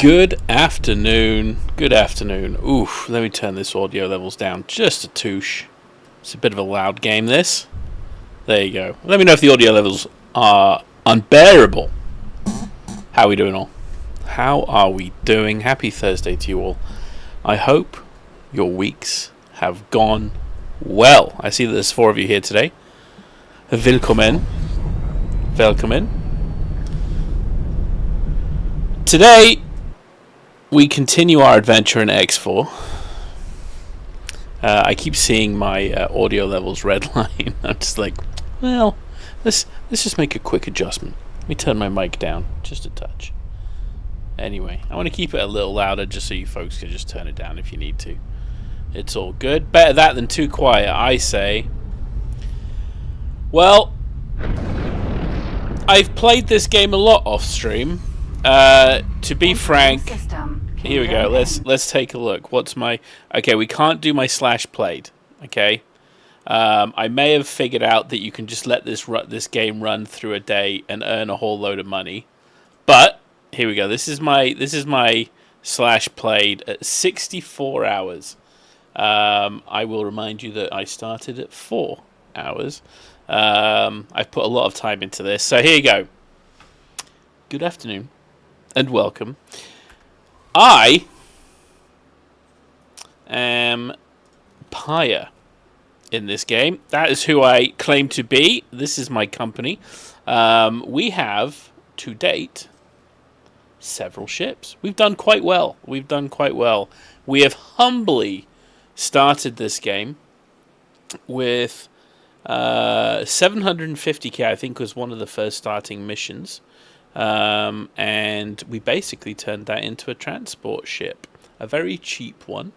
Good afternoon. Good afternoon. Oof, let me turn this audio levels down just a touche. It's a bit of a loud game, this. There you go. Let me know if the audio levels are unbearable. How are we doing all? How are we doing? Happy Thursday to you all. I hope your weeks have gone well. I see that there's 4 of you here today. Willkommen. Welcome. Today, we continue our adventure in X4. I keep seeing my audio levels redline. I'm just like, well, let's just make a quick adjustment. Let me turn my mic down just a touch. Anyway, I want to keep it a little louder just so you folks can just turn it down if you need to. It's all good. Better that than too quiet, I say. Well, I've played this game a lot off stream. To be frank, here we go. Let's take a look. What's my... Okay, we can't do my /played. Okay, I may have figured out that you can just let this game run through a day and earn a whole load of money. But here we go. This is my /played at 64 hours. I will remind you that I started at 4 hours. I've put a lot of time into this. So here you go. Good afternoon and welcome. I am Pyre in this game. That is who I claim to be. This is my company. We have, to date, several ships. We've done quite well. We have humbly started this game with 750k, I think, was one of the first starting missions. And we basically turned that into a transport ship. A very cheap one,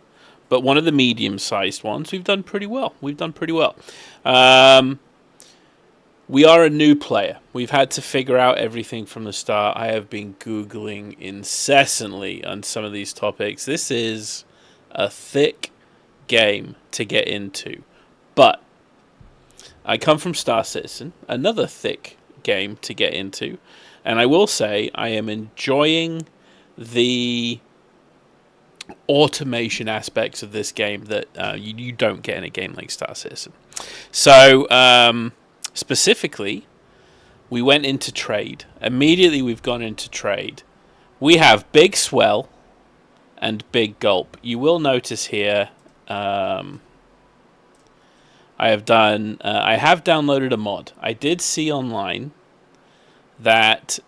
but one of the medium-sized ones. We've done pretty well. We are a new player. We've had to figure out everything from the start. I have been Googling incessantly on some of these topics. This is a thick game to get into. But I come from Star Citizen, another thick game to get into. And I will say I am enjoying the automation aspects of this game that you don't get in a game like Star Citizen. So, specifically, we went into trade. Immediately we've gone into trade. We have Big Swell and Big Gulp. You will notice here I have downloaded a mod. I did see online that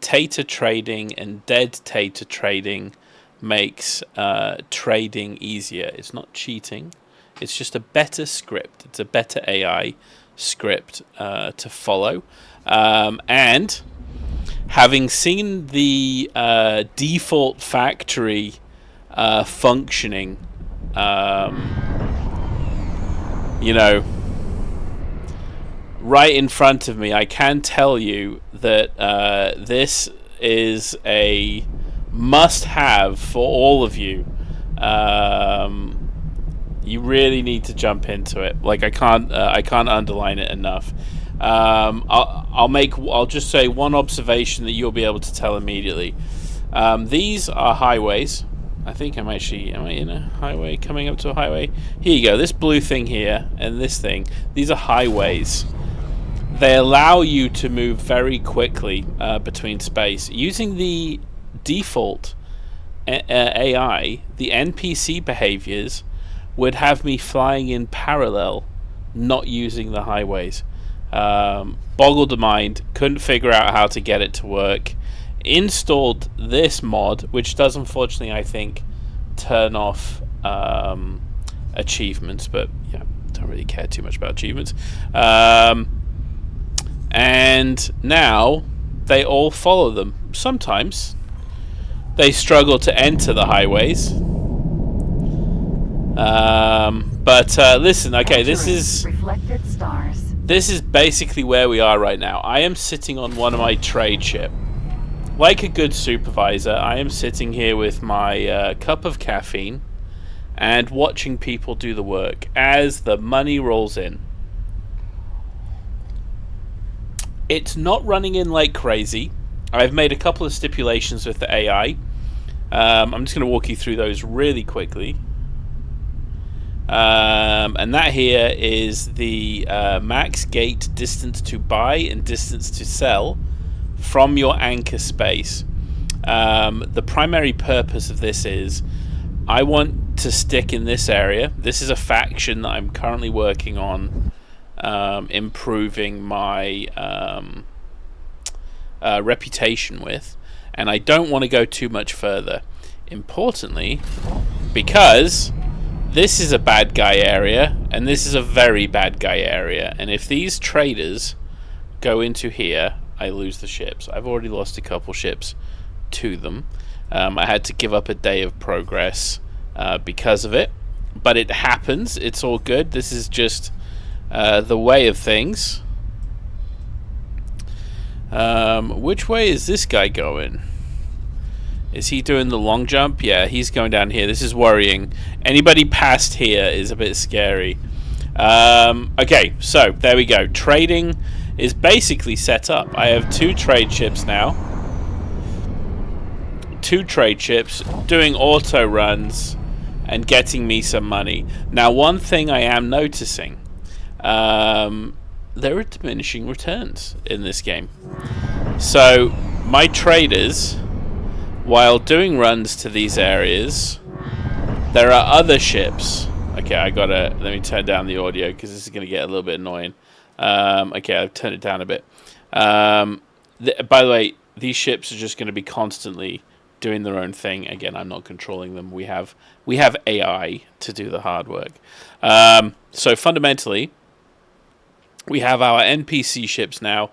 Tater trading and dead Tater trading makes trading easier. It's not cheating. It's just a better script. It's a better AI script to follow. And having seen the default factory functioning, right in front of me, I can tell you that this is a must-have for all of you. You really need to jump into it. Like I can't underline it enough. I'll just say one observation that you'll be able to tell immediately. These are highways. I think am I in a highway, coming up to a highway? Here you go. This blue thing here and this thing. These are highways. They allow you to move very quickly between space. Using the default AI, the NPC behaviors would have me flying in parallel, not using the highways. Boggled the mind, couldn't figure out how to get it to work. Installed this mod, which does unfortunately, I think, turn off achievements, but yeah, don't really care too much about achievements. And now they all follow them. Sometimes they struggle to enter the highways. But listen, okay, this is basically where we are right now. I am sitting on one of my trade ship. Like a good supervisor, I am sitting here with my cup of caffeine and watching people do the work as the money rolls in. It's not running in like crazy. I've made a couple of stipulations with the AI. I'm just going to walk you through those really quickly. And that here is the max gate distance to buy and distance to sell from your anchor space. The primary purpose of this is I want to stick in this area. This is a faction that I'm currently working on improving my reputation with, and I don't want to go too much further. Importantly, because this is a bad guy area and this is a very bad guy area, and if these traders go into here, I lose the ships. I've already lost a couple ships to them. I had to give up a day of progress because of it, but it happens. It's all good. This is just the way of things. Which way is this guy going? Is he doing the long jump? Yeah, he's going down here. This is worrying. Anybody past here is a bit scary. Okay, so there we go. Trading is basically set up. I have 2 trade ships now. 2 trade ships doing auto runs and getting me some money. Now, one thing I am noticing, there are diminishing returns in this game. So my traders, while doing runs to these areas, there are other ships. Okay, let me turn down the audio because this is going to get a little bit annoying. Okay, I've turned it down a bit. By the way, these ships are just going to be constantly doing their own thing. Again, I'm not controlling them. We have AI to do the hard work. So fundamentally, we have our NPC ships now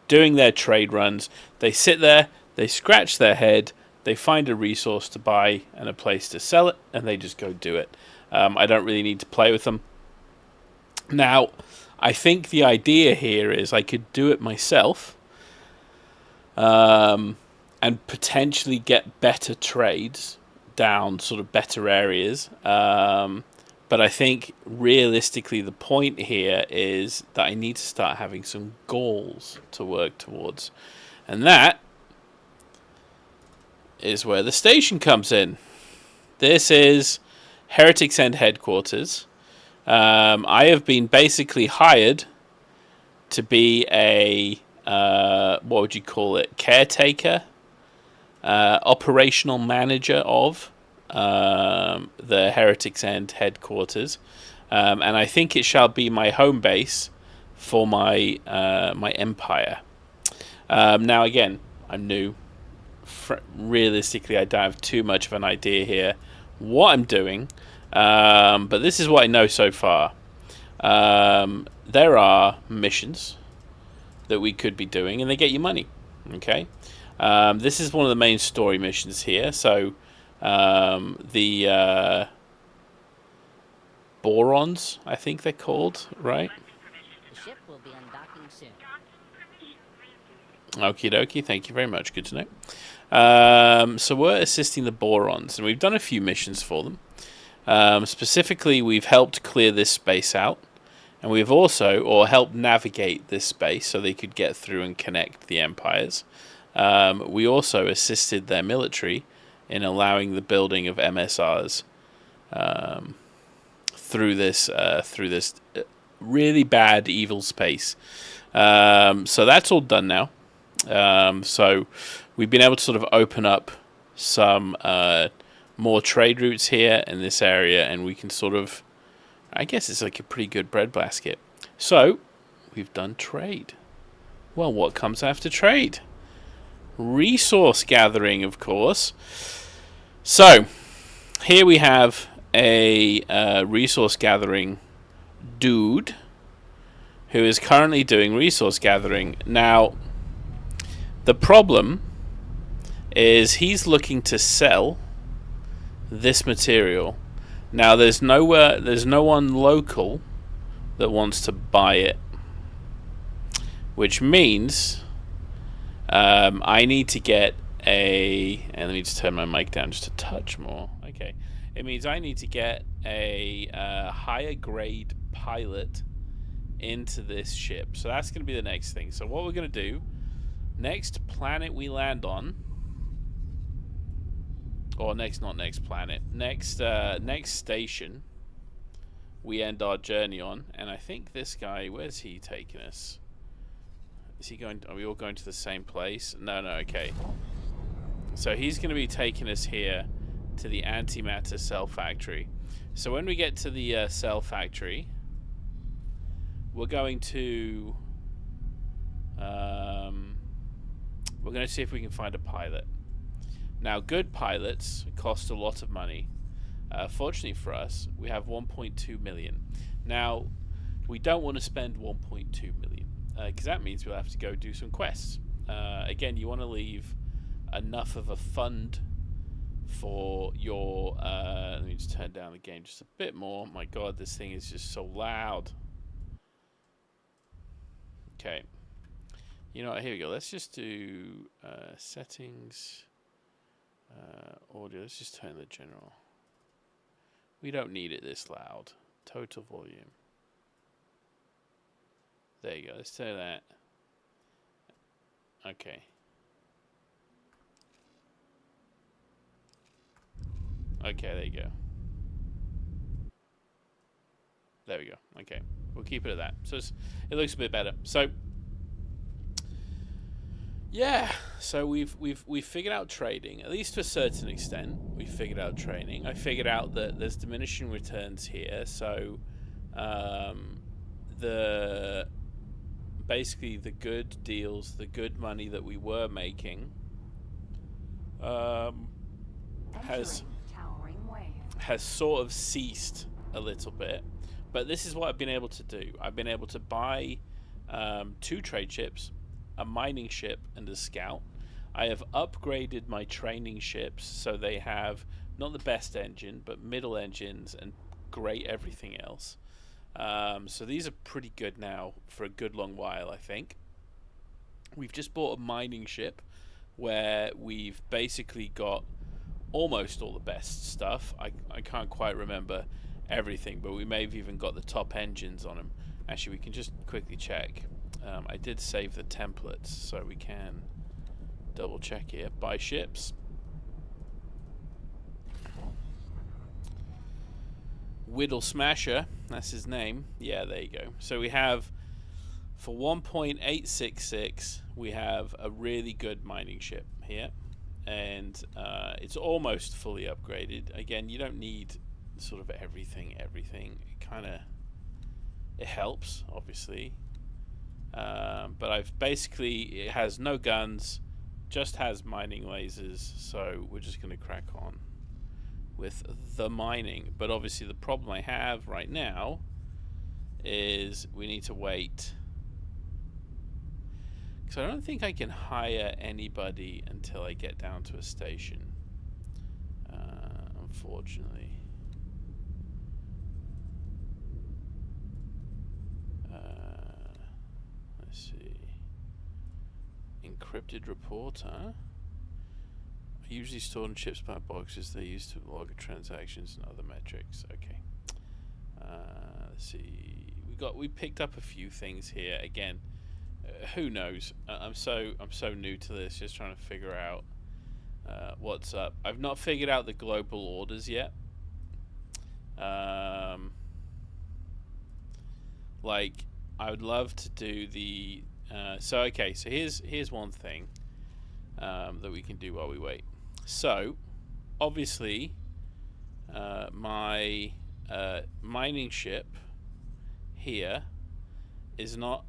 doing their trade runs. They sit there, they scratch their head, they find a resource to buy and a place to sell it, and they just go do it. I don't really need to play with them. Now, I think the idea here is I could do it myself and potentially get better trades down sort of better areas. But I think realistically the point here is that I need to start having some goals to work towards. And that is where the station comes in. This is Heretic's End headquarters. I have been basically hired to be a, what would you call it, caretaker, operational manager of the Heretic's End headquarters. And I think it shall be my home base for my my empire. Now again, I'm new. Realistically, I don't have too much of an idea here what I'm doing, but this is what I know so far. There are missions that we could be doing, and they get you money. Okay, this is one of the main story missions here. So the borons, I think they're called, right? The ship will be undocking soon. Okie dokie, thank you very much. Good to know. So we're assisting the borons, and we've done a few missions for them. Specifically, we've helped clear this space out, and we've also, or helped navigate this space so they could get through and connect the empires. We also assisted their military in allowing the building of MSRs through this really bad evil space. So that's all done now. So we've been able to sort of open up some more trade routes here in this area, and we can sort of, I guess it's like a pretty good breadbasket. So we've done trade. Well, what comes after trade? Resource gathering, of course. So here we have a resource gathering dude who is currently doing resource gathering. Now, the problem is he's looking to sell this material. Now, there's no one local that wants to buy it, which means I need to get and let me just turn my mic down just a touch more. Okay, it means I need to get a higher grade pilot into this ship. So that's going to be the next thing. So what we're going to do, next planet we land on, or not next planet, next station we end our journey on. And I think this guy, where's he taking us? Is he going? Are we all going to the same place? No, okay. So he's going to be taking us here to the antimatter cell factory. So when we get to the cell factory, we're going to see if we can find a pilot. Now, good pilots cost a lot of money. Fortunately for us, we have 1.2 million. Now, we don't want to spend 1.2 million because that means we'll have to go do some quests. Again, you want to leave enough of a fund for your... let me just turn down the game just a bit more. My god, this thing is just so loud. Okay. You know what, here we go. Let's just do settings, audio. Let's just turn the general. We don't need it this loud. Total volume. There you go. Let's turn that. Okay. Okay, there you go. There we go. Okay, we'll keep it at that. So it looks a bit better. So yeah, so we've figured out trading, at least to a certain extent. We figured out trading. I figured out that there's diminishing returns here. So basically the good deals, the good money that we were making has sort of ceased a little bit. But this is what I've been able to do. I've been able to buy 2 trade ships, a mining ship, and a scout. I have upgraded my training ships so they have not the best engine, but middle engines and great everything else. So these are pretty good now for a good long while, I think. We've just bought a mining ship where we've basically got almost all the best stuff. I can't quite remember everything, but we may have even got the top engines on them. Actually, we can just quickly check. I did save the templates, so we can double check here. Buy ships. Whittle Smasher, that's his name. Yeah, there you go. So we have, for 1.866, we have a really good mining ship here. And it's almost fully upgraded. Again, you don't need sort of everything. It helps, obviously. But I've basically, it has no guns, just has mining lasers, so we're just going to crack on with the mining. But obviously the problem I have right now is we need to wait, because I don't think I can hire anybody until I get down to a station, unfortunately. Let's see. Encrypted report, huh? Usually stored in chips by boxes. They used to log transactions and other metrics. Okay. Let's see. We picked up a few things here. Again, who knows? I'm so new to this. Just trying to figure out what's up. I've not figured out the global orders yet. Like, I would love to do the. So here's one thing that we can do while we wait. So, obviously, my mining ship here is not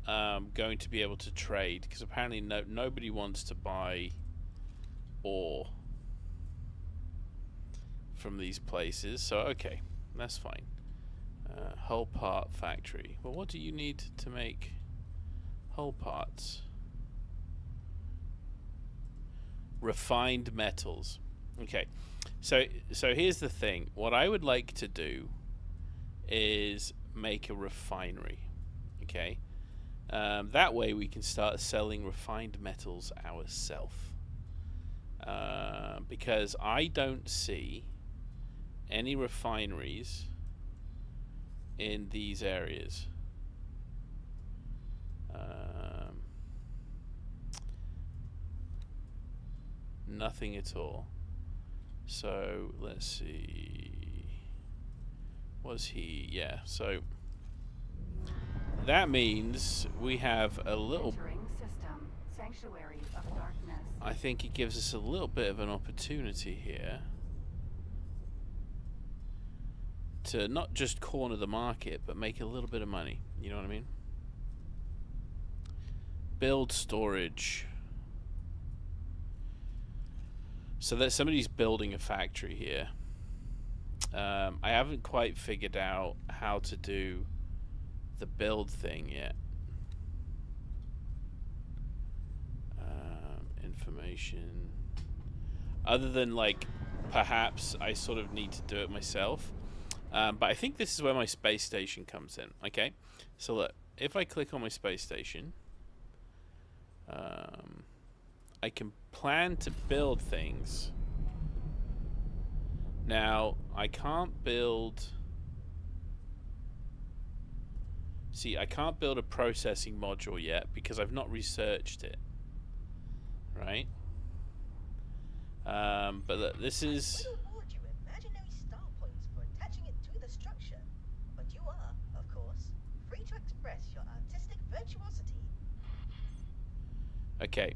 going to be able to trade, because apparently nobody wants to buy ore from these places. So, okay, that's fine. Hull part factory. Well, what do you need to make hull parts? Refined metals. Okay, so here's the thing. What I would like to do is make a refinery. Okay, that way we can start selling refined metals ourselves. Because I don't see any refineries in these areas. Nothing at all. So let's see. Was he? Yeah. So that means we have a little. Entering system. Sanctuary of darkness. I think it gives us a little bit of an opportunity here to not just corner the market, but make a little bit of money. You know what I mean? Build storage. So that somebody's building a factory here. I haven't quite figured out how to do the build thing yet. Information. Other than like, perhaps I sort of need to do it myself. But I think this is where my space station comes in. Okay, so look, if I click on my space station, I can plan to build things. Now, I can't build... See, I can't build a processing module yet because I've not researched it. Right? But look, this is... We don't award you imaginary star points for attaching it to the structure, but you are, of course, free to express your artistic virtuosity. Okay,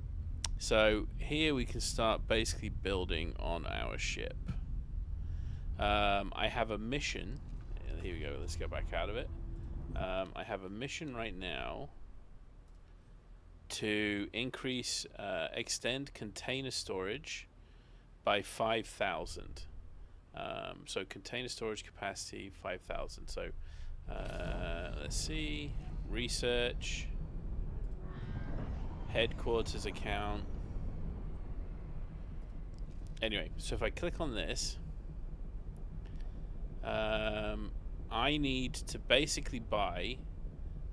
so here we can start basically building on our ship. I have a mission. Here we go, let's go back out of it. I have a mission right now to increase, extend container storage by 5,000. So container storage capacity 5,000. So let's see, research, headquarters account. Anyway, so if I click on this, I need to basically buy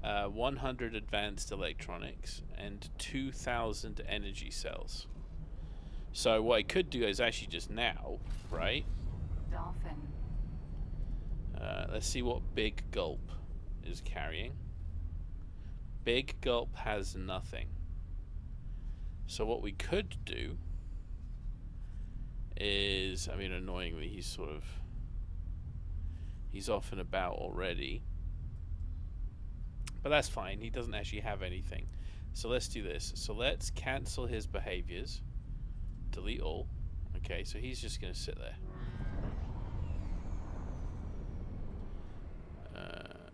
100 advanced electronics and 2,000 energy cells. So what I could do is actually just now, right? Dolphin. Let's see what Big Gulp is carrying. Big Gulp has nothing. So what we could do is, I mean, annoyingly, he's off and about already. But that's fine, he doesn't actually have anything. So let's do this. So let's cancel his behaviors. Delete all. Okay, so he's just going to sit there.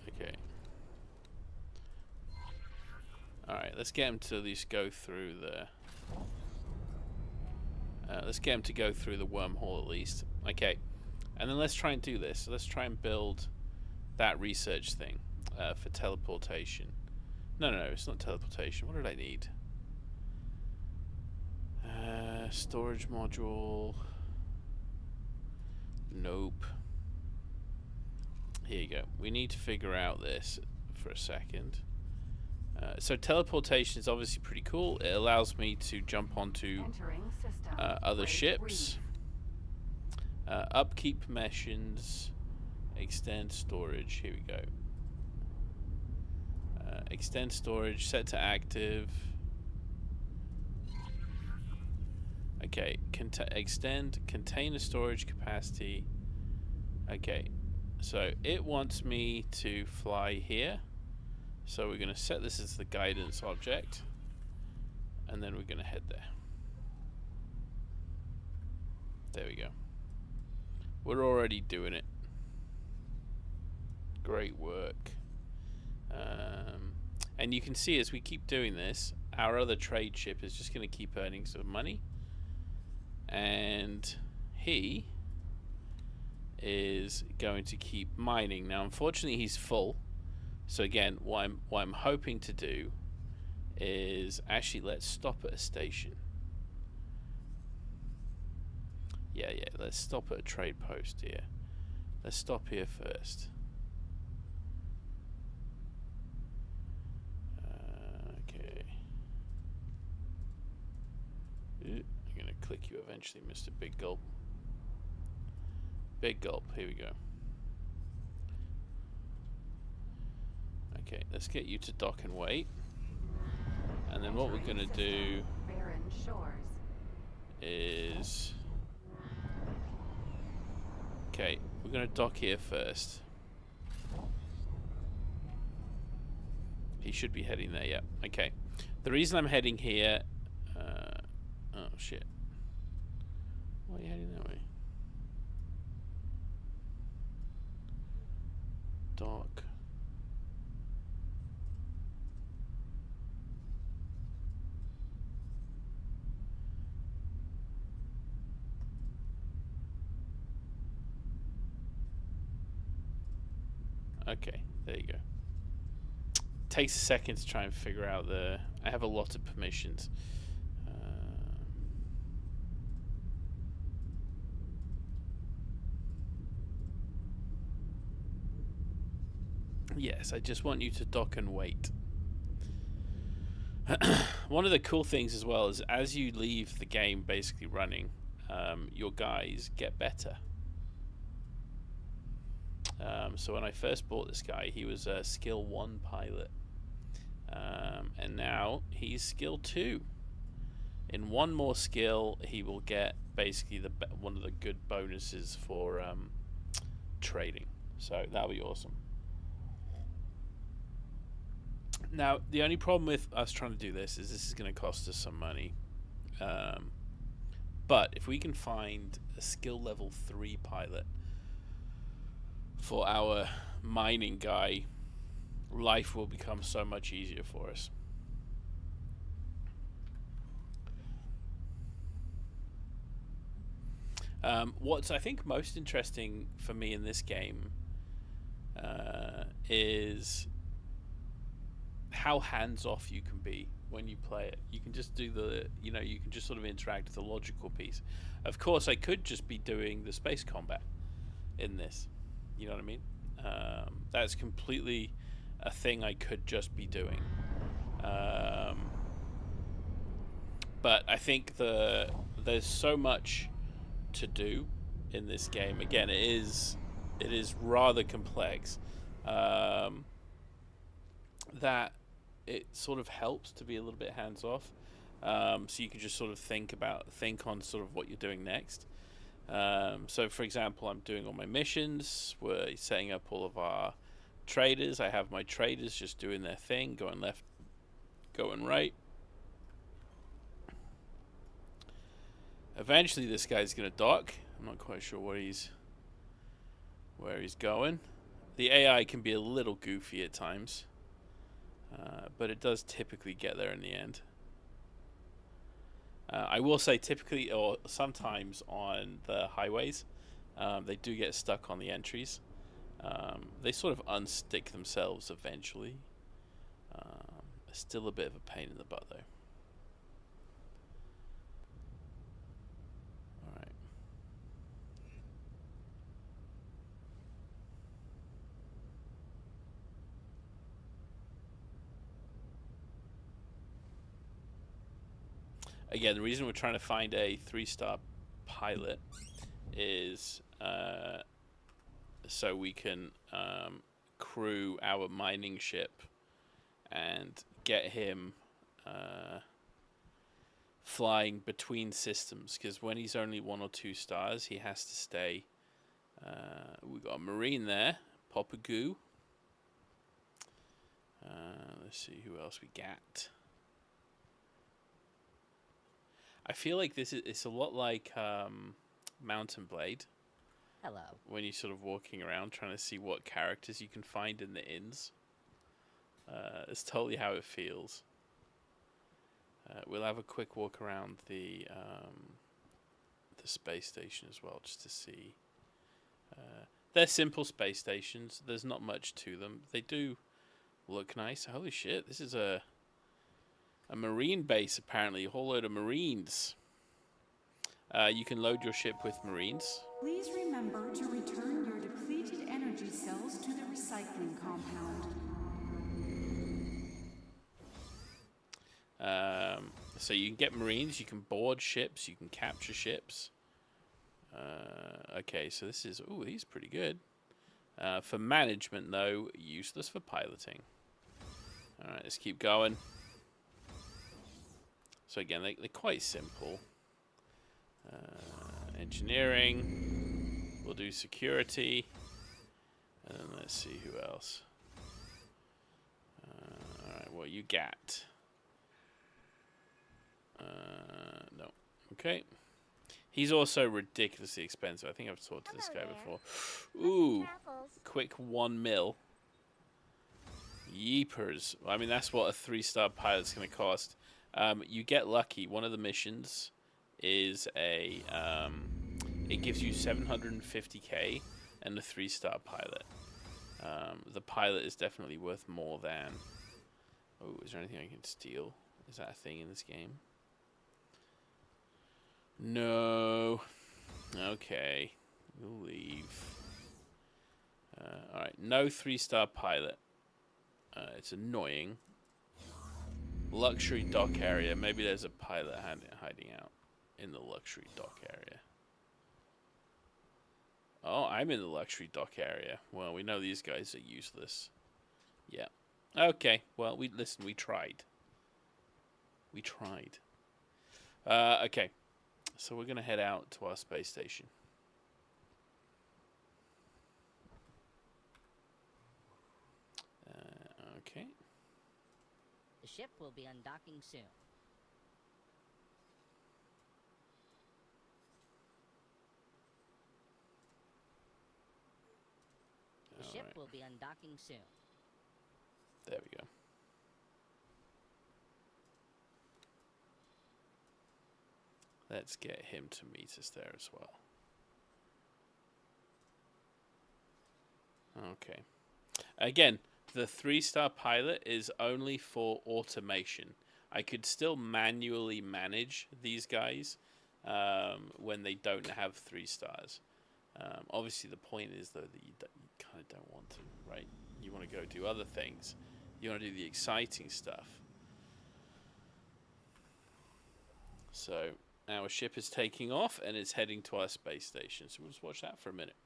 Okay. Alright, let's get him to at least go through the... let's get him to go through the wormhole at least. Okay. And then let's try and do this. So let's try and build that research thing for teleportation. No, it's not teleportation. What did I need? Storage module. Nope. Here you go. We need to figure out this for a second. So teleportation is obviously pretty cool. It allows me to jump onto other ships. Upkeep missions. Extend storage. Here we go. Extend storage. Set to active. Okay. Extend container storage capacity. Okay. So it wants me to fly here. So we're going to set this as the guidance object. And then we're going to head there. There we go. We're already doing it. Great work. And you can see as we keep doing this, our other trade ship is just going to keep earning some money. And he is going to keep mining. Now, unfortunately, he's full. So again, what I'm hoping to do is actually let's stop at a station. Yeah, let's stop at a trade post here. Let's stop here first. Okay. I'm gonna click you eventually, Mr. Big Gulp. Big Gulp, here we go. Okay, let's get you to dock and wait. And then what we're going to do is Okay, we're going to dock here first. He should be heading there, yeah. Okay. The reason I'm heading here... oh, shit. Why are you heading that way? Dock. Okay, there you go. Takes a second to try and figure out the... I have a lot of permissions. Yes, I just want you to dock and wait. One of the cool things as well is as you leave the game basically running, your guys get better. So when I first bought this guy, he was a skill 1 pilot. And now he's skill 2. In one more skill, he will get basically one of the good bonuses for trading. So that'll be awesome. Now, the only problem with us trying to do this is going to cost us some money. But if we can find a skill level 3 pilot for our mining guy, life will become so much easier for us. What's I think most interesting for me in this game is how hands-off you can be when you play it. You can just do you can just sort of interact with the logical piece. Of course, I could just be doing the space combat in this. You know what I mean? That's completely a thing I could just be doing. But I think there's so much to do in this game. Again, it is rather complex. That it sort of helps to be a little bit hands off, so you can just sort of think on sort of what you're doing next. So for example, I'm doing all my missions, we're setting up all of our traders. I have my traders just doing their thing, going left, going right. Eventually this guy's gonna dock. I'm not quite sure where he's going. The AI can be a little goofy at times, but it does typically get there in the end. I will say typically, or sometimes on the highways, they do get stuck on the entries. They sort of unstick themselves eventually. It's still a bit of a pain in the butt though. Alright. Again, the reason we're trying to find a 3-star pilot is so we can crew our mining ship and get him flying between systems, because when he's only 1 or 2 stars, he has to stay. We got a Marine there, Papa Goo. Let's see who else we got. I feel like it's a lot like Mountain Blade. Hello. When you're sort of walking around trying to see what characters you can find in the inns. It's totally how it feels. We'll have a quick walk around the space station as well, just to see. They're simple space stations. There's not much to them. They do look nice. Holy shit, this is a marine base, apparently. A whole load of marines. You can load your ship with marines. Please remember to return your depleted energy cells to the recycling compound. So you can get marines, you can board ships, you can capture ships. Okay, so this is... Ooh, he's pretty good. For management, though, useless for piloting. Alright, let's keep going. So again, they're quite simple. Engineering. We'll do security. And then let's see who else. Alright, what you got? No. Okay. He's also ridiculously expensive. I think I've talked to this guy before. Ooh. Quick 1 mil. Yeepers. I mean, that's what a 3-star pilot's going to cost. You get lucky. One of the missions is a... it gives you 750k and a 3-star pilot. The pilot is definitely worth more than... Oh, is there anything I can steal? Is that a thing in this game? No. Okay. We'll leave. Alright, no 3-star pilot. It's annoying. Luxury dock area. Maybe there's a pilot hiding out in the luxury dock area. Oh, I'm in the luxury dock area. Well, we know these guys are useless. Yeah. Okay. Well, we tried. We tried. Okay. So we're going to head out to our space station. Okay. The ship will be undocking soon. The ship will be undocking soon. There we go. Let's get him to meet us there as well. Okay. Again, the 3-star pilot is only for automation. I could still manually manage these guys when they don't have 3 stars. Obviously, the point is, though, that you kind of don't want to, right? You want to go do other things. You want to do the exciting stuff. So, our ship is taking off, and it's heading to our space station. So we'll just watch that for a minute.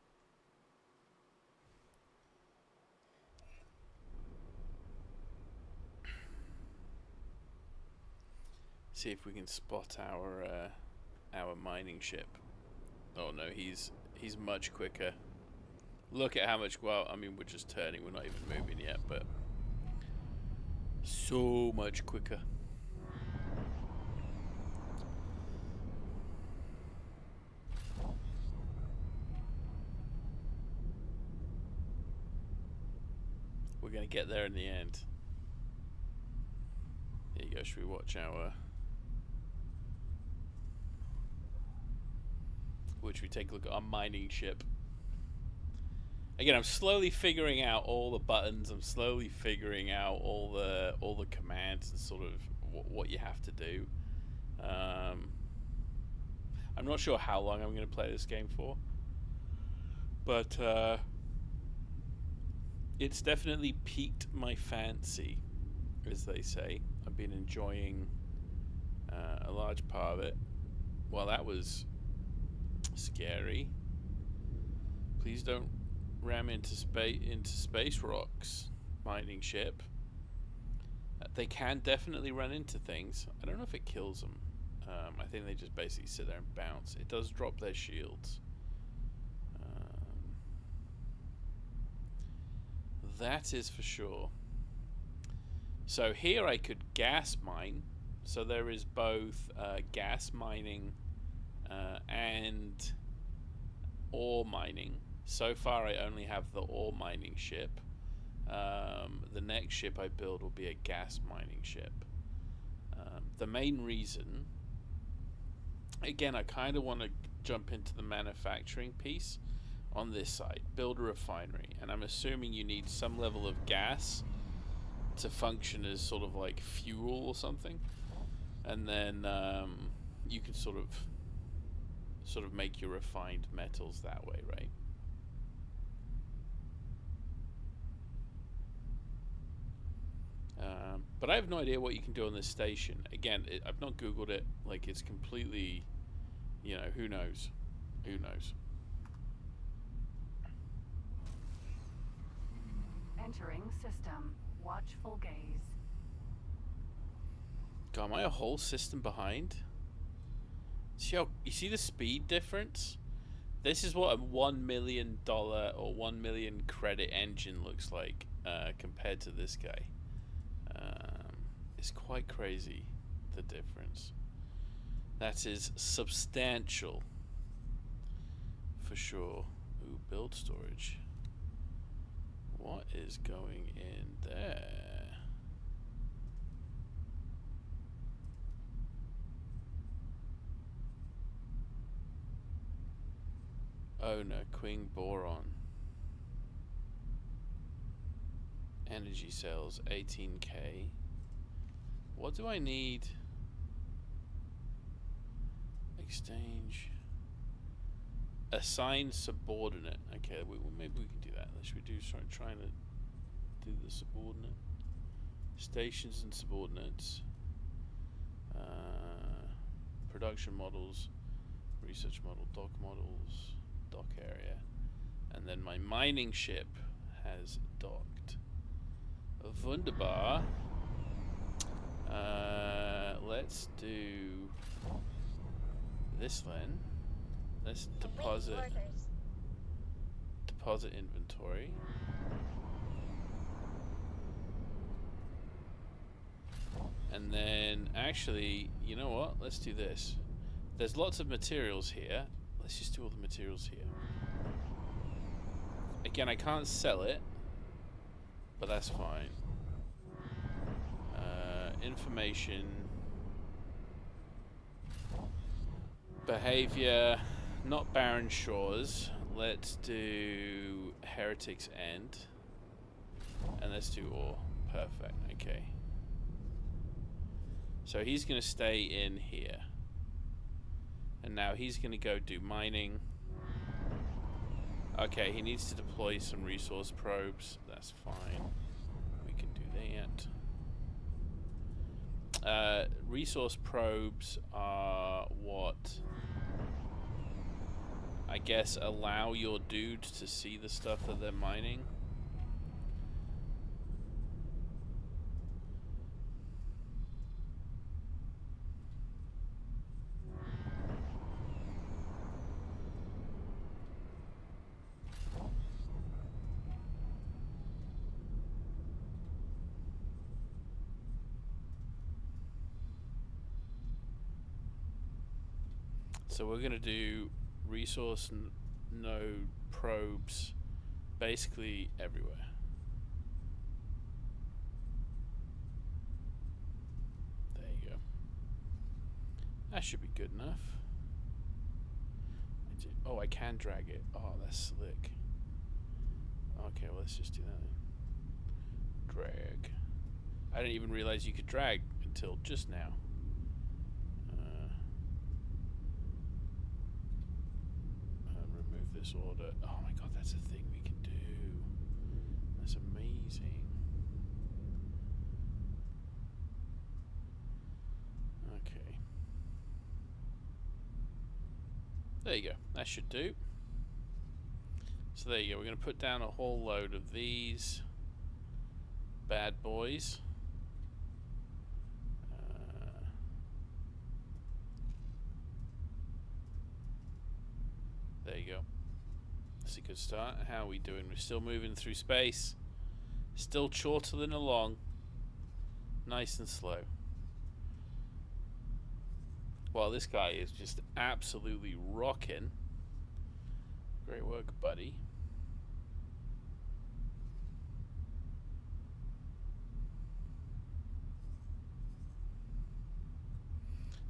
See if we can spot our mining ship. Oh no, he's much quicker. Look at how much. Well, I mean, we're just turning. We're not even moving yet, but so much quicker. We're gonna get there in the end. There you go. Should we watch our? Which we take a look at our mining ship. Again, I'm slowly figuring out all the buttons. I'm slowly figuring out all the commands and sort of what you have to do. I'm not sure how long I'm going to play this game for, but it's definitely piqued my fancy, as they say. I've been enjoying a large part of it. Well, that was scary. Please don't ram into space rocks, mining ship. They can definitely run into things. I don't know if it kills them. I think they just basically sit there and bounce. It does drop their shields. That is for sure. So here I could gas mine. So there is both gas mining and ore mining. So far I only have the ore mining ship. The next ship I build will be a gas mining ship. The main reason, again, I kind of want to jump into the manufacturing piece on this side, build a refinery, and I'm assuming you need some level of gas to function as sort of like fuel or something, and then you can sort of make your refined metals that way, right? But I have no idea what you can do on this station. Again, I've not Googled it. Like, it's completely, you know, who knows? Who knows? Entering system. Watchful gaze. God, am I a whole system behind? See how, you see the speed difference? This is what a $1 million or 1 million credit engine looks like compared to this guy. It's quite crazy, the difference. That is substantial, for sure. Ooh, build storage. What is going in there? Oh no, Queen Boron. Energy cells, 18k. What do I need? Exchange. Assign subordinate. Okay, maybe we can do that. Should we do start trying to do the subordinate? Stations and subordinates. Production models. Research model. Dock models. Dock area. And then my mining ship has docked. Wunderbar. Let's do this then. Let's deposit inventory. And then actually, you know what? Let's do this. There's lots of materials here. Let's just do all the materials here. Again, I can't sell it, but that's fine. Information, behavior, not barren shores. Let's do Heretic's End, and let's do ore. Perfect. Okay. So he's going to stay in here, and now he's going to go do mining. Okay, he needs to deploy some resource probes. That's fine. We can do that. Resource probes are what, I guess, allow your dudes to see the stuff that they're mining. So we're going to do resource node probes basically everywhere. There you go. That should be good enough. Oh, I can drag it. Oh, that's slick. Okay, well, let's just do that then. Drag. I didn't even realize you could drag until just now. Remove this order. Oh my god, that's a thing we can do. That's amazing. Okay. There you go. That should do. So there you go. We're going to put down a whole load of these bad boys. There you go. That's a good start. How are we doing? We're still moving through space. Still chortling along. Nice and slow. Well, this guy is just absolutely rocking. Great work, buddy.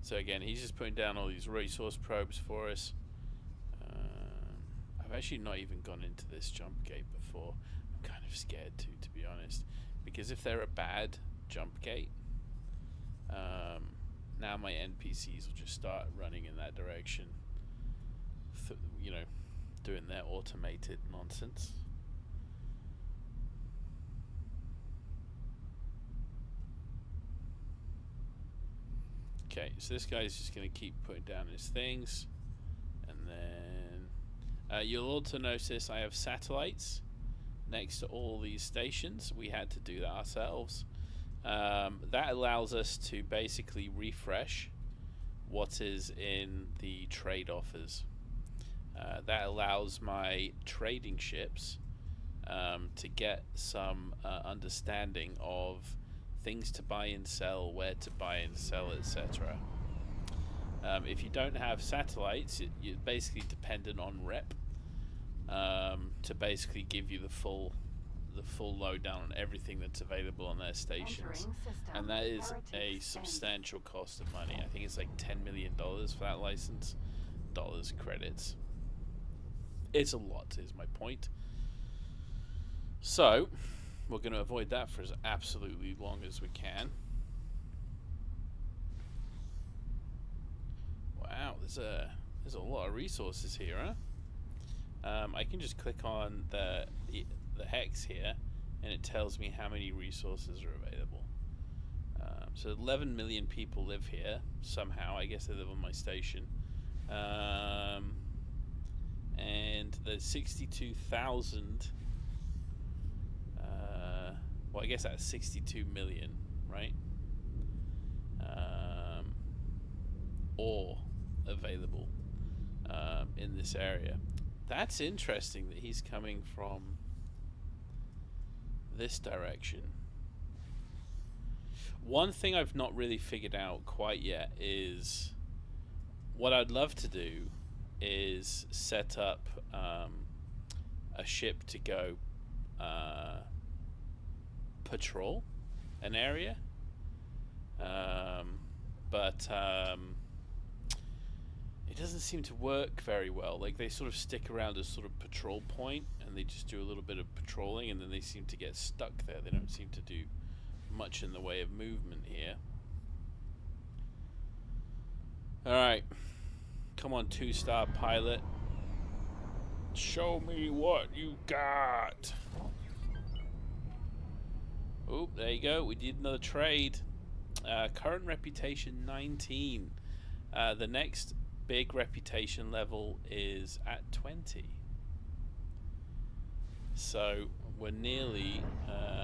So again, he's just putting down all these resource probes for us. I've actually not even gone into this jump gate before. I'm kind of scared to be honest, because if they're a bad jump gate, now my NPCs will just start running in that direction, you know, doing their automated nonsense. Okay, so this guy's just going to keep putting down his things, and then you'll also notice I have satellites next to all these stations. We had to do that ourselves. That allows us to basically refresh what is in the trade offers. that allows my trading ships to get some understanding of things to buy and sell, where to buy and sell, etc. If you don't have satellites, you're basically dependent on rep to basically give you the full lowdown on everything that's available on their stations, and that is a substantial cost of money. I think it's like $10 million for that license. Dollars, credits. It's a lot, is my point. So we're going to avoid that for as absolutely long as we can. Wow, there's a lot of resources here, huh? I can just click on the hex here, and it tells me how many resources are available. So 11 million people live here somehow. I guess they live on my station. And there's 62,000. Well, I guess that's 62 million, right? Ore available in this area. That's interesting that he's coming from this direction. One thing I've not really figured out quite yet is what I'd love to do is set up a ship to go patrol an area, but it doesn't seem to work very well. Like, they sort of stick around a sort of patrol point and they just do a little bit of patrolling, and then they seem to get stuck there. They don't seem to do much in the way of movement here. Alright, come on, 2-star pilot, show me what you got. Oh, there you go, we did another trade. Current reputation 19. The next big reputation level is at 20. So we're nearly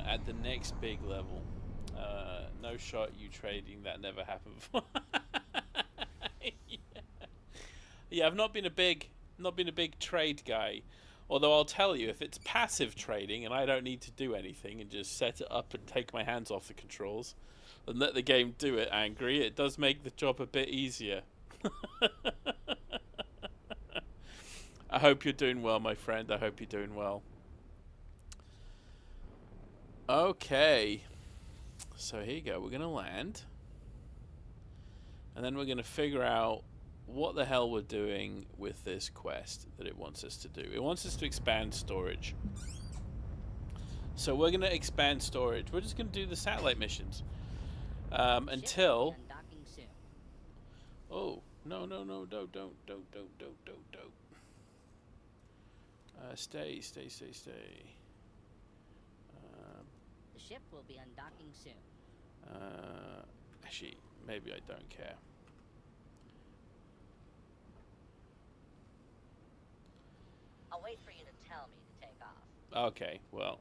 at the next big level. No shot, you trading, that never happened before. Yeah, I've not been a big trade guy. Although I'll tell you, if it's passive trading and I don't need to do anything and just set it up and take my hands off the controls and let the game do it angry, it does make the job a bit easier. I hope you're doing well, my friend. I hope you're doing well. Okay. So here you go. We're going to land. And then we're going to figure out what the hell we're doing with this quest that it wants us to do. It wants us to expand storage. So we're going to expand storage. We're just going to do the satellite missions. Until... Oh, no, don't. Stay. The ship will be undocking soon. Actually, maybe I don't care. I'll wait for you to tell me to take off. Okay, well.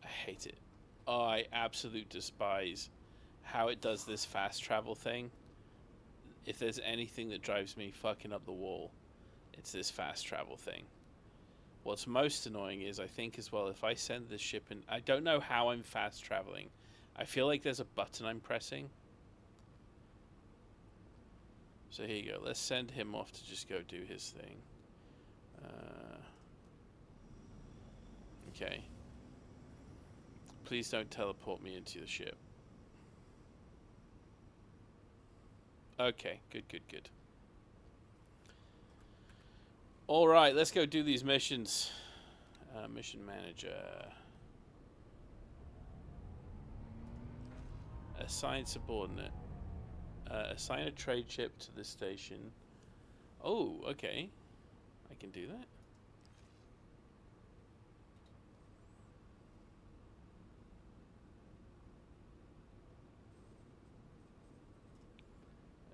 I hate it. Oh, I absolutely despise how it does this fast travel thing. If there's anything that drives me fucking up the wall, it's this fast travel thing. What's most annoying is, I think as well, if I send this ship in... I don't know how I'm fast traveling. I feel like there's a button I'm pressing. So here you go. Let's send him off to just go do his thing. Okay. Please don't teleport me into the ship. Okay, good. Alright, let's go do these missions. Mission manager. Assign subordinate. Assign a trade ship to the station. Oh, okay. I can do that.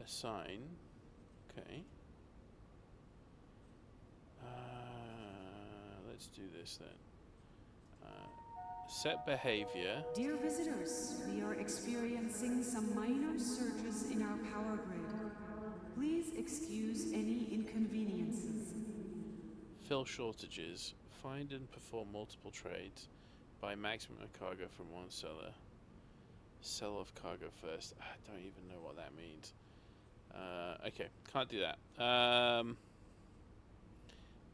Assign. Okay. Let's do this then. Set behavior. Dear visitors, we are experiencing some minor surges in our power grid. excuse any inconveniences. Fill shortages. Find and perform multiple trades. Buy maximum of cargo from one seller. Sell off cargo first. I don't even know what that means. Okay, can't do that.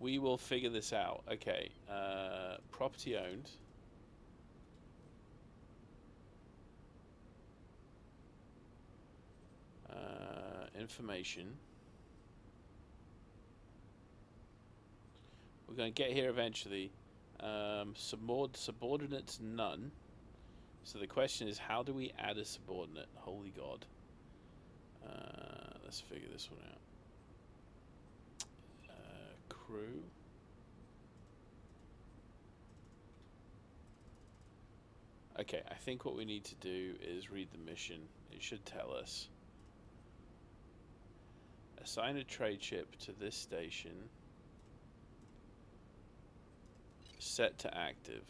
We will figure this out. Okay, property owned. Information. We're going to get here eventually. Subordinates, none. So the question is, how do we add a subordinate? Holy God. Let's figure this one out. Crew. Okay, I think what we need to do is read the mission. It should tell us. Assign a trade ship to this station. Set to active.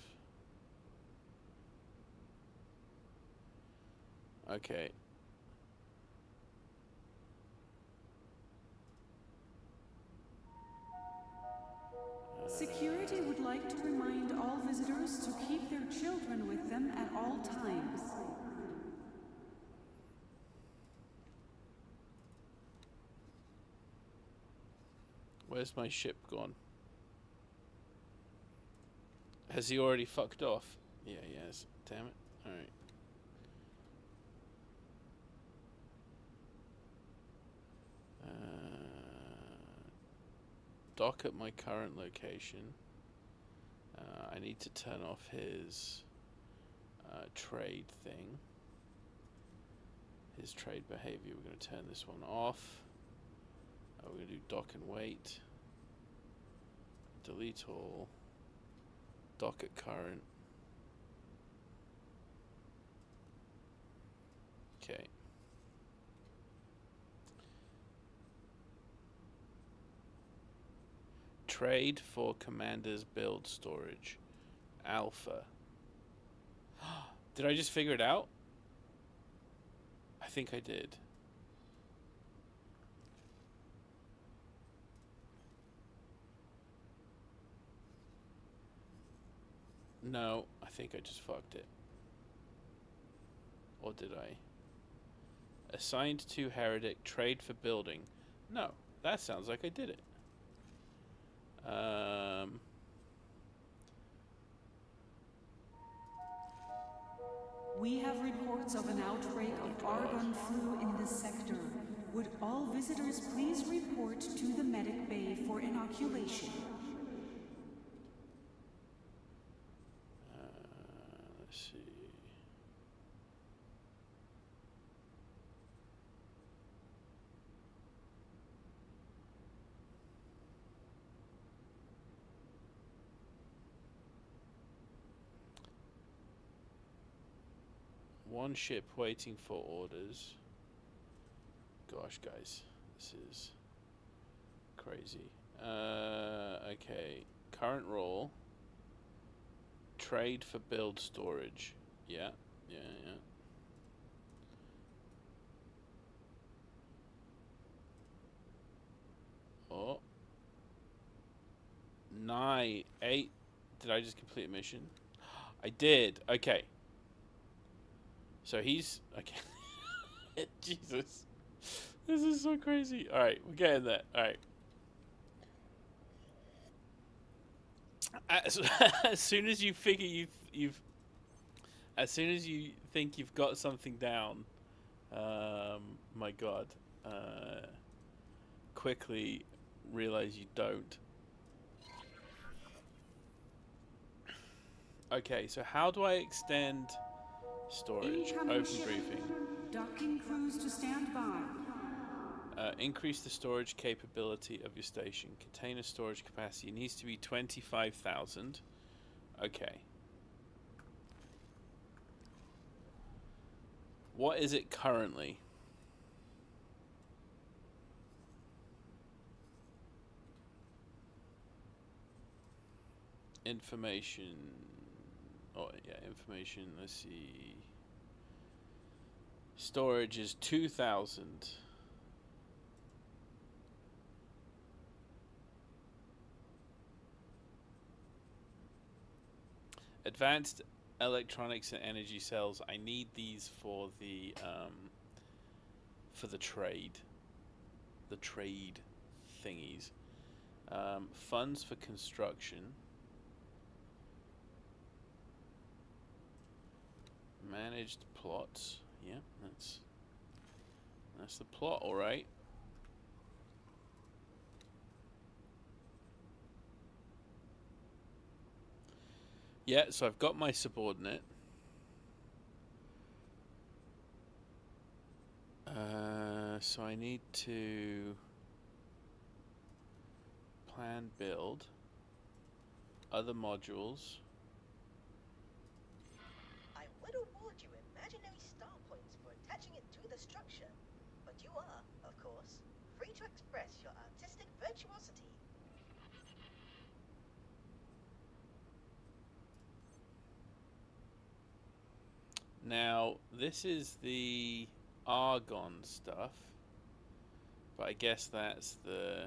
Okay. Security would like to remind all visitors to keep their children with them at all times. Where's my ship gone? Has he already fucked off? Yeah, he has. Damn it. Alright. Dock at my current location. I need to turn off his trade thing. His trade behavior. We're going to turn this one off. We're going to do dock and wait. Delete all. Dock at current. Okay. Trade for commander's build storage. Alpha. Did I just figure it out? I think I did. No, I think I just fucked it. Or did I? Assigned to Heretic, trade for building. No, that sounds like I did it. We have reports of an outbreak of argon flu in this sector. Would all visitors please report to the medic bay for inoculation? Let's see. One ship waiting for orders. Gosh, guys, this is crazy. Okay, current role. Trade for build storage. Yeah. Oh. 9, 8. Did I just complete a mission? I did. Okay. So he's... Okay. Jesus. This is so crazy. Alright, we're getting there. Alright. As soon as you figure you've... As soon as you think you've got something down... my God. Quickly realize you don't. Okay, so how do I extend storage? Incoming Open ship. briefing. Docking crews to stand by. Increase the storage capability of your station. Container storage capacity needs to be 25,000. Okay. What is it currently? Information. Oh, yeah, information. Let's see. Storage is 2,000. Advanced electronics and energy cells. I need these for the trade. The trade thingies. Funds for construction. Managed plots. Yeah, that's the plot, all right. Yeah, so I've got my subordinate. So I need to plan build other modules. I would award you imaginary star points for attaching it to the structure, but you are, of course, free to express your artistic virtuosity. Now, this is the argon stuff, but I guess that's the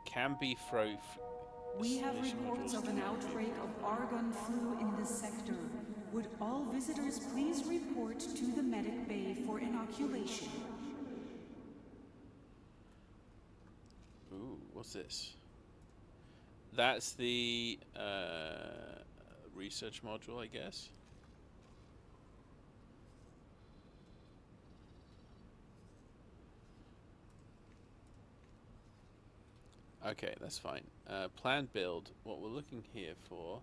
can be fro. We have reports of an outbreak of argon flu in this sector. Would all visitors please report to the medic bay for inoculation? Ooh, what's this? That's the research module, I guess. Okay, that's fine. Plan build. What we're looking here for.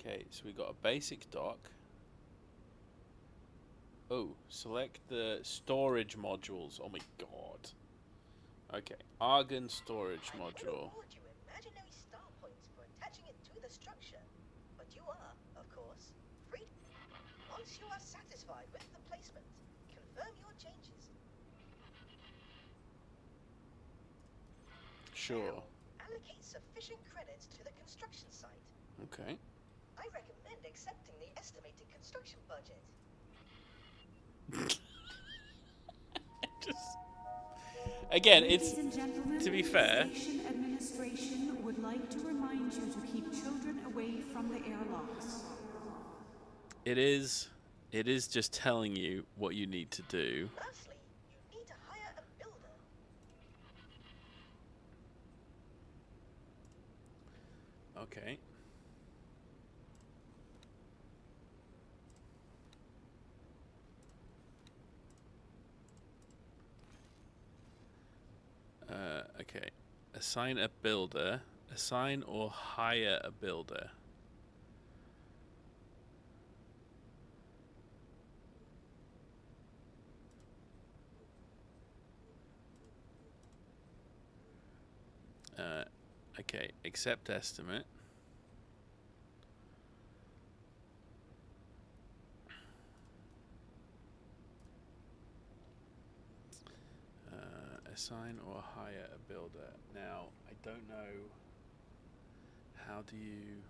Okay, so we got a basic dock. Oh, select the storage modules. Oh my god. Okay, argon storage I would module. award you imaginary star points for attaching it to the structure, but you are, of course, free. Once you are satisfied with the placement, confirm your changes. Sure. Now, allocate sufficient credits to the construction site. Okay. I recommend accepting the estimated construction budget. Just again, Ladies and gentlemen, to be fair. the station administration would like to remind you to keep children away from the airlocks. It is just telling you what you need to do. Firstly, you need to hire a builder. Okay. Okay. Assign a builder. Assign or hire a builder. Okay. Accept estimate. Assign or hire a builder. Now, I don't know. How do you...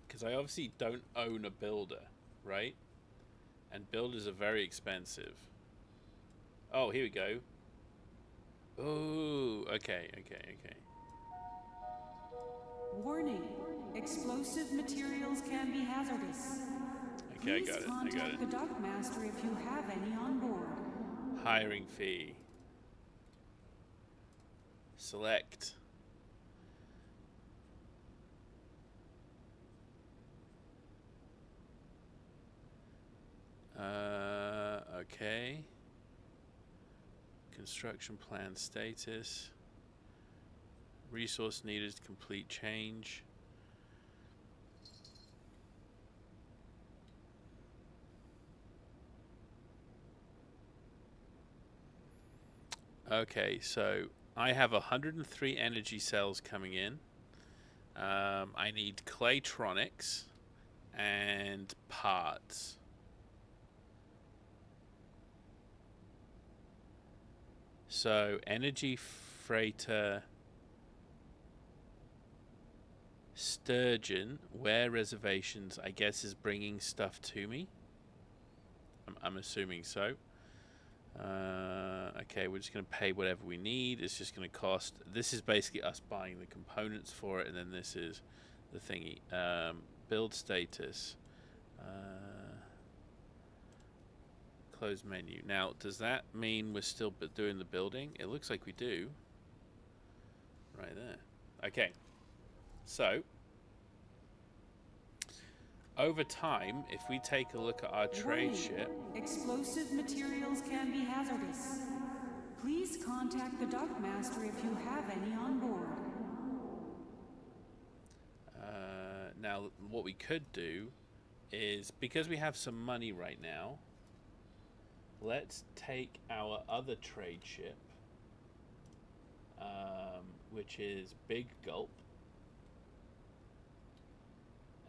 Because I obviously don't own a builder, right? And builders are very expensive. Oh, here we go. Oh, okay. Warning, explosive materials can be hazardous. Okay, I Please got it. contact the dockmaster if you have any on board. Hiring fee. Select. Okay. Construction plan status. Resource needed to complete change. Okay, so I have 103 energy cells coming in. I need claytronics and parts. So, energy freighter Sturgeon, where reservations, I guess, is bringing stuff to me. I'm assuming so. Okay, we're just going to pay whatever we need. It's just going to cost. This is basically us buying the components for it, and then this is the thingy. Build status. Close menu. Now, does that mean we're still doing the building? It looks like we do. Right there. Okay. So, over time, if we take a look at our trade ship... Explosive materials can be hazardous. Please contact the dockmaster if you have any on board. Now, what we could do is, because we have some money right now, let's take our other trade ship, which is Big Gulp,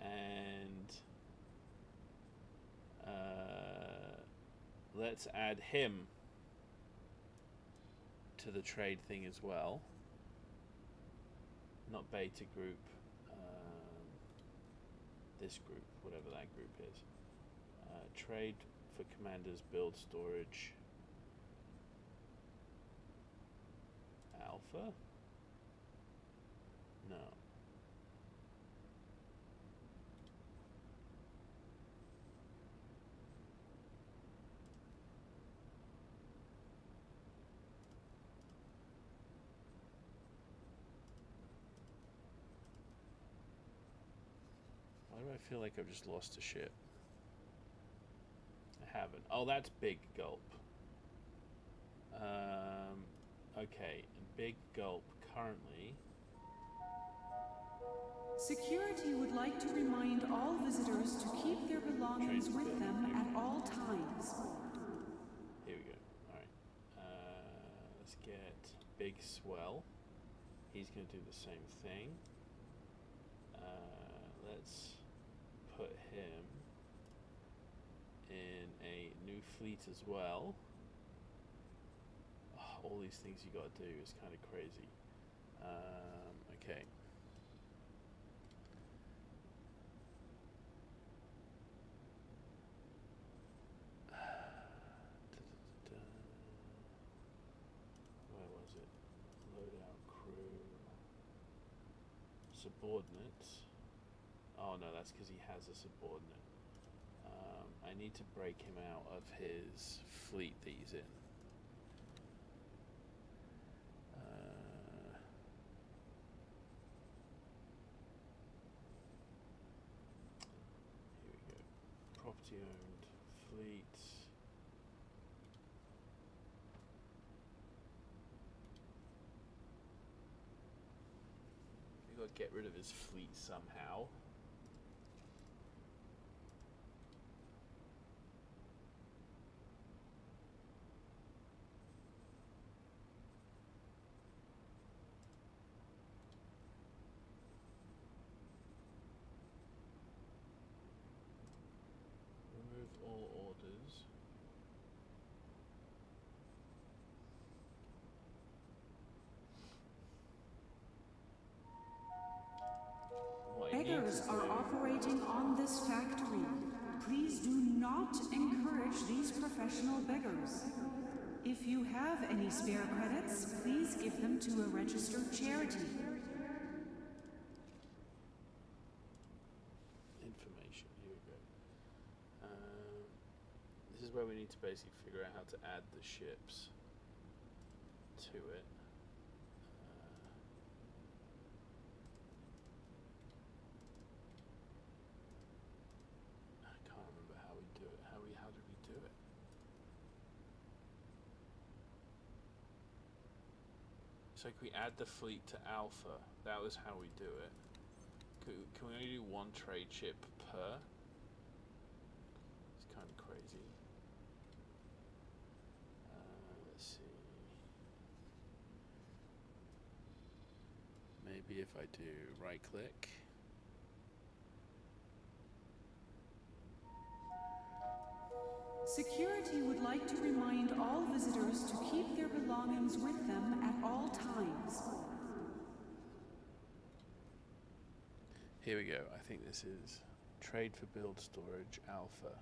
and let's add him to the trade thing as well. Not beta group, this group, whatever that group is. Trade for commanders, build storage. Alpha? No. Why do I feel like I've just lost a ship? I haven't. Oh, that's Big Gulp. Okay, Big Gulp currently... Security would like to remind all visitors to keep their belongings with them at all times. Here we go. Alright. Let's get Big Swell. He's going to do the same thing. Let's put him in a new fleet as well. Oh, all these things you got to do is kind of crazy. Okay. Where was it? Loadout crew. Subordinates. Oh no, that's because he has a subordinate. I need to break him out of his fleet that he's in. Here we go. Property owned fleet. We got to get rid of his fleet somehow. Remove all orders. Beggars are operating on this factory. Please do not encourage these professional beggars. If you have any spare credits, please give them to a registered charity. Information, here we go. This is where we need to basically figure out how to add the ships to it. I can't remember how we do it. How did we do it? It's like we add the fleet to Alpha. That was how we do it. Can we only do one trade ship per? It's kind of crazy. Let's see. Maybe if I do right click. Security would like to remind all visitors to keep their belongings belongings with them at all times. Here we go. I think this is trade for build storage alpha.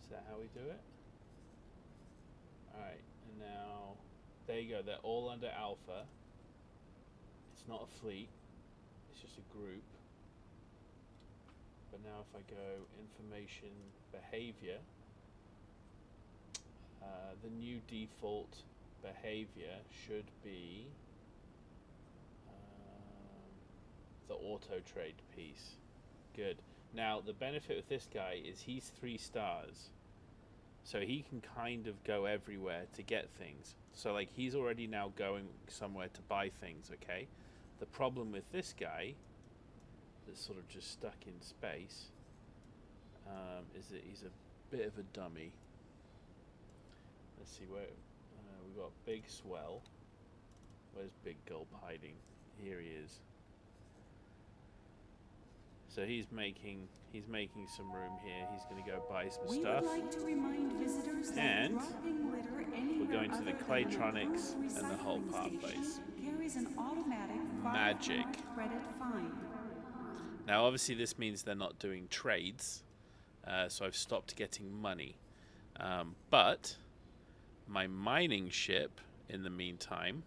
Is that how we do it? Alright, and now there you go. They're all under alpha. It's not a fleet, it's just a group. But now if I go information behavior, the new default behavior should be the auto trade piece. Good. Now the benefit with this guy is he's 3 stars, so he can kind of go everywhere to get things. So like he's already now going somewhere to buy things. Okay, the problem with this guy that's sort of just stuck in space is that he's a bit of a dummy. Let's see where we've got Big Swell. Where's Big Gulp hiding? Here he is. So he's making some room here. He's going to go buy some stuff. We would like to remind visitors that dropping litter we're going to the anywhere Claytronics other than and the Hull recycling Park station base. carries an automatic Magic. 500 credit fine. Now obviously this means they're not doing trades, so I've stopped getting money. But my mining ship, in the meantime,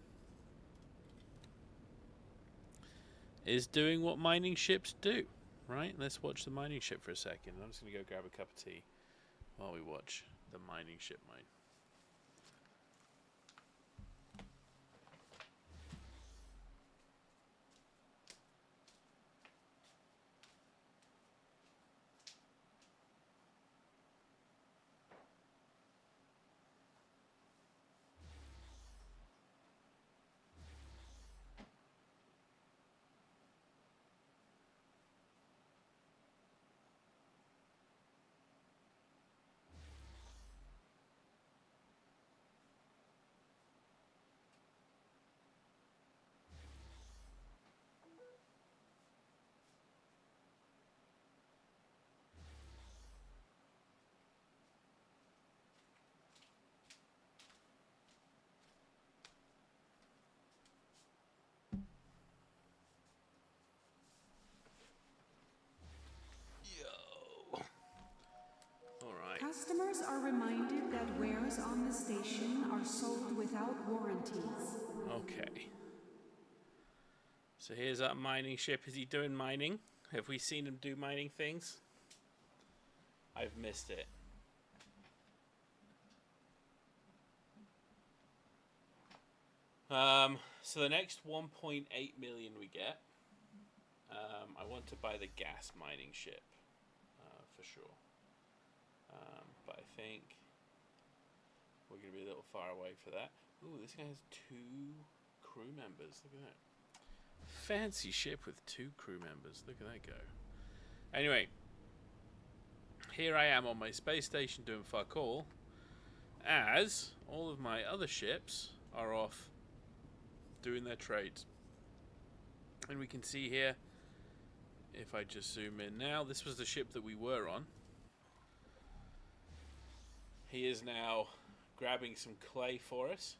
is doing what mining ships do. Right? Let's watch the mining ship for a second. I'm just going to go grab a cup of tea while we watch the mining ship mine. Customers are reminded that wares on the station are sold without warranties. Okay. So here's our mining ship. Is he doing mining? Have we seen him do mining things? I've missed it. So the next 1.8 million we get, I want to buy the gas mining ship, for sure. But I think we're going to be a little far away for that. Ooh, this guy has 2 crew members. Look at that. Fancy ship with 2 crew members. Look at that go. Anyway, here I am on my space station doing fuck all, as all of my other ships are off doing their trades. And we can see here, if I just zoom in now, this was the ship that we were on. He is now grabbing some clay for us.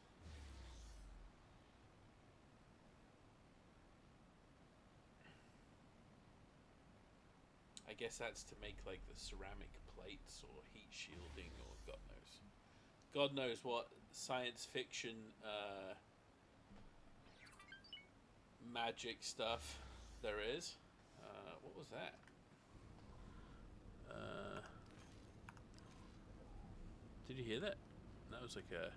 I guess that's to make like the ceramic plates or heat shielding or God knows what science fiction magic stuff there is. What was that? Did you hear that? That was like a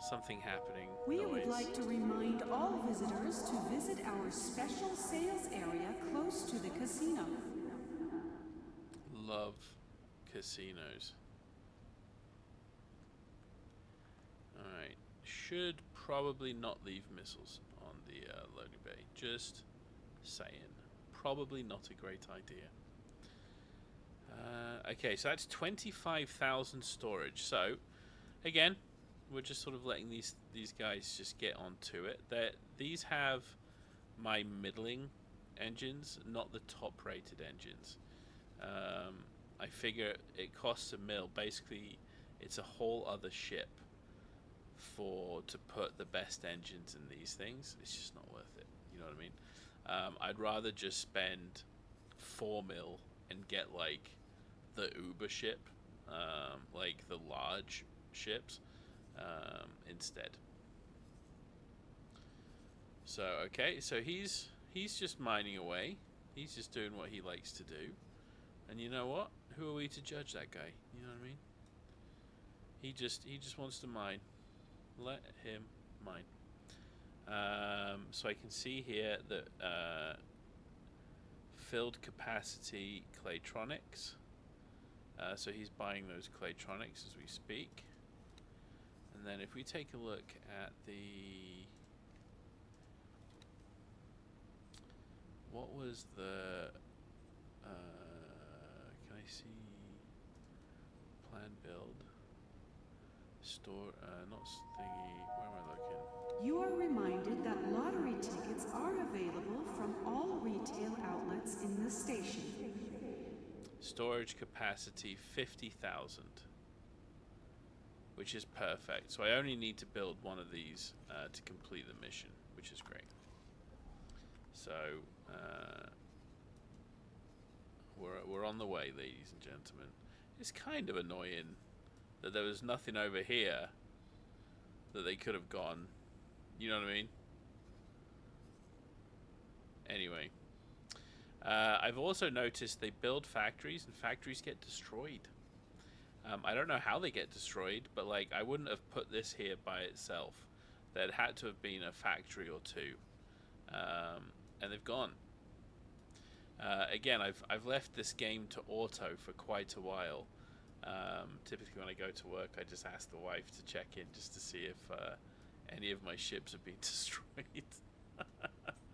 something happening We noise. would like to remind all visitors to visit our special sales area close to the casino. Love casinos. Alright. Should probably not leave missiles on the loading bay. Just saying. Probably not a great idea. Okay, so that's 25,000 storage. So, again, we're just sort of letting these guys just get onto it. These have my middling engines, not the top-rated engines. I figure it costs $1 million. Basically, it's a whole other ship to put the best engines in these things. It's just not worth it. You know what I mean? I'd rather just spend $4 million and get like the Uber ship, like the large ships, instead. So okay, so he's just mining away. He's just doing what he likes to do. And you know what? Who are we to judge that guy? You know what I mean? He just wants to mine. Let him mine. So I can see here that filled capacity Claytronics. So he's buying those Claytronics as we speak. And then if we take a look at the... What was the... can I see... Plan build... Store... not thingy... Where am I looking? You are reminded that lottery tickets are available from all retail outlets in the station. Storage capacity 50,000. Which is perfect. So I only need to build one of these to complete the mission, which is great. So we're on the way, ladies and gentlemen. It's kind of annoying that there was nothing over here that they could have gone. You know what I mean? Anyway, I've also noticed they build factories and factories get destroyed. I don't know how they get destroyed, but like I wouldn't have put this here by itself. There had to have been a factory or two, and they've gone. Again, I've left this game to auto for quite a while. Typically, when I go to work, I just ask the wife to check in just to see if any of my ships have been destroyed.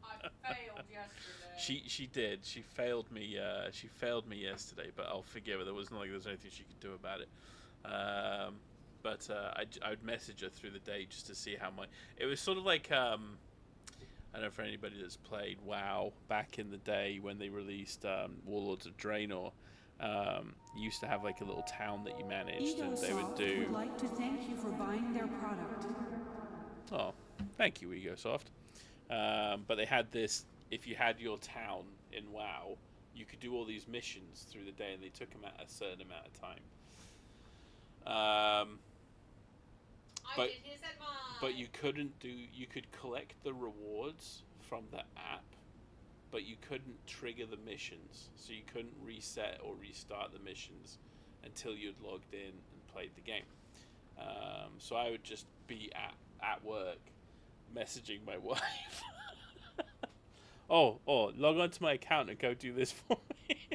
I failed yesterday. She did. She failed me. She failed me yesterday, but I'll forgive her. There was anything she could do about it. But I'd message her through the day just to see how it was sort of like I don't know for anybody that's played WoW back in the day when they released Warlords of Draenor. You used to have like a little town that you managed, and they would do. Would like to thank you for buying their product. Oh, thank you, Egosoft. But they had this, if you had your town in WoW, you could do all these missions through the day, and they took them at a certain amount of time. But you couldn't you could collect the rewards from the app, but you couldn't trigger the missions. So you couldn't reset or restart the missions until you'd logged in and played the game. So I would just be at work messaging my wife. oh, log on to my account and go do this for me.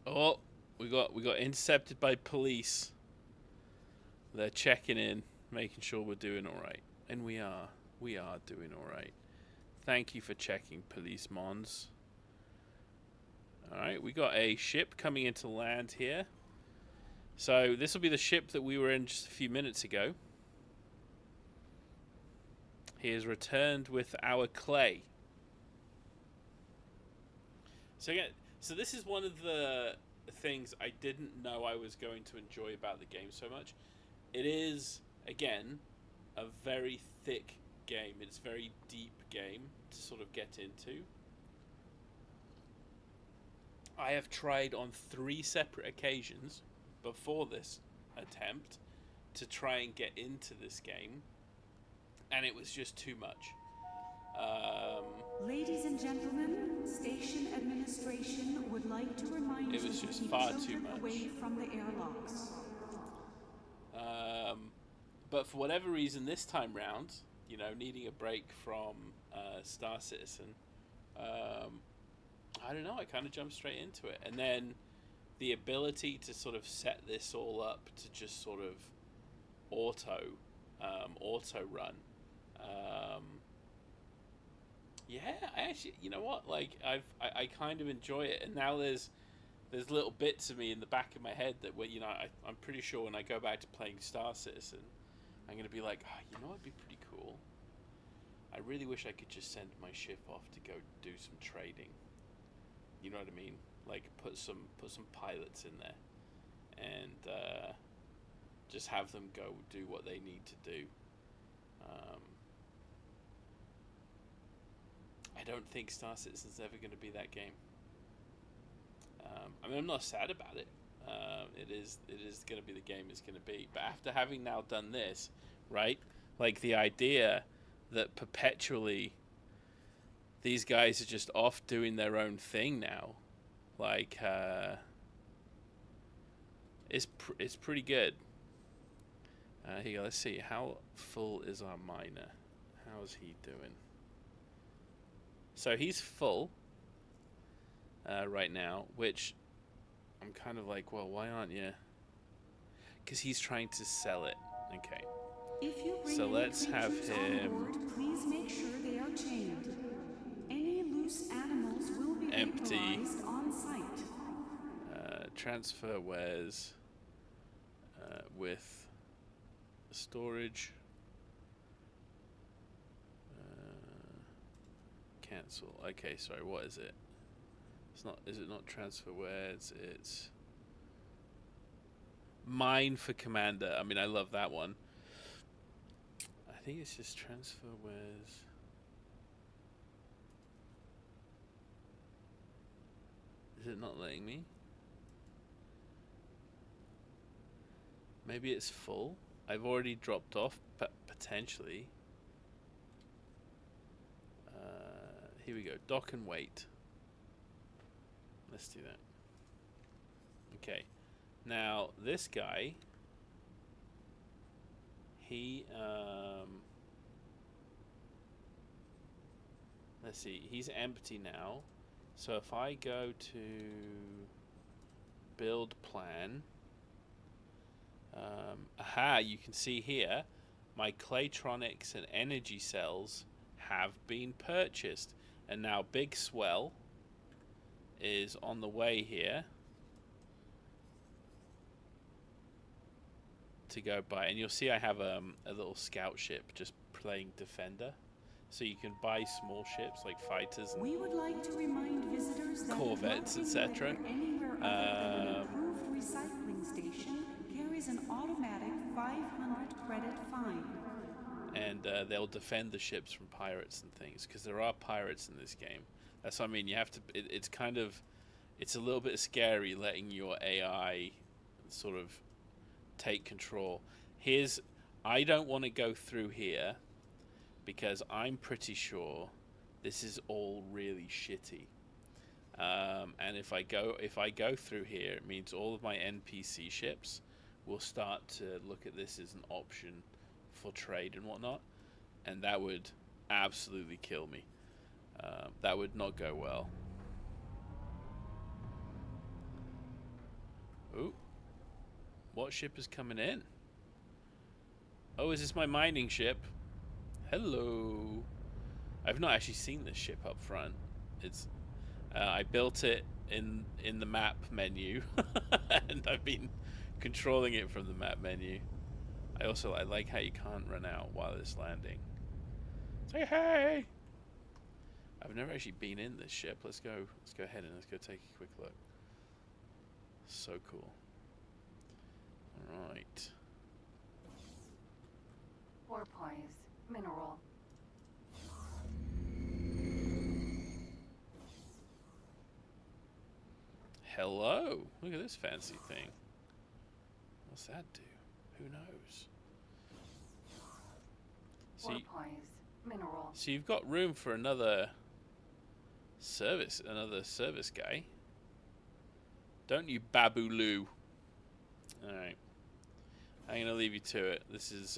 Oh, we got intercepted by police. They're checking in, making sure we're doing all right, and we are doing all right. Thank you for checking, police mons. All right, we got a ship coming into land here. So this will be the ship that we were in just a few minutes ago. He has returned with our clay. So this is one of the things I didn't know I was going to enjoy about the game so much. It is, again, a very thick game. It's a very deep game to sort of get into. I have tried on 3 separate occasions before this attempt to try and get into this game, and it was just too much. Ladies and gentlemen, station administration would like to remind you to keep children away from the airlocks. But for whatever reason, this time round, needing a break from Star Citizen, I don't know, I kind of jumped straight into it. And then the ability to sort of set this all up to just sort of auto run. Yeah, I actually, you know what? Like I kind of enjoy it, and now there's little bits of me in the back of my head that I'm pretty sure when I go back to playing Star Citizen, I'm gonna be like, it'd be pretty cool. I really wish I could just send my ship off to go do some trading. You know what I mean? Like put some pilots in there, and just have them go do what they need to do. I don't think Star Citizen's ever going to be that game. I mean, I'm not sad about it. It is going to be the game it's going to be. But after having now done this, right? Like the idea that perpetually these guys are just off doing their own thing now, like it's pretty good. Here you go. Let's see, how full is our miner? How's he doing? So he's full right now, which I'm kind of like, well, why aren't you? Because he's trying to sell it. Okay. If you bring So any let's have creatures on him board, please make sure they are chained. Any loose animals will be empty. vaporized on site. Transfer wares with storage. Cancel. Okay, sorry. What is it? It's not. Is it not transfer wares? It's mine for commander. I mean, I love that one. I think it's just transfer wares. Is it not letting me? Maybe it's full. I've already dropped off, potentially. Here we go. Dock and wait. Let's do that. Okay. Now, this guy, he, let's see, he's empty now. So if I go to build plan, aha, you can see here, my Claytronics and energy cells have been purchased. And now Big Swell is on the way here to go by. And you'll see I have a little scout ship just playing defender. So you can buy small ships like fighters and We would like to remind visitors that corvettes, etc. Anywhere other than an approved recycling station carries an automatic 500 credit fine. And they'll defend the ships from pirates and things, because there are pirates in this game. That's what I mean. You have to. It's kind of, it's a little bit scary letting your AI sort of take control. I don't want to go through here because I'm pretty sure this is all really shitty. And if I go through here, it means all of my NPC ships will start to look at this as an option for trade and whatnot, and that would absolutely kill me. That would not go well. Ooh, what ship is coming in? Oh, is this my mining ship? Hello. I've not actually seen this ship up front. It's I built it in the map menu, and I've been controlling it from the map menu. I like how you can't run out while it's landing. Say hey! I've never actually been in this ship. Let's go ahead and let's go take a quick look. So cool. Alright. Porpoise, mineral. Hello! Look at this fancy thing. What's that do? Who knows? Porpoise, mineral. So you've got room for another service guy. Don't you, Babulu? Alright. I'm going to leave you to it. This is,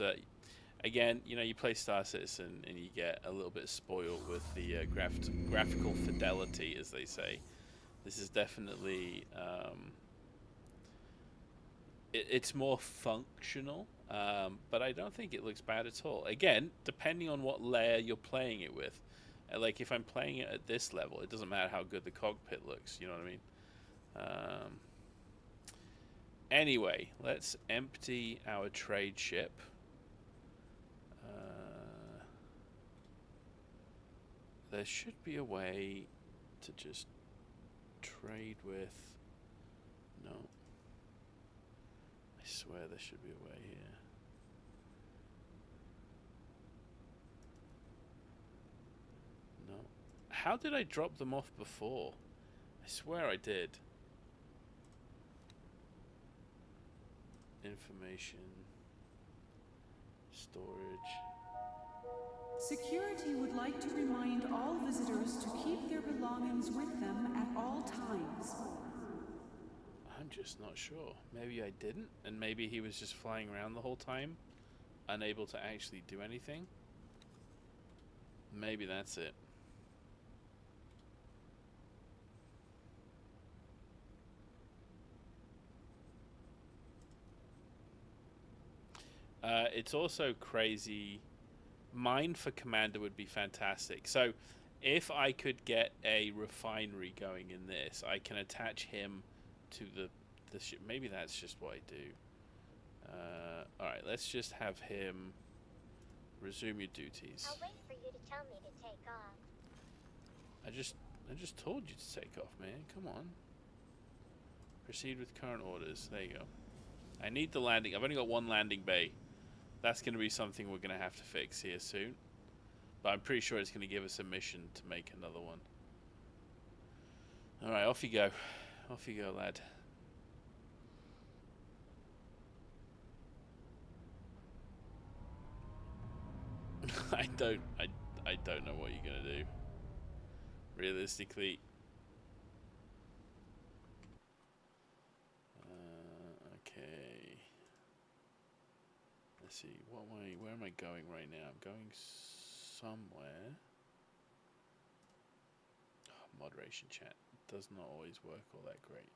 again, you know, you play Star Citizen and you get a little bit spoiled with the graphical fidelity, as they say. This is definitely, it's more functional, but I don't think it looks bad at all. Again, depending on what layer you're playing it with. Like, if I'm playing it at this level, it doesn't matter how good the cockpit looks, you know what I mean? Anyway, let's empty our trade ship. There should be a way to just trade with? No. I swear there should be a way here. No. How did I drop them off before? I swear I did. Information. Storage. Security would like to remind all visitors to keep their belongings with them at all times. I'm just not sure. Maybe I didn't, and maybe he was just flying around the whole time, unable to actually do anything. Maybe that's it. It's also crazy. Mine for Commander would be fantastic. So, if I could get a refinery going in this, I can attach him to the ship. Maybe that's just what I do. Alright, let's just have him resume your duties. I'll wait for you to tell me to take off. I just told you to take off, man. Come on. Proceed with current orders. There you go. I need the landing. I've only got one landing bay. That's going to be something we're going to have to fix here soon. But I'm pretty sure it's going to give us a mission to make another one. Alright, off you go. Off you go, lad. I don't know what you're going to do. Realistically. Okay. Let's see. Where am I going right now? I'm going somewhere. Oh, moderation chat does not always work all that great.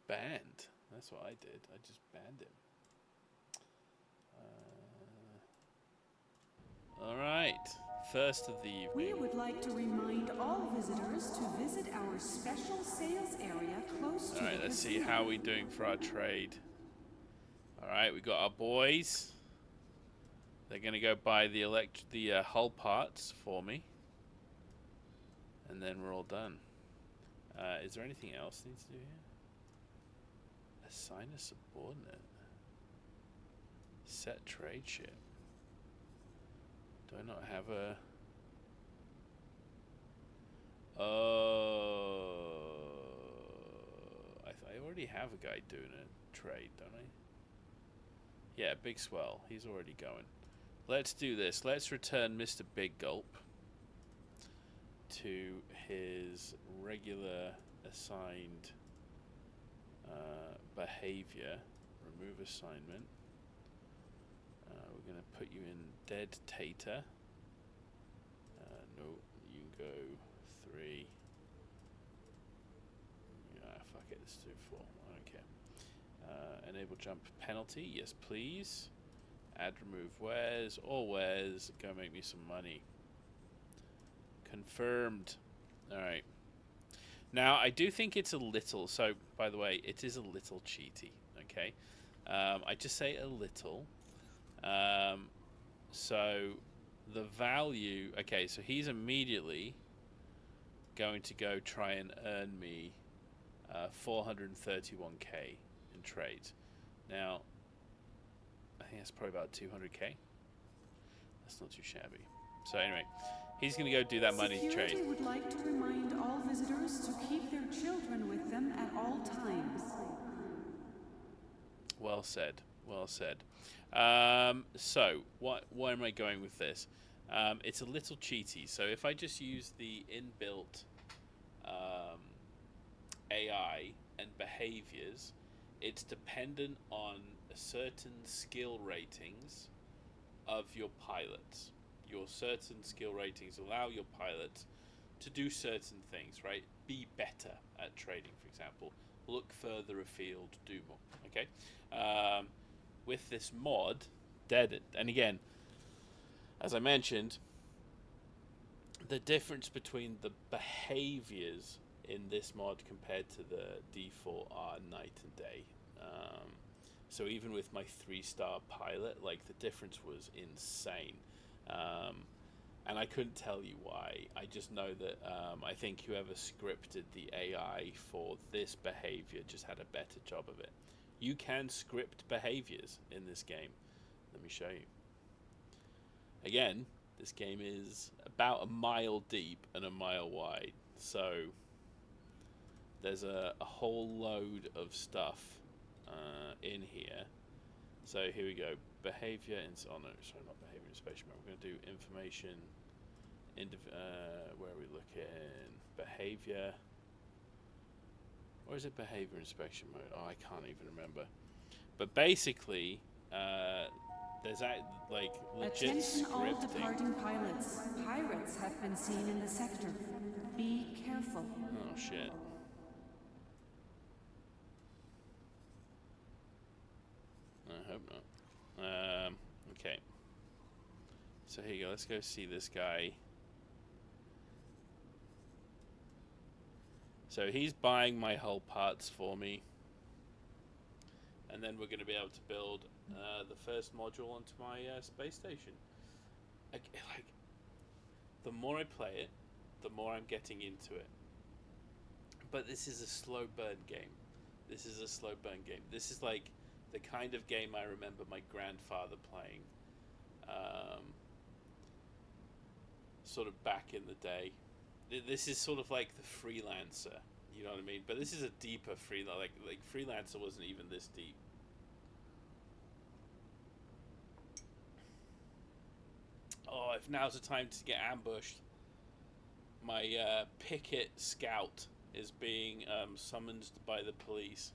Banned. That's what I did. I just banned him. Alright. First of the evening. We would like to remind all visitors to visit our special sales area close to Alright, the let's see casino. how we doing for our trade. Alright, we got our boys. They're gonna go buy the hull parts for me. And then we're all done. Is there anything else needs to do here? Assign a subordinate. Set trade ship. Do I not have a... Oh... I already have a guy doing a trade, don't I? Yeah, Big Swell. He's already going. Let's do this. Let's return Mr. Big Gulp to his regular assigned behavior. Remove assignment. We're going to put you in Dead Tater. No, you can go 3. Fuck it, let's do 4. I don't care. Enable jump penalty. Yes, please. Add remove wares. All wares. Go make me some money. Confirmed. Alright. Now, I do think it's a little... So, by the way, it is a little cheaty. Okay? I just say a little. So, the value... Okay, so he's immediately going to go try and earn me 431k in trades. Now, I think that's probably about 200k. That's not too shabby. So anyway, he's going to go do that money Security trade. would like to remind all visitors to keep their children with them at all times. Well said. Well said. So, why am I going with this? It's a little cheaty. So if I just use the inbuilt AI and behaviors, it's dependent on certain skill ratings of your pilots. Your certain skill ratings allow your pilots to do certain things, right? Be better at trading, for example. Look further afield, do more, okay? With this mod, and again, as I mentioned, the difference between the behaviors in this mod compared to the default are night and day. So even with my 3-star pilot, like the difference was insane. And I couldn't tell you why. I just know that I think whoever scripted the AI for this behavior just had a better job of it. You can script behaviors in this game. Let me show you. Again, this game is about a mile deep and a mile wide. So there's a whole load of stuff in here. So here we go. Behavior in oh no, sorry, not behavior inspection mode. We're going to do information. Where are we looking? Behavior. Or is it behavior inspection mode? Oh, I can't even remember. But basically, there's like legit Attention all scripting. departing pilots. Pirates have been seen in the sector. Be careful. Oh shit. I hope not. Okay. So here you go. Let's go see this guy. So he's buying my hull parts for me. And then we're going to be able to build the first module onto my space station. Like, the more I play it, the more I'm getting into it. But this is a slow burn game. This is a slow burn game. This is like the kind of game I remember my grandfather playing. Sort of back in the day. This is sort of like the Freelancer, you know what I mean? But this is a deeper Freelancer. Like Freelancer wasn't even this deep. Oh, if now's the time to get ambushed. My picket scout is being summoned by the police.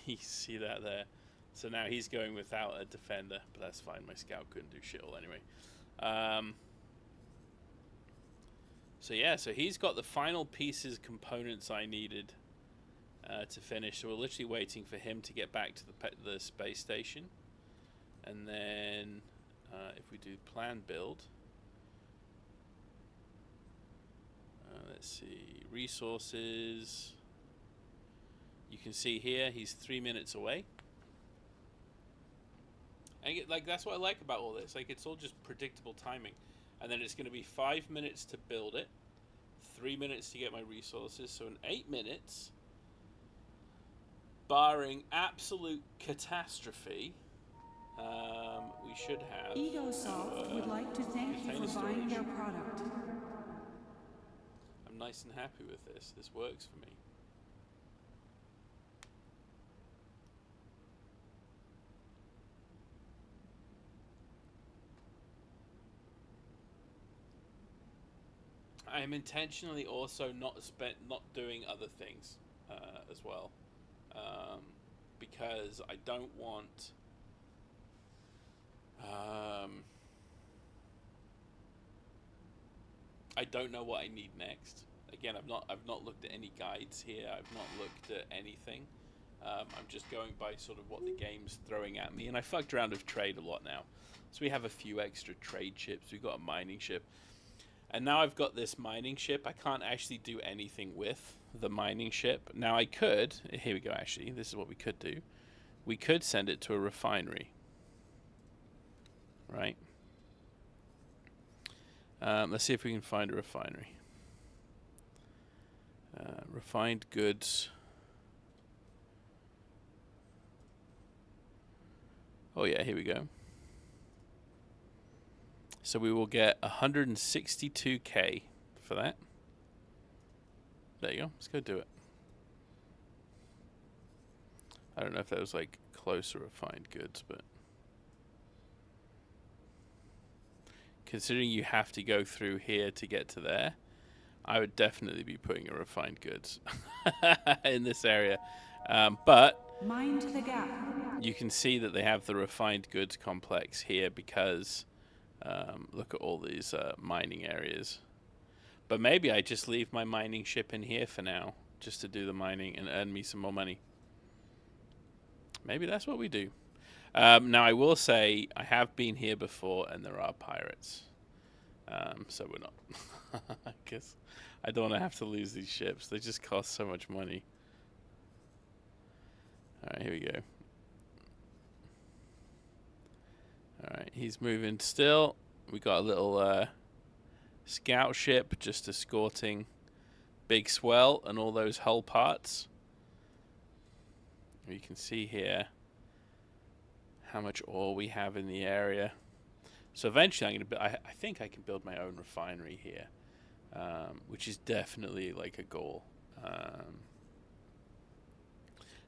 You see that there? So now he's going without a defender, but that's fine. My scout couldn't do shit all anyway. So yeah, so he's got the final pieces, components I needed to finish. So we're literally waiting for him to get back to the space station. And then if we do plan build, let's see, resources. You can see here he's 3 minutes away. And like that's what I like about all this. Like it's all just predictable timing. And then it's going to be 5 minutes to build it, 3 minutes to get my resources. So in 8 minutes, barring absolute catastrophe, we should have. Egosoft would like to thank you for buying their product. I'm nice and happy with this. This works for me. I am intentionally also not doing other things as well, because I don't want. I don't know what I need next. Again, I've not looked at any guides here. I've not looked at anything. I'm just going by sort of what the game's throwing at me, and I fucked around with trade a lot now. So we have a few extra trade ships. We've got a mining ship. And now I've got this mining ship. I can't actually do anything with the mining ship. Now I could, here we go actually, this is what we could do. We could send it to a refinery. Right? Let's see if we can find a refinery. Refined goods. Oh yeah, here we go. So we will get 162k for that. There you go. Let's go do it. I don't know if that was like close or refined goods, but considering you have to go through here to get to there, I would definitely be putting a refined goods in this area. But Mind the gap. You can see that they have the refined goods complex here because look at all these mining areas. But maybe I just leave my mining ship in here for now, just to do the mining and earn me some more money. Maybe that's what we do. Now I will say I have been here before and there are pirates. So we're not. Because I don't want to have to lose these ships. They just cost so much money. Alright, here we go. he's moving still. We got a little scout ship just escorting Big Swell and all those hull parts. You can see here how much ore we have in the area. So eventually I think I can build my own refinery here, which is definitely like a goal.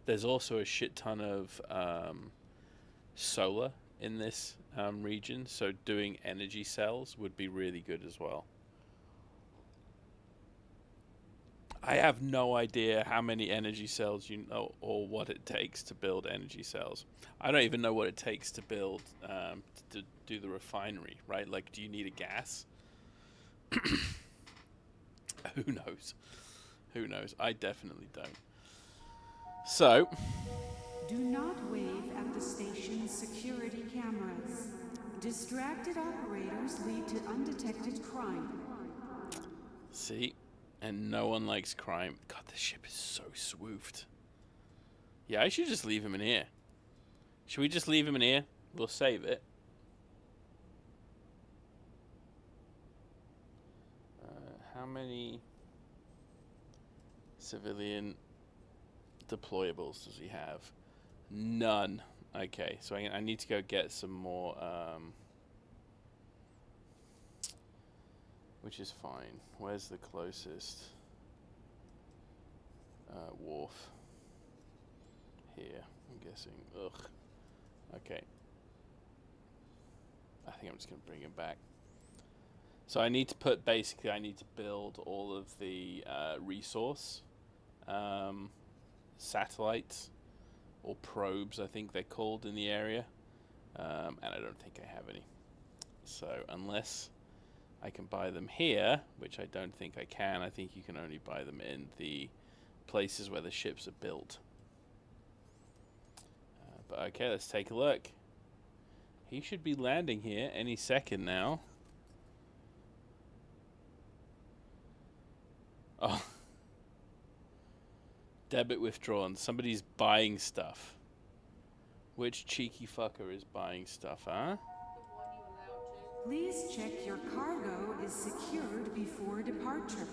There's also a shit ton of solar in this region, so doing energy cells would be really good as well. I have no idea how many energy cells you know or what it takes to build energy cells. I don't even know what it takes to build to do the refinery, right? Like, do you need a gas? Who knows? Who knows? I definitely don't. So, Do not wave at the station's security cameras. Distracted operators lead to undetected crime. see, and no one likes crime. God, this ship is so swoofed. Yeah, I should just leave him in here. Should we just leave him in here? We'll save it. How many civilian deployables does he have? None. Okay, so I need to go get some more, which is fine. Where's the closest wharf? Here, I'm guessing. Ugh. Okay. I think I'm just going to bring him back. So I need to put, basically, I need to build all of the resource satellites, or probes, I think they're called in the area. And I don't think I have any. So unless I can buy them here, which I don't think I can, I think you can only buy them in the places where the ships are built. But okay, let's take a look. He should be landing here any second now. Oh. Debit withdrawn. Somebody's buying stuff. Which cheeky fucker is buying stuff, huh? Please check your cargo is secured before departure.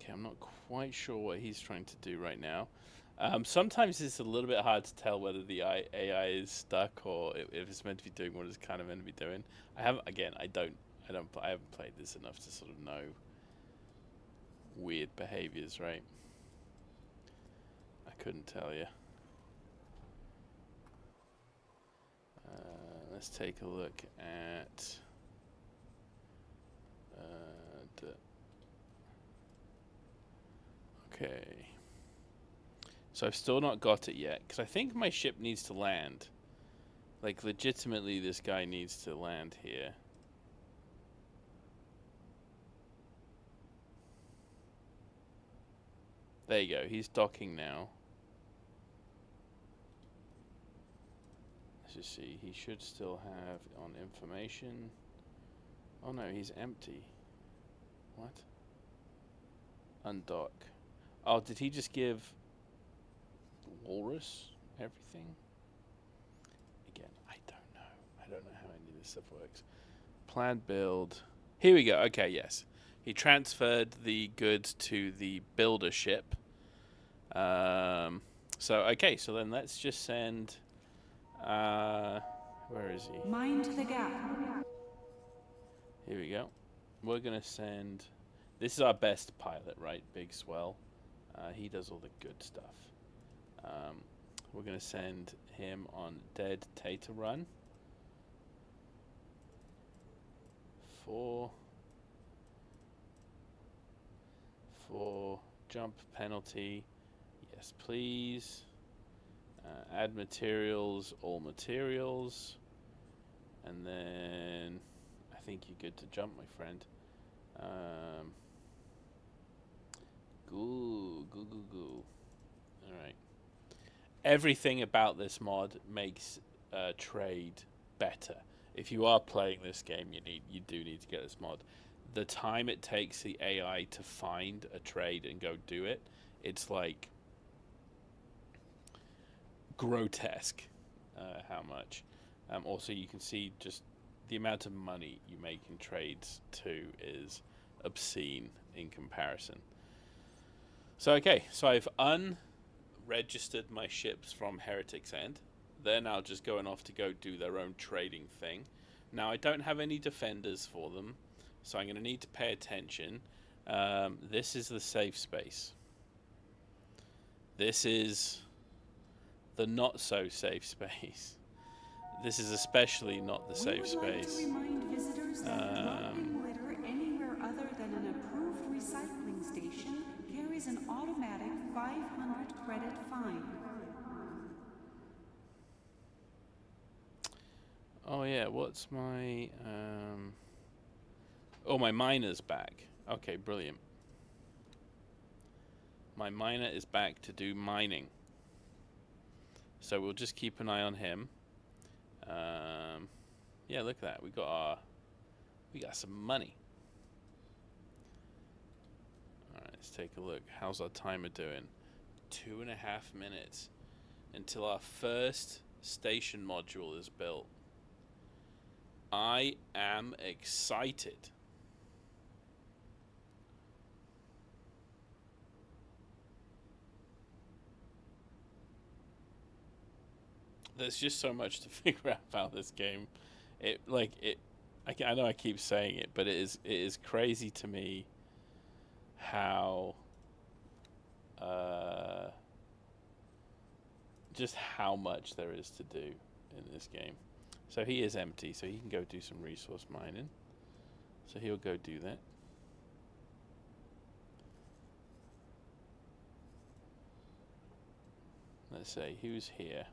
Okay, I'm not quite sure what he's trying to do right now. Sometimes it's a little bit hard to tell whether the AI is stuck or if it's meant to be doing what it's kind of meant to be doing. I haven't played this enough to sort of know weird behaviors, right? I couldn't tell you. Let's take a look at okay. So I've still not got it yet, because I think my ship needs to land. Like, legitimately, this guy needs to land here. There you go, he's docking now. Let's just see, he should still have on information. Oh no, he's empty. What? Undock. Oh, did he just give Walrus everything? Again, I don't know. I don't know how any of this stuff works. Planned build. Here we go. Okay, yes. He transferred the goods to the builder ship. So, okay, so then let's just send... where is he? Mind the gap. Here we go. We're going to send... This is our best pilot, right? Big Swell. He does all the good stuff. We're going to send him on Dead Tater Run. For jump penalty. Yes, please. Add materials, all materials. And then I think you're good to jump, my friend. Goo. Alright. Everything about this mod makes trade better. If you are playing this game, you do need to get this mod. the time it takes the AI to find a trade and go do it, it's like grotesque how much. Also, you can see just the amount of money you make in trades too is obscene in comparison. So okay, so I've unregistered my ships from Heretic's End. They're now just going off to go do their own trading thing. Now I don't have any defenders for them, so I'm going to need to pay attention. This is the safe space. This is the not so safe space. This is especially not the safe space. We would like to remind visitors that dropping litter anywhere other than an approved recycling station carries an automatic 500 credit fine. Oh yeah, what's my oh, my miner's back. Okay, brilliant. My miner is back to do mining. So we'll just keep an eye on him. Yeah, look at that. We got some money. All right, let's take a look. How's our timer doing? 2.5 minutes until our first station module is built. I am excited. There's just so much to figure out about this game. I know I keep saying it, but it is crazy to me how just how much there is to do in this game. So he is empty, so he can go do some resource mining. So he'll go do that. Let's say who's here.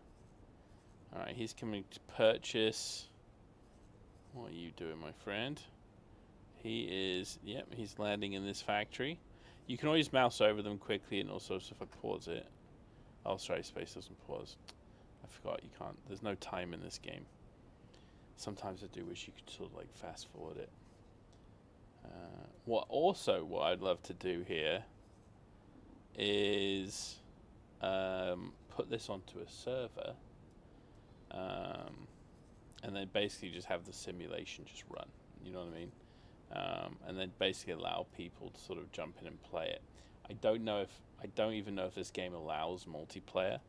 Alright, he's coming to purchase. What are you doing, my friend? He is, yep, he's landing in this factory. You can always mouse over them quickly, and also if I pause it. Oh, sorry, space doesn't pause. I forgot you can't. There's no time in this game. Sometimes I do wish you could sort of like fast forward it. What I'd love to do here is put this onto a server, and then basically just have the simulation just run. You know what I mean? And then basically allow people to sort of jump in and play it. I don't even know if this game allows multiplayer.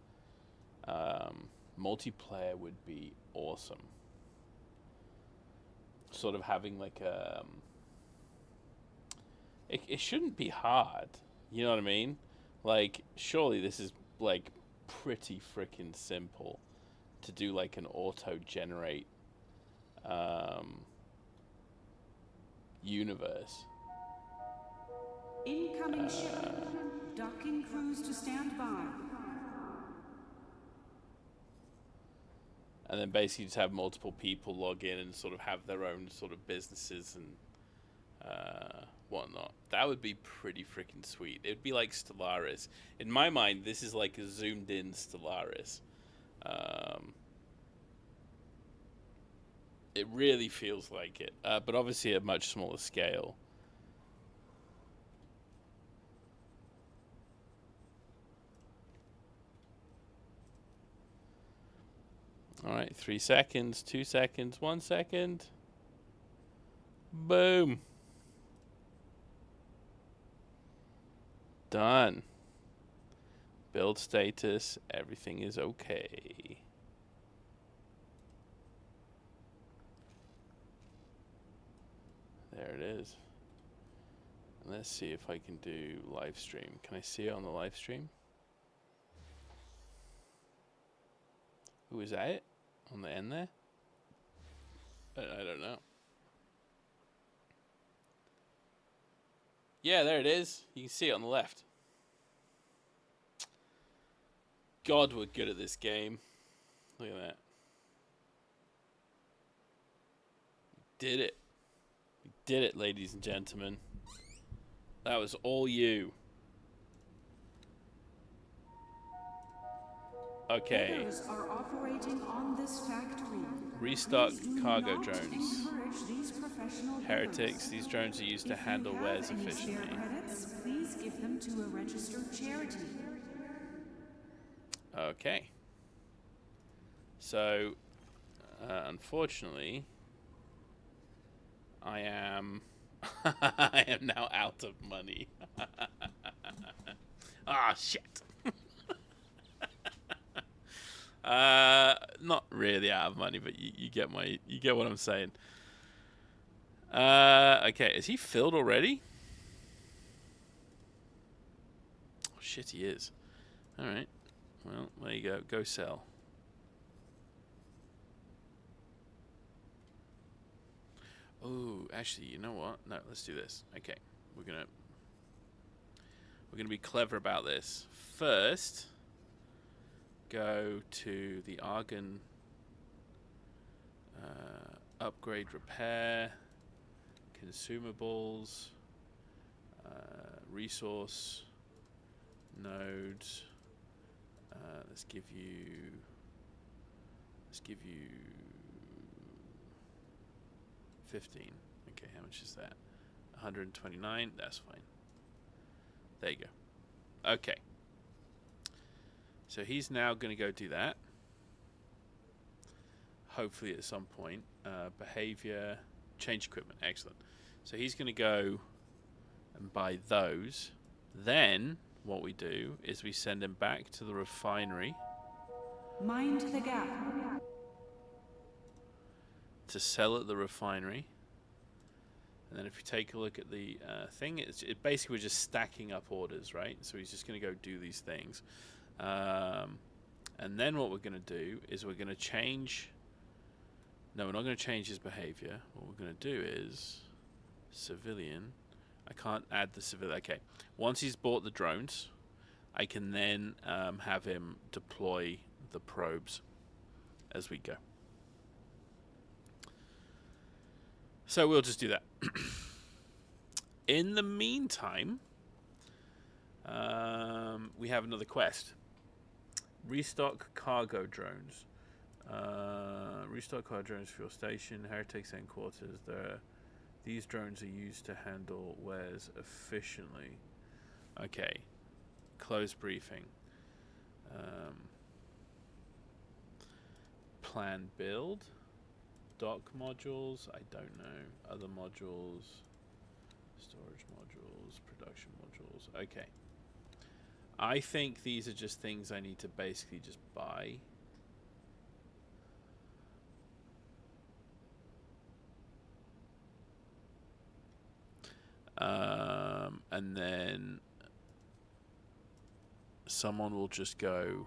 Multiplayer would be awesome. Sort of having like it shouldn't be hard. You know what I mean? Like, surely this is like pretty freaking simple to do, like an auto generate universe. Incoming ship. Docking crews to stand by. And then basically just have multiple people log in and sort of have their own sort of businesses and whatnot. That would be pretty freaking sweet. It'd be like Stellaris. In my mind, this is like a zoomed in Stellaris. It really feels like it, but obviously at a much smaller scale. Alright, 3 seconds, 2 seconds, 1 second. Boom. Done. Build status, everything is okay. There it is. And let's see if I can do live stream. Can I see it on the live stream? Who is that? On the end there? I don't know. Yeah, there it is. You can see it on the left. God, we're good at this game. Look at that. We did it. We did it, ladies and gentlemen. That was all you. Okay. Beggars are operating on this factory. Restock Please do cargo not drones. encourage these professional Heretics. beggars. These drones are used to If handle you wares have any spare efficiently. credits, please give them to a registered charity. Okay. So, unfortunately, I am I am now out of money. Ah, shit. Not really out of money, but you get what I'm saying. Okay, is he filled already? Oh, shit, he is. All right. Well, there you go. Go sell. Oh, actually, you know what? No, let's do this. Okay, we're gonna be clever about this. First, go to the Argon upgrade, repair, consumables, resource nodes. Let's give you 15. Okay, how much is that? 129. That's fine. There you go. Okay. So he's now going to go do that. Hopefully at some point. Behavior, change equipment. Excellent. So he's going to go and buy those. Then what we do is we send him back to the refinery. Mind the gap. To sell at the refinery. And then if you take a look at the thing, it basically we're just stacking up orders, right? So he's just going to go do these things. And then what we're going to do is we're going to change... No, we're not going to change his behavior. What we're going to do is... Civilian. I can't add the civilian. Okay. Once he's bought the drones, I can then have him deploy the probes as we go. So we'll just do that. In the meantime, we have another quest. Restock cargo drones. Restock cargo drones for your station. Heretics headquarters. These drones are used to handle wares efficiently. Okay. Close briefing. Plan build. Dock modules, I don't know. Other modules, storage modules, production modules. Okay. I think these are just things I need to basically just buy. And then someone will just go...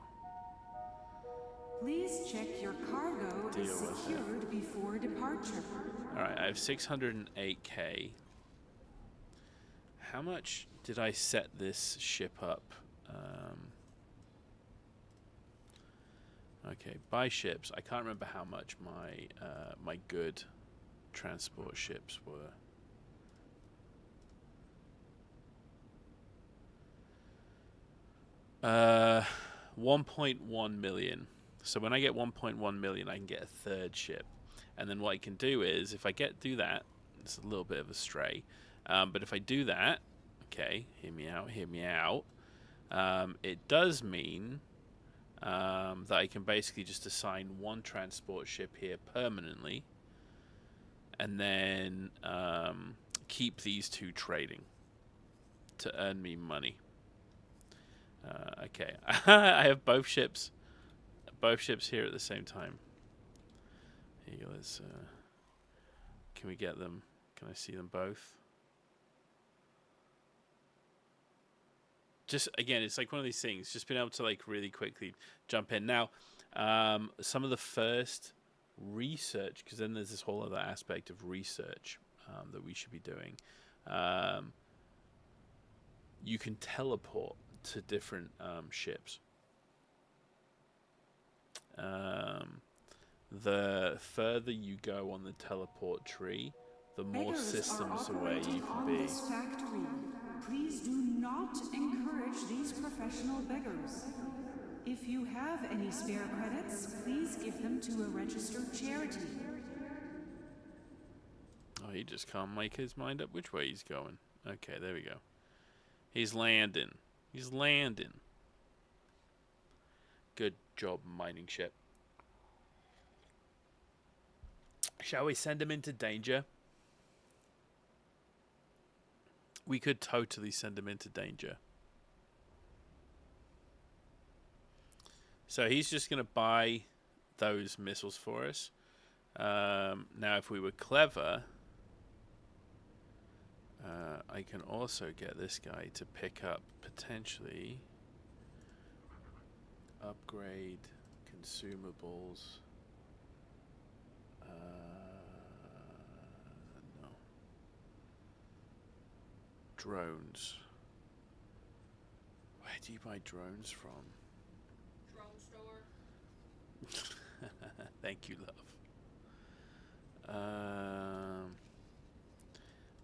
Please check your cargo is Deal with secured before departure. Alright, I have 608k. How much did I set this ship up? Okay, buy ships. I can't remember how much my my good transport ships were. Uh, 1.1 million. So when I get 1.1 million, I can get a third ship. And then what I can do is, if I do that, it's a little bit of a stray, but if I do that, okay, hear me out, it does mean that I can basically just assign one transport ship here permanently, and then keep these two trading to earn me money. Okay, I have both ships here at the same time. Here you go, let's can we get them? Can I see them both? Just again, it's like one of these things, just being able to like really quickly jump in. Now, some of the first research, because then there's this whole other aspect of research that we should be doing. You can teleport to different ships. The further you go on the teleport tree, the more systems away you can be. This factory. Please do not encourage these professional beggars. If you have any spare credits, please give them to a registered charity. Oh, he just can't make his mind up which way he's going. Okay, there we go. He's landing. He's landing. Good job, mining ship. Shall we send him into danger? We could totally send him into danger. So he's just going to buy those missiles for us. Now, if we were clever, I can also get this guy to pick up potentially upgrade consumables. No. Drones. Where do you buy drones from? Drone store. Thank you, love.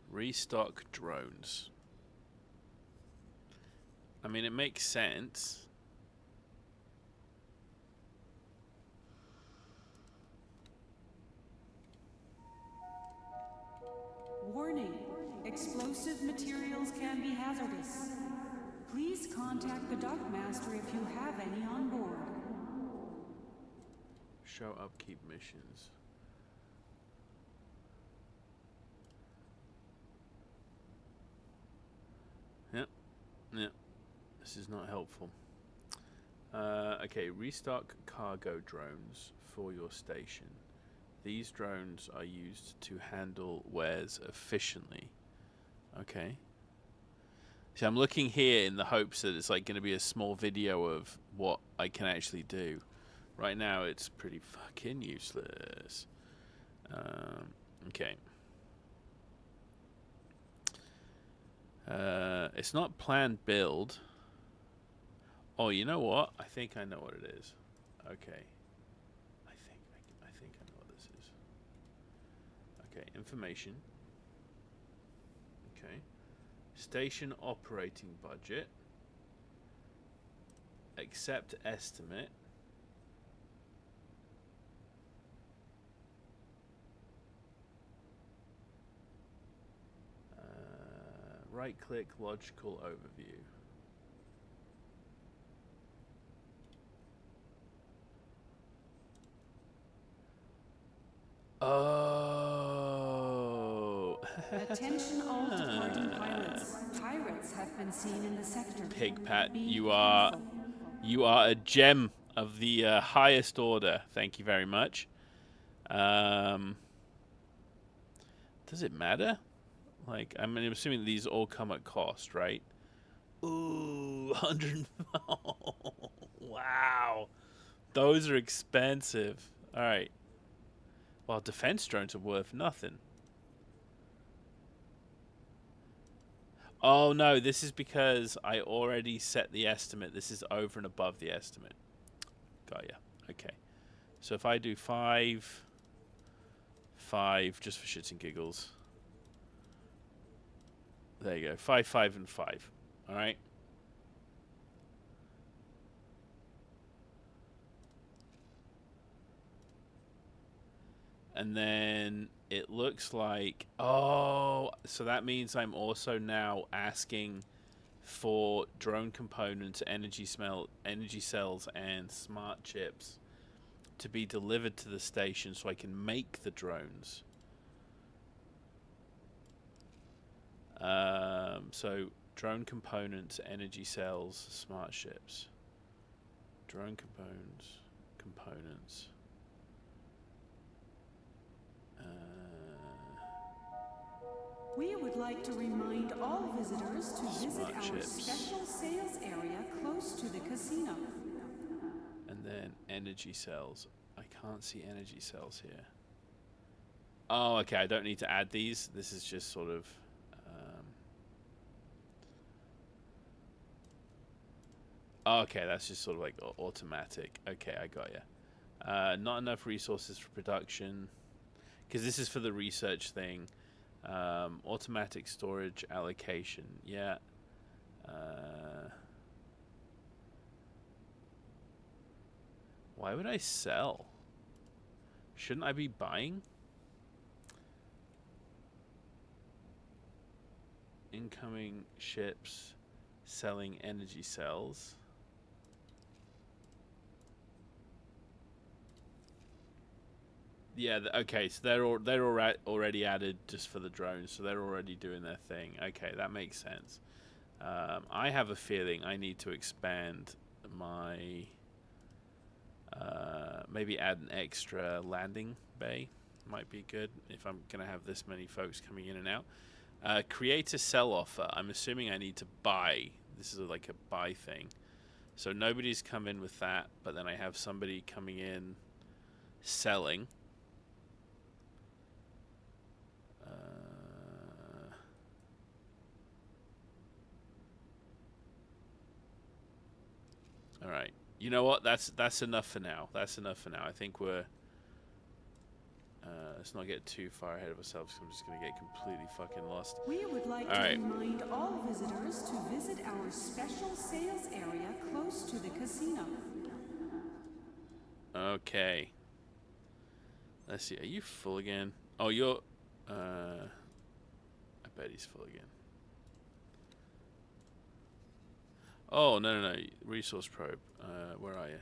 Restock drones. I mean, it makes sense. Warning. Explosive materials can be hazardous. Please contact the dockmaster if you have any on board. Show upkeep missions. Yep. This is not helpful. Okay, restock cargo drones for your station. These drones are used to handle wares efficiently. Okay. So I'm looking here in the hopes that it's like going to be a small video of what I can actually do. Right now it's pretty fucking useless. Okay. It's not planned build. Oh, you know what? I think I know what it is. Okay. I think I know what this is. Okay, information. Okay. Station operating budget. Accept estimate. Right-click logical overview. Oh. Attention all departing pilots. Pirates have been seen in the sector. Pigpat, Be you careful. are a gem of the highest order. Thank you very much. Does it matter? Like, I mean, I'm assuming these all come at cost, right? Ooh, 100. Wow. Those are expensive. All right. Well, defense drones are worth nothing. Oh, no. This is because I already set the estimate. This is over and above the estimate. Got ya. Okay. So if I do 5, just for shits and giggles. There you go. 5, 5, and 5. All right. And then it looks like, oh, so that means I'm also now asking for drone components, energy cells, and smart chips to be delivered to the station so I can make the drones. So drone components, energy cells, smart chips. Drone components. We would like to remind all visitors to visit Smart our chips. special sales area close to the casino. And then energy cells. I can't see energy cells here. Oh, okay. I don't need to add these. This is just sort of... okay, that's just sort of like automatic. Okay, I got you. Not enough resources for production. Because this is for the research thing. Automatic storage allocation. Yeah. Why would I sell? Shouldn't I be buying? Incoming ships selling energy cells. Yeah, okay, so they're already added just for the drones, so they're already doing their thing. Okay, that makes sense. I have a feeling I need to expand my... maybe add an extra landing bay. Might be good if I'm going to have this many folks coming in and out. Create a sell offer. I'm assuming I need to buy. This is like a buy thing. So nobody's come in with that, but then I have somebody coming in selling. All right. You know what? That's enough for now. That's enough for now. I think we're... let's not get too far ahead of ourselves. I'm just going to get completely fucking lost. We would like to remind all visitors to visit our special sales area close to the casino. Okay. Let's see. Are you full again? Oh, you're... I bet he's full again. Oh, no. Resource probe. Where are you?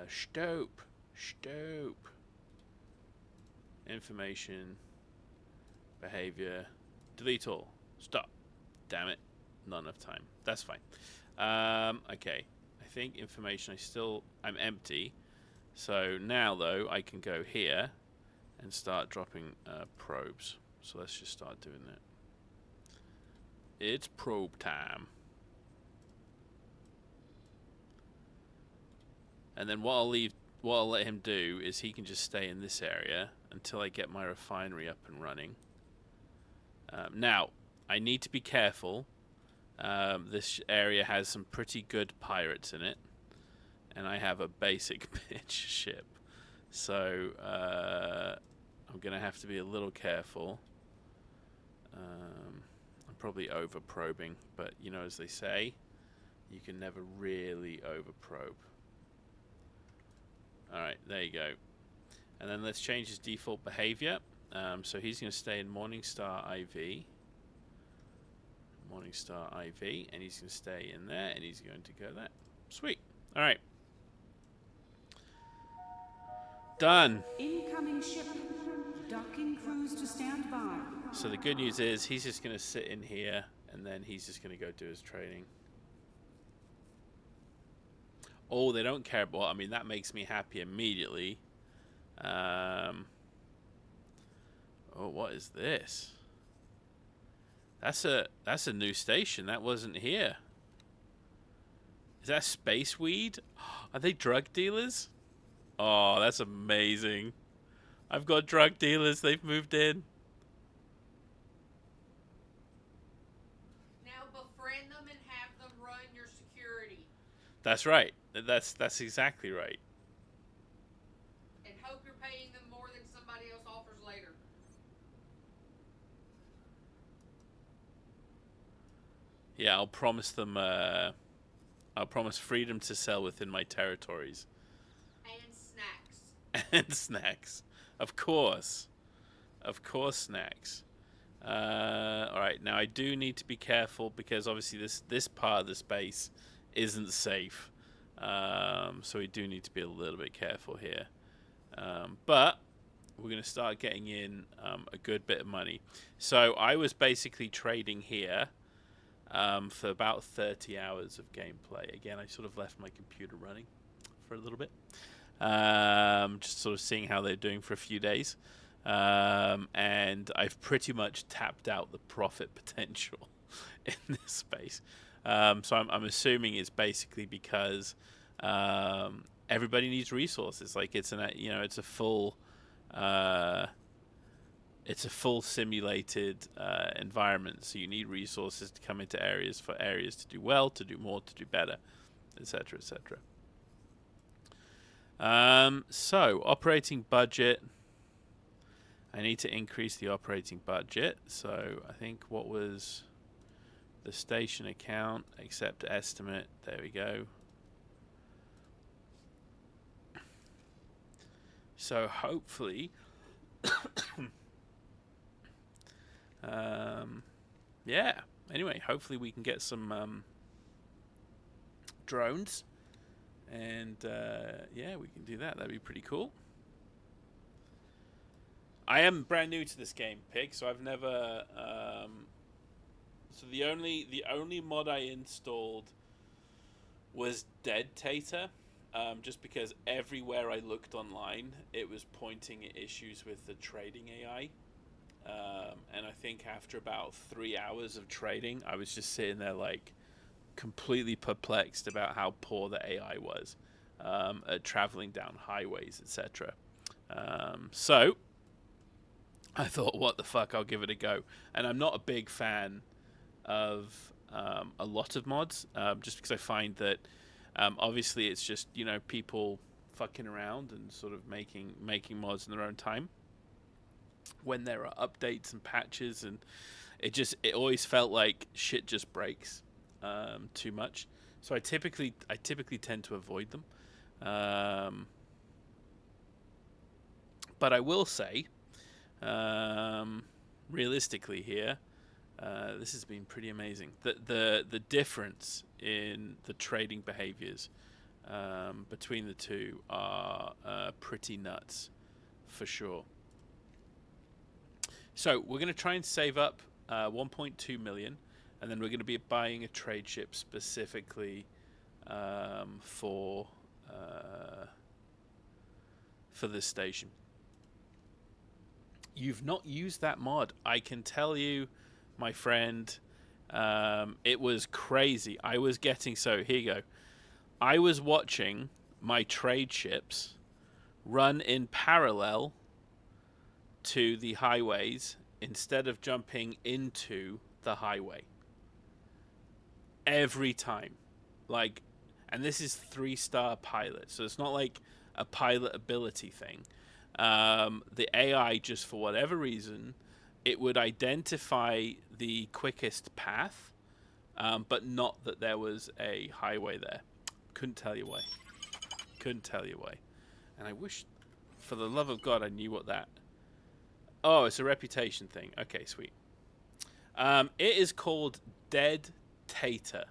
Stope. Information. Behavior. Delete all. Stop. Damn it. Not enough time. That's fine. Okay. I think information. I'm empty. So now, though, I can go here and start dropping probes. So let's just start doing that. It's probe time. And then what I'll let him do is he can just stay in this area until I get my refinery up and running. Now, I need to be careful. This area has some pretty good pirates in it. And I have a basic bitch ship. So, I'm going to have to be a little careful. I'm probably over-probing. But, you know, as they say, you can never really over-probe. Alright, there you go. And then let's change his default behavior. So he's going to stay in Morningstar IV. Morningstar IV. And he's going to stay in there. And he's going to go there. Sweet. Alright. Done. Incoming ship. Docking crews to stand by. So the good news is he's just going to sit in here. And then he's just going to go do his training. Oh, they don't care about... I mean, that makes me happy immediately. Oh, what is this? That's a new station. That wasn't here. Is that space weed? Are they drug dealers? Oh, that's amazing. I've got drug dealers. They've moved in. Now befriend them and have them run your security. That's right. That's exactly right. And hope you're paying them more than somebody else offers later. Yeah, I'll promise them. I'll promise freedom to sell within my territories. And snacks. And snacks, of course, snacks. All right, now I do need to be careful because obviously this part of the space isn't safe. So we do need to be a little bit careful here. But we're going to start getting in a good bit of money. So I was basically trading here for about 30 hours of gameplay. Again, I sort of left my computer running for a little bit. Just sort of seeing how they're doing for a few days. And I've pretty much tapped out the profit potential in this space. So I'm assuming it's basically because everybody needs resources. Like it's it's a full simulated environment. So you need resources to come into areas for areas to do well, to do more, to do better, etc., etc. So operating budget. I need to increase the operating budget. So I think what was the station account, accept estimate. There we go. So hopefully, yeah. Anyway, hopefully we can get some drones, and yeah, we can do that. That'd be pretty cool. I am brand new to this game, Pig, so I've never. So the only mod I installed was Dead Tater, just because everywhere I looked online, it was pointing at issues with the trading AI. And I think after about 3 hours of trading, I was just sitting there like completely perplexed about how poor the AI was at traveling down highways, etc. So I thought, what the fuck, I'll give it a go. And I'm not a big fan of a lot of mods, just because I find that obviously it's just, you know, people fucking around and sort of making mods in their own time when there are updates and patches, and it always felt like shit just breaks too much. So I typically tend to avoid them. But I will say, realistically here, this has been pretty amazing. The difference in the trading behaviors between the two are pretty nuts, for sure. So we're going to try and save up 1.2 million, and then we're going to be buying a trade ship specifically for this station. You've not used that mod, I can tell you, my friend. It was crazy. I was getting, so here you go. I was watching my trade ships run in parallel to the highways instead of jumping into the highway. Every time. Like, and this is 3-star pilot, so it's not like a pilot ability thing. The AI, just for whatever reason, it would identify the quickest path, but not that there was a highway there. Couldn't tell you why. Couldn't tell you why. And I wish, for the love of God, I knew what that... Oh, it's a reputation thing. Okay, sweet. It is called Dead Tater.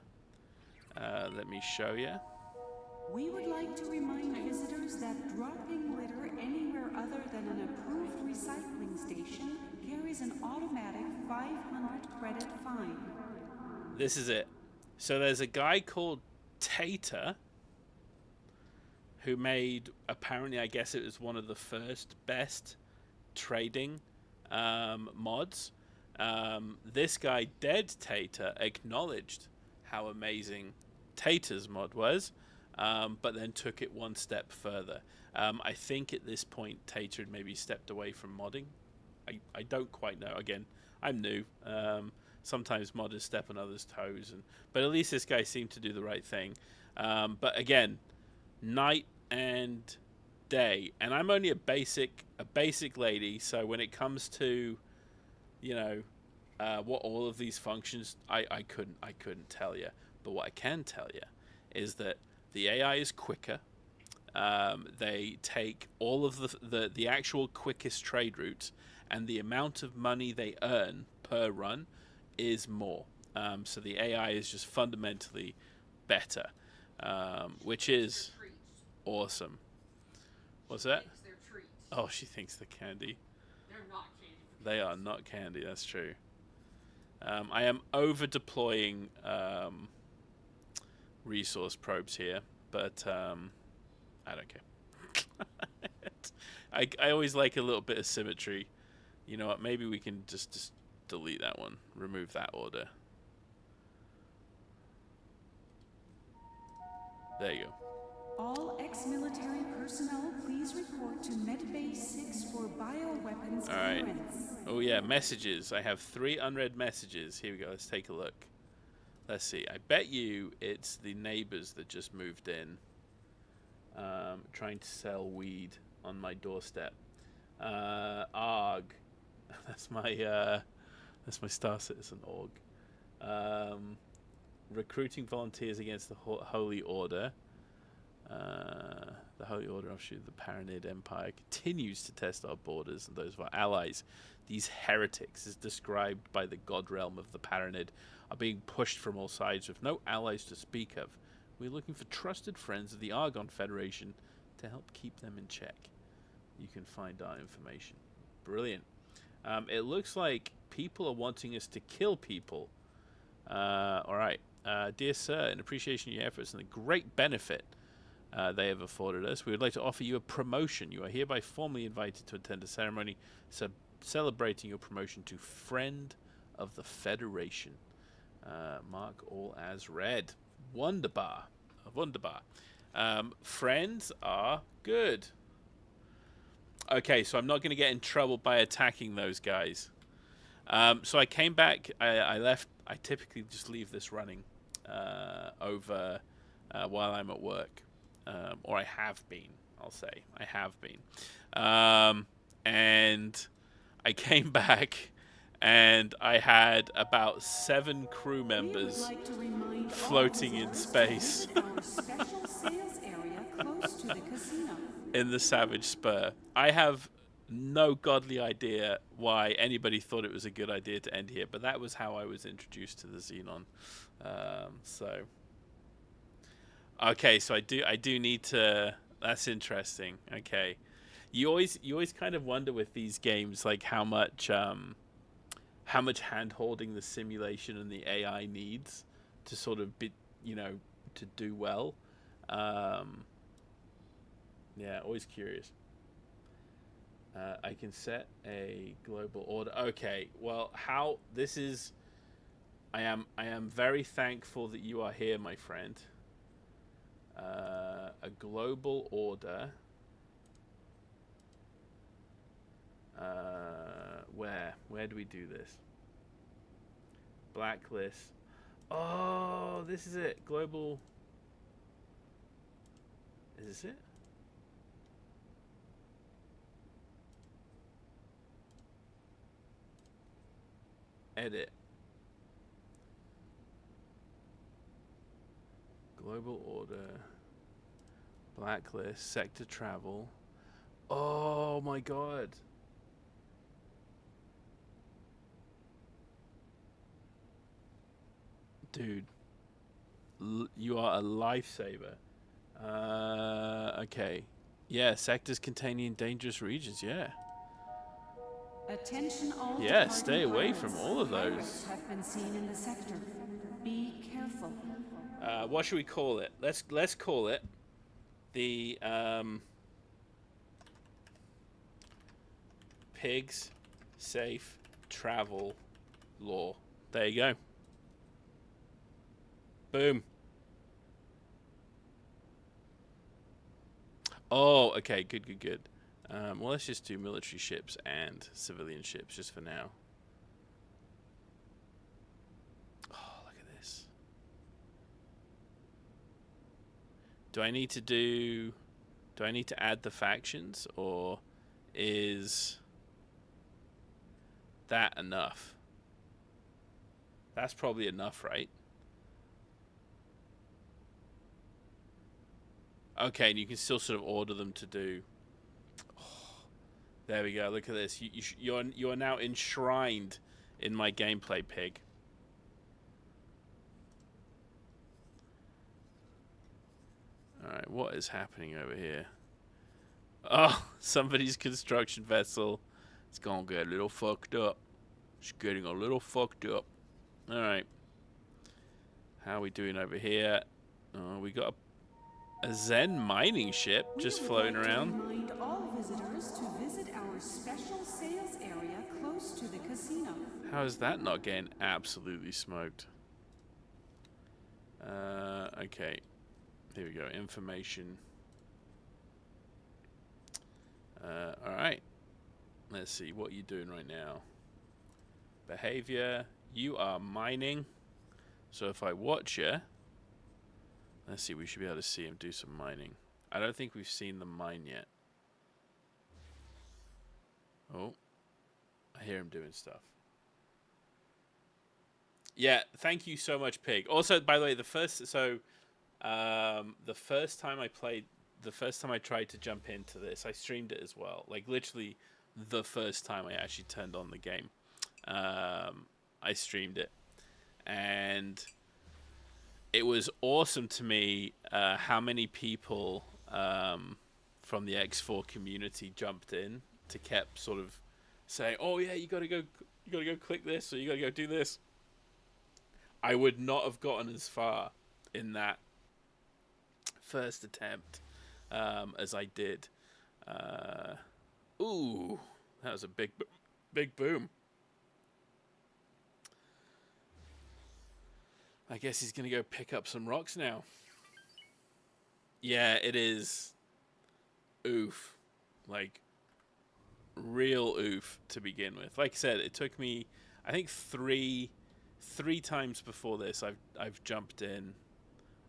Let me show you. We would like to remind visitors that dropping litter anywhere other than an approved recycling station carries an automatic 500 credit fine. This is it. So there's a guy called Tater who made, apparently, I guess it was one of the first best trading mods. This guy, Dead Tater, acknowledged how amazing Tater's mod was, but then took it one step further. I think at this point Tater had maybe stepped away from modding. I don't quite know. Again, I'm new. Sometimes modders step on others' toes, but at least this guy seemed to do the right thing. But again, night and day, and I'm only a basic lady, so when it comes to, you know, what all of these functions, I couldn't tell you. But what I can tell you is that the AI is quicker. They take all of the actual quickest trade routes, and the amount of money they earn per run is more. So the AI is just fundamentally better, which is awesome. What's that? They're treats. Oh, she thinks they're candy. They're not candy. They are not candy, that's true. I am over deploying resource probes here, but I don't care. I always like a little bit of symmetry. You know what, maybe we can just delete that one. Remove that order. There you go. All ex-military personnel, please report to Medbay 6 for bioweapons clearance. Oh yeah, messages. I have 3 unread messages. Here we go. Let's take a look. Let's see. I bet you it's the neighbors that just moved in, trying to sell weed on my doorstep. ARG. That's my Star Citizen org. Recruiting volunteers against the Holy Order. The Holy Order offshoot of the Paranid Empire continues to test our borders and those of our allies. These heretics, as described by the god realm of the Paranid, are being pushed from all sides with no allies to speak of. We're looking for trusted friends of the Argon Federation to help keep them in check. You can find our information. Brilliant. It looks like people are wanting us to kill people. All right. Dear sir, in appreciation of your efforts and the great benefit they have afforded us, we would like to offer you a promotion. You are hereby formally invited to attend a ceremony celebrating your promotion to Friend of the Federation. Mark all as read. Wunderbar. Wunderbar. Friends are good. Okay, so I'm not going to get in trouble by attacking those guys. So I came back. I left. I typically just leave this running over while I'm at work. Or I have been, I'll say. I have been. And I came back and I had about 7 crew members floating in space in the Savage Spur. I have no godly idea why anybody thought it was a good idea to end here, but that was how I was introduced to the Xenon. Okay, so I do need to. That's interesting. Okay, you always kind of wonder with these games like how much hand holding the simulation and the AI needs to sort of be, to do well. Yeah, always curious. I can set a global order. Okay, well, how this is. I am very thankful that you are here, my friend. A global order. Where do we do this? Blacklist. Oh, this is it. Global. Is this it? Edit. Global order. Blacklist. Sector travel. Oh my god. Dude. You are a lifesaver. Okay. Yeah, sectors containing dangerous regions, yeah. Attention all yeah, stay away from all of those. Pirates have been seen in the sector. Be careful. What should we call it? Let's call it the Pigs Safe Travel Law. There you go. Boom. Oh, okay, good. Well, let's just do military ships and civilian ships just for now. Oh, look at this. Do I need to add the factions, or is that enough? That's probably enough, right? Okay, and you can still sort of order them to do. Oh, there we go. Look at this. You are now enshrined in my gameplay, Pig. All right, what is happening over here? Oh, somebody's construction vessel. It's gonna get a little fucked up. It's getting a little fucked up. All right. How are we doing over here? Oh, we got a Zen mining ship just floating around. We would like to remind all visitors to visit our special sales area close to the casino. How is that not getting absolutely smoked? Okay. Here we go. Information. Alright. Let's see what you're doing right now. Behavior. You are mining. So if I watch you... Let's see, we should be able to see him do some mining. I don't think we've seen them mine yet. Oh. I hear him doing stuff. Yeah, thank you so much, Pig. Also, by the way, the first time I played the first time I tried to jump into this, I streamed it as well. Like literally, the first time I actually turned on the game, I streamed it, and it was awesome to me how many people from the X4 community jumped in to kept sort of saying, "Oh yeah, you gotta go click this, or you gotta go do this." I would not have gotten as far in that first attempt as I did. Ooh, that was a big boom. I guess he's gonna go pick up some rocks now. Yeah, it is. Oof, like real oof to begin with. Like I said, it took me, I think three times before this. I've jumped in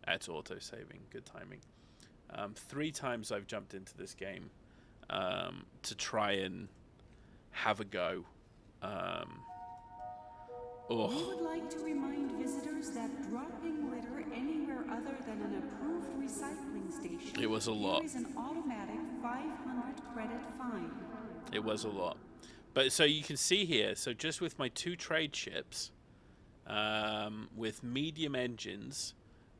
at auto saving. Good timing. 3 times I've jumped into this game to try and have a go. We would like to remind visitors that dropping litter anywhere other than an approved recycling station It was a lot. is an automatic 500 credit fine. It was a lot. But so you can see here, so just with my 2 trade ships, with medium engines,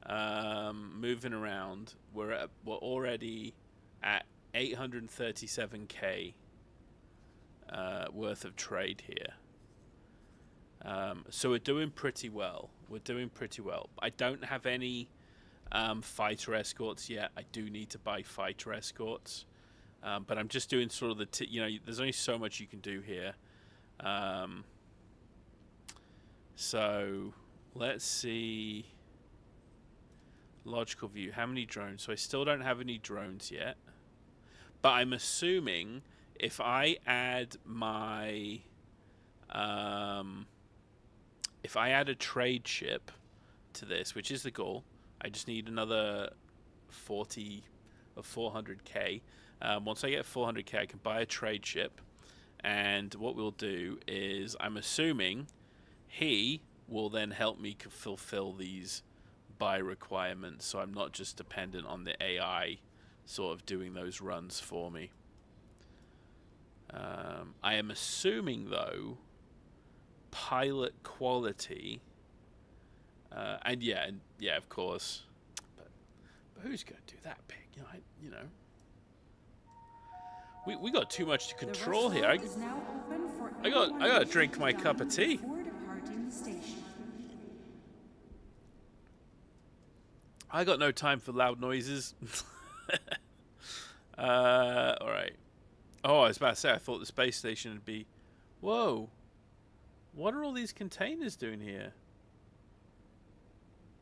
moving around, we're already at 837k worth of trade here. So we're doing pretty well. I don't have any fighter escorts yet. I do need to buy fighter escorts, but I'm just doing sort of the there's only so much you can do here. So let's see. Logical view. How many drones? So I still don't have any drones yet. But I'm assuming if I add my... if I add a trade ship to this, which is the goal, I just need another 40 or 400k. Once I get 400k, I can buy a trade ship. And what we'll do is, I'm assuming he will then help me fulfill these buy requirements, so I'm not just dependent on the AI sort of doing those runs for me. I am assuming, though, pilot quality, and yeah, of course. But who's going to do that big? We got too much to control here. I got to drink my cup of tea. I got no time for loud noises. Alright. Oh, I was about to say, I thought the space station would be... Whoa. What are all these containers doing here?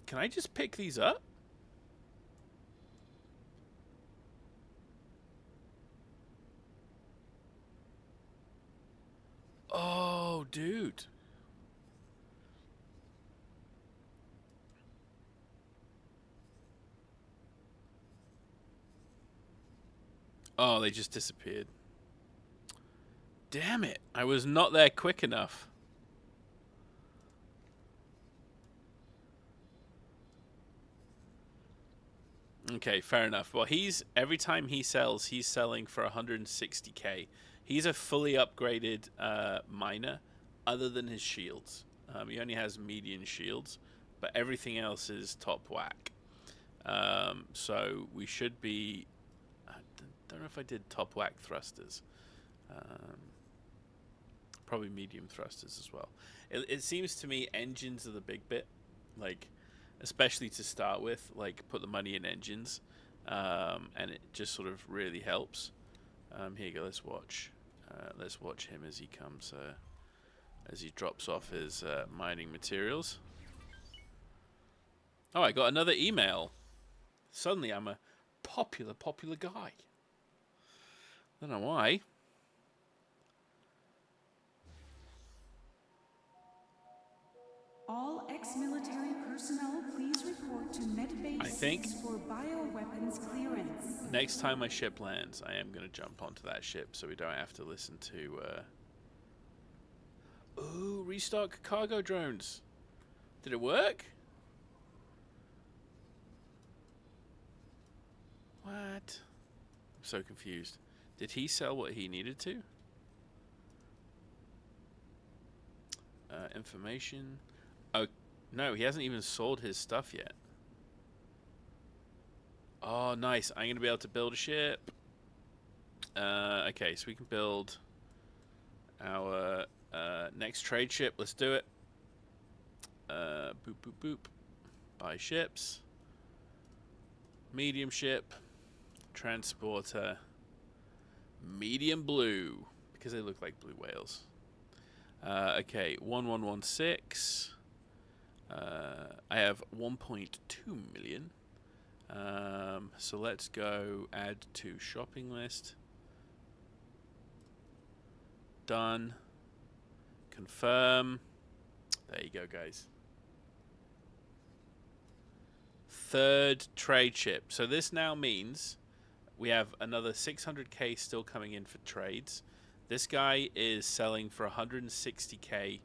Can I just pick these up? Oh, dude. Oh, they just disappeared. Damn it. I was not there quick enough. Okay, fair enough. Well, every time he sells, he's selling for 160k. He's a fully upgraded miner, other than his shields. He only has median shields, but everything else is top whack. So we should be... I don't know if I did top whack thrusters. Probably medium thrusters as well. It seems to me engines are the big bit, like especially to start with. Like put the money in engines, and it just sort of really helps. Here you go. Let's watch him as he comes, as he drops off his mining materials. Oh, I got another email. Suddenly, I'm a popular guy. I don't know why. All ex-military personnel, please report to Medbase I think for bioweapons clearance. Next time my ship lands, I am going to jump onto that ship so we don't have to listen to... Ooh, restock cargo drones. Did it work? What? I'm so confused. Did he sell what he needed to? Information. Oh, no, he hasn't even sold his stuff yet. Oh, nice. I'm going to be able to build a ship. Okay, so we can build our next trade ship. Let's do it. Boop, boop, boop. Buy ships. Medium ship. Transporter. Medium blue. Because they look like blue whales. Okay, 1116. I have 1.2 million. So let's go add to shopping list. Done. Confirm. There you go, guys. Third trade ship. So this now means we have another 600k still coming in for trades. This guy is selling for 160k.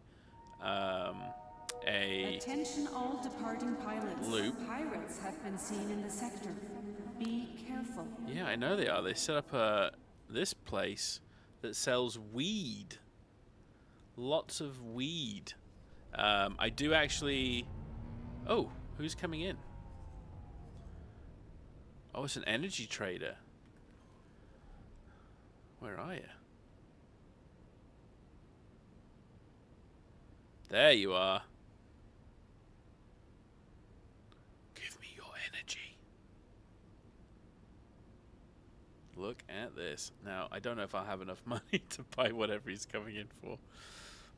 Attention all departing pilots. Loop. Pirates have been seen in the sector. Be careful. Yeah, I know they are. They set up this place that sells weed. Lots of weed. I do actually... Oh, who's coming in? Oh, it's an energy trader. Where are you? There you are. Give me your energy. Look at this. Now, I don't know if I'll have enough money to buy whatever he's coming in for.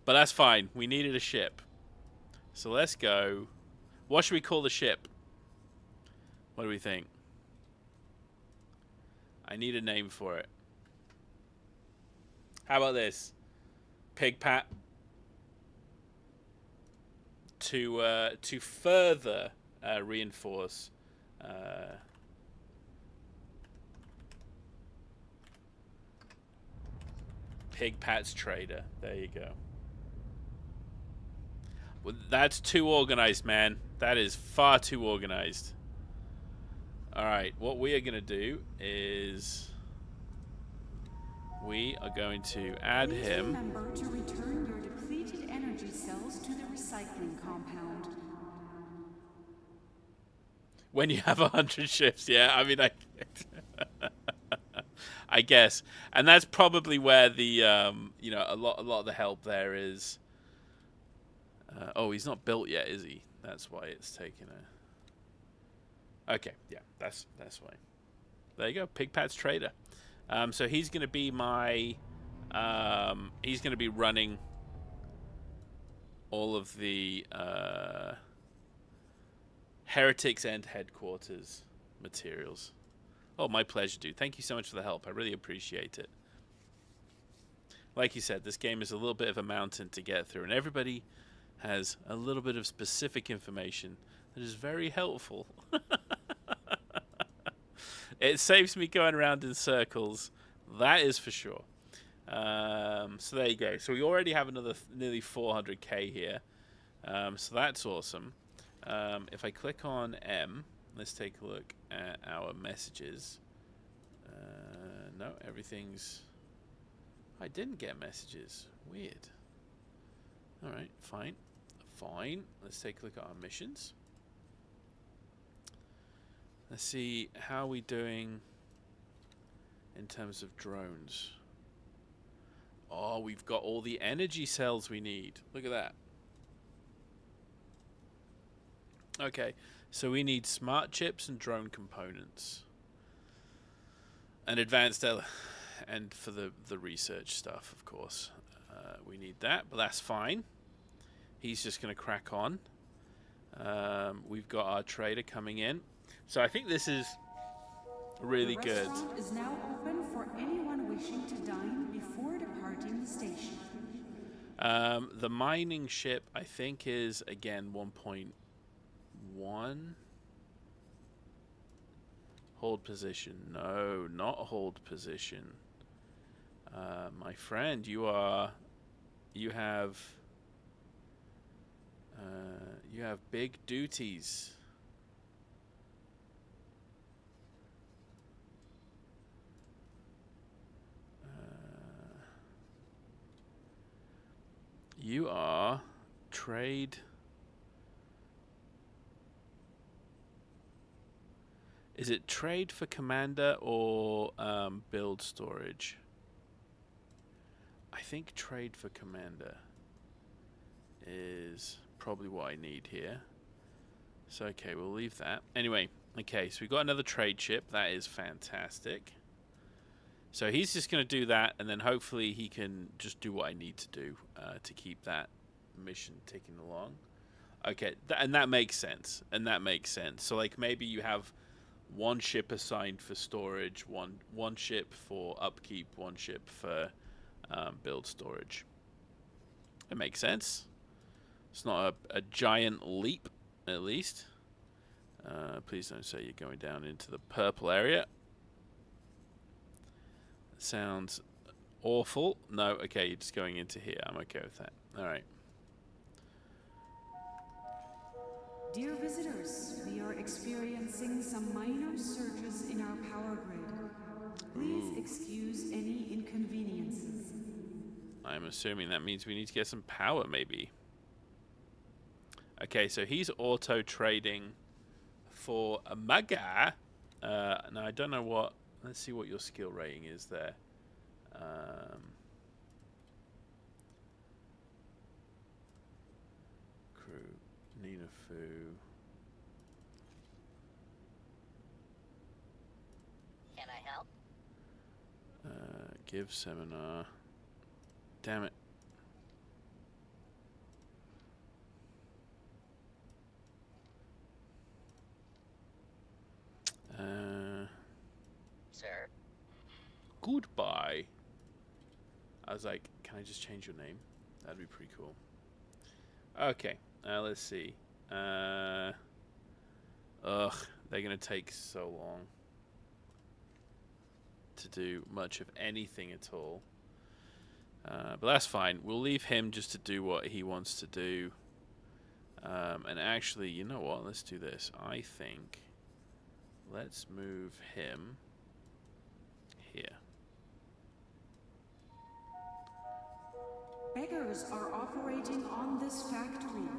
But that's fine. We needed a ship. So let's go. What should we call the ship? What do we think? I need a name for it. How about this? Pig Pat. To further reinforce Pig Pat's Trader. There you go. Well, that's too organized, man. That is far too organized. Alright, what we are going to do is we are going to add Please him. remember to return your depleted energy cells to the recycling compound. When you have 100 ships, yeah. I mean, I guess, and that's probably where the you know, a lot of the help there is. Oh, he's not built yet, is he? That's why it's taking a. Okay, yeah, that's why. There you go, Pig Pat's Trader. So he's going to be my. He's going to be running all of the Heretics End headquarters materials. Oh, my pleasure, dude. Thank you so much for the help. I really appreciate it. Like you said, this game is a little bit of a mountain to get through, and everybody has a little bit of specific information that is very helpful. It saves me going around in circles. That is for sure. So there you go. So we already have another nearly 400k here. So that's awesome. If I click on M, let's take a look at our messages. No, everything's... I didn't get messages. Weird. Alright, fine. Fine. Let's take a look at our missions. Let's see, how are we doing in terms of drones? Oh, we've got all the energy cells we need. Look at that. Okay, so we need smart chips and drone components. And advanced and for the research stuff, of course. We need that, but that's fine. He's just going to crack on. We've got our trader coming in. So I think this is really good. The restaurant is now open for anyone wishing to dine before departing the station. The mining ship, I think, is, again, 1.1. Hold position. No, not hold position. My friend, you have big duties. You are trade. Is it trade for commander or build storage? I think trade for commander is probably what I need here. So, okay, we'll leave that. Anyway, okay, so we've got another trade ship. That is fantastic. So he's just going to do that, and then hopefully he can just do what I need to do to keep that mission ticking along. Okay, and that makes sense. And that makes sense. So, like, maybe you have one ship assigned for storage, one ship for upkeep, one ship for build storage. It makes sense. It's not a giant leap, at least. Please don't say you're going down into the purple area. Sounds awful. No, okay, you're just going into here. I'm okay with that. Alright. Dear visitors, we are experiencing some minor surges in our power grid. Please excuse any inconveniences. I'm assuming that means we need to get some power, maybe. Okay, so he's auto-trading for a Maga. Now, I don't know what... Let's see what your skill rating is there. Crew, Nina Fu. Can I help? Give seminar. Damn it. Sir? Goodbye. I was like, can I just change your name? That'd be pretty cool. Okay, let's see. Ugh, they're gonna take so long to do much of anything at all. But that's fine. We'll leave him just to do what he wants to do. And actually, you know what? Let's do this. I think let's move him here. Beggars are operating on this factory.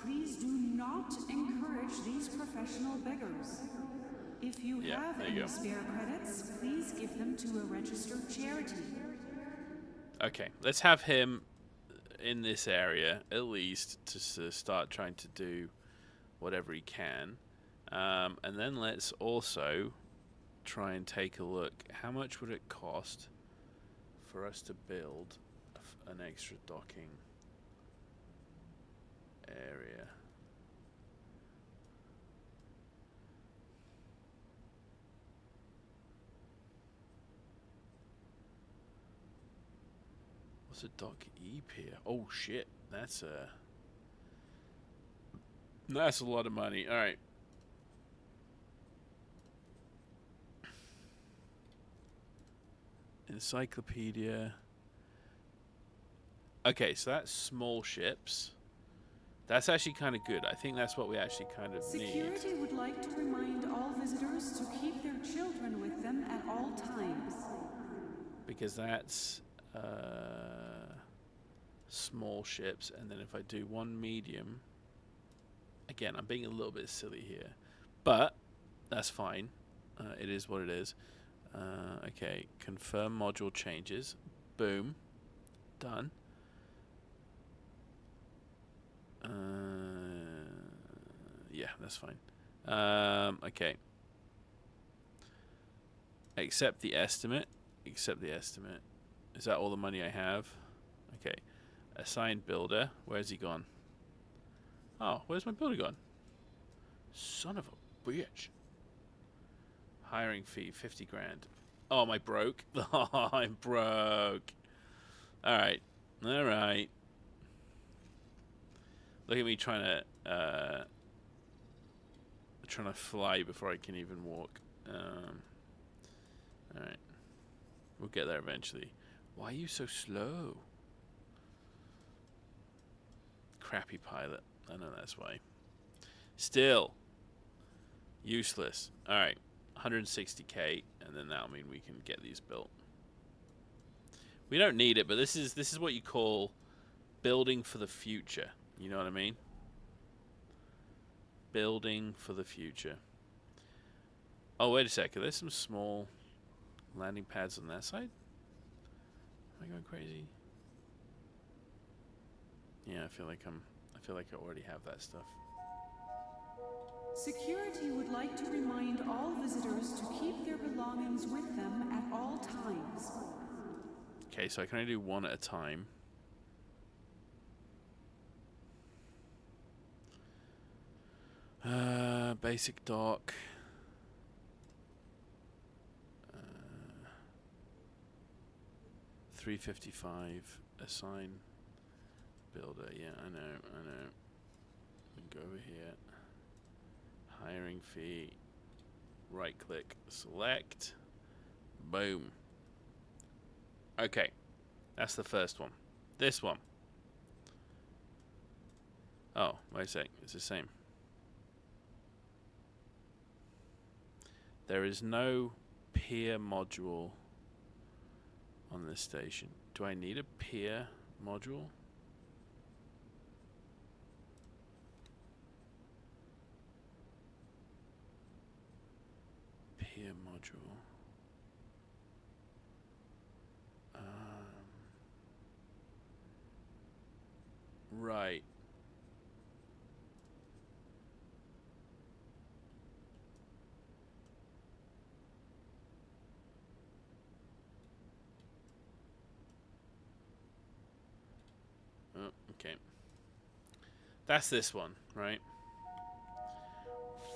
Please do not encourage these professional beggars. If you have there you any go. spare credits, please give them to a registered charity. Okay, let's have him in this area at least to start trying to do whatever he can. And then let's also try and take a look. How much would it cost for us to build an extra docking area? What's a dock E pier? Oh shit, that's a lot of money. All right. Encyclopedia. Okay, so that's small ships. That's actually kind of good. I think that's what we actually kind of need. Security would like to remind all visitors to keep their children with them at all times. Because that's small ships, and then if I do one medium, again, I'm being a little bit silly here, but that's fine. It is what it is. Okay, confirm module changes. Boom. Done. Yeah, that's fine. Okay. Accept the estimate. Accept the estimate. Is that all the money I have? Okay. Assign builder. Where's he gone? Oh, where's my builder gone? Son of a bitch. Hiring fee, 50 grand. Oh, am I broke? Oh, I'm broke. Alright. Alright. Look at me trying to fly before I can even walk. Alright. We'll get there eventually. Why are you so slow? Crappy pilot. I know that's why. Still. Useless. Alright. 160k, and then that'll mean we can get these built. We don't need it, but this is what you call building for the future. You know what I mean? Building for the future. Oh, wait a second. There's some small landing pads on that side. Am I going crazy? Yeah, I feel like I already have that stuff. Security would like to remind all visitors to keep their belongings with them at all times. Okay, so I can only do one at a time. Basic dock. 355. Assign builder. Yeah, I know. We can go over here. Hiring fee. Right click. Select. Boom. Okay. That's the first one. This one. Oh, wait a sec. It's the same. There is no peer module on this station. Do I need a peer module? Peer module. Right. Oh, okay. That's this one, right?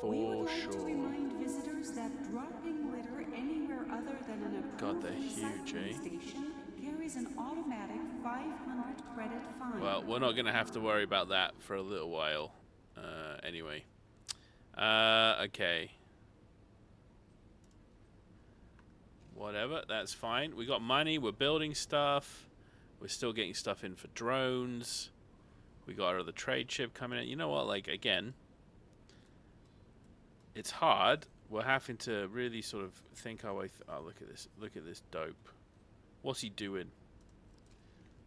We would For like sure. to remind visitors that dropping litter anywhere other than an God, approved they're huge, recycling eh? station carries an automatic 500 credit fine. Well, we're not going to have to worry about that for a little while. Anyway. Okay. Whatever, that's fine. We got money, we're building stuff. We're still getting stuff in for drones. We got our other trade ship coming in. You know what, like, again, it's hard. We're having to really sort of think our way oh, look at this. Look at this dope. What's he doing?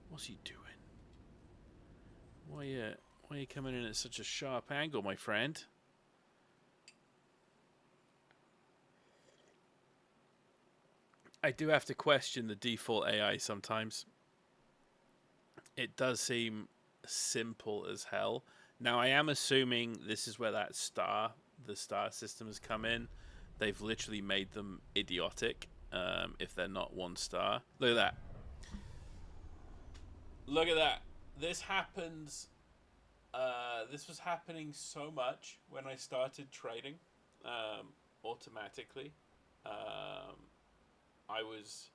What's he doing? Why are you coming in at such a sharp angle, my friend? I do have to question the default AI sometimes. It does seem simple as hell. Now, I am assuming this is where that the star system has come in. They've literally made them idiotic if they're not 1 star. Look at that. Look at that. This happens. This was happening so much when I started trading automatically. I was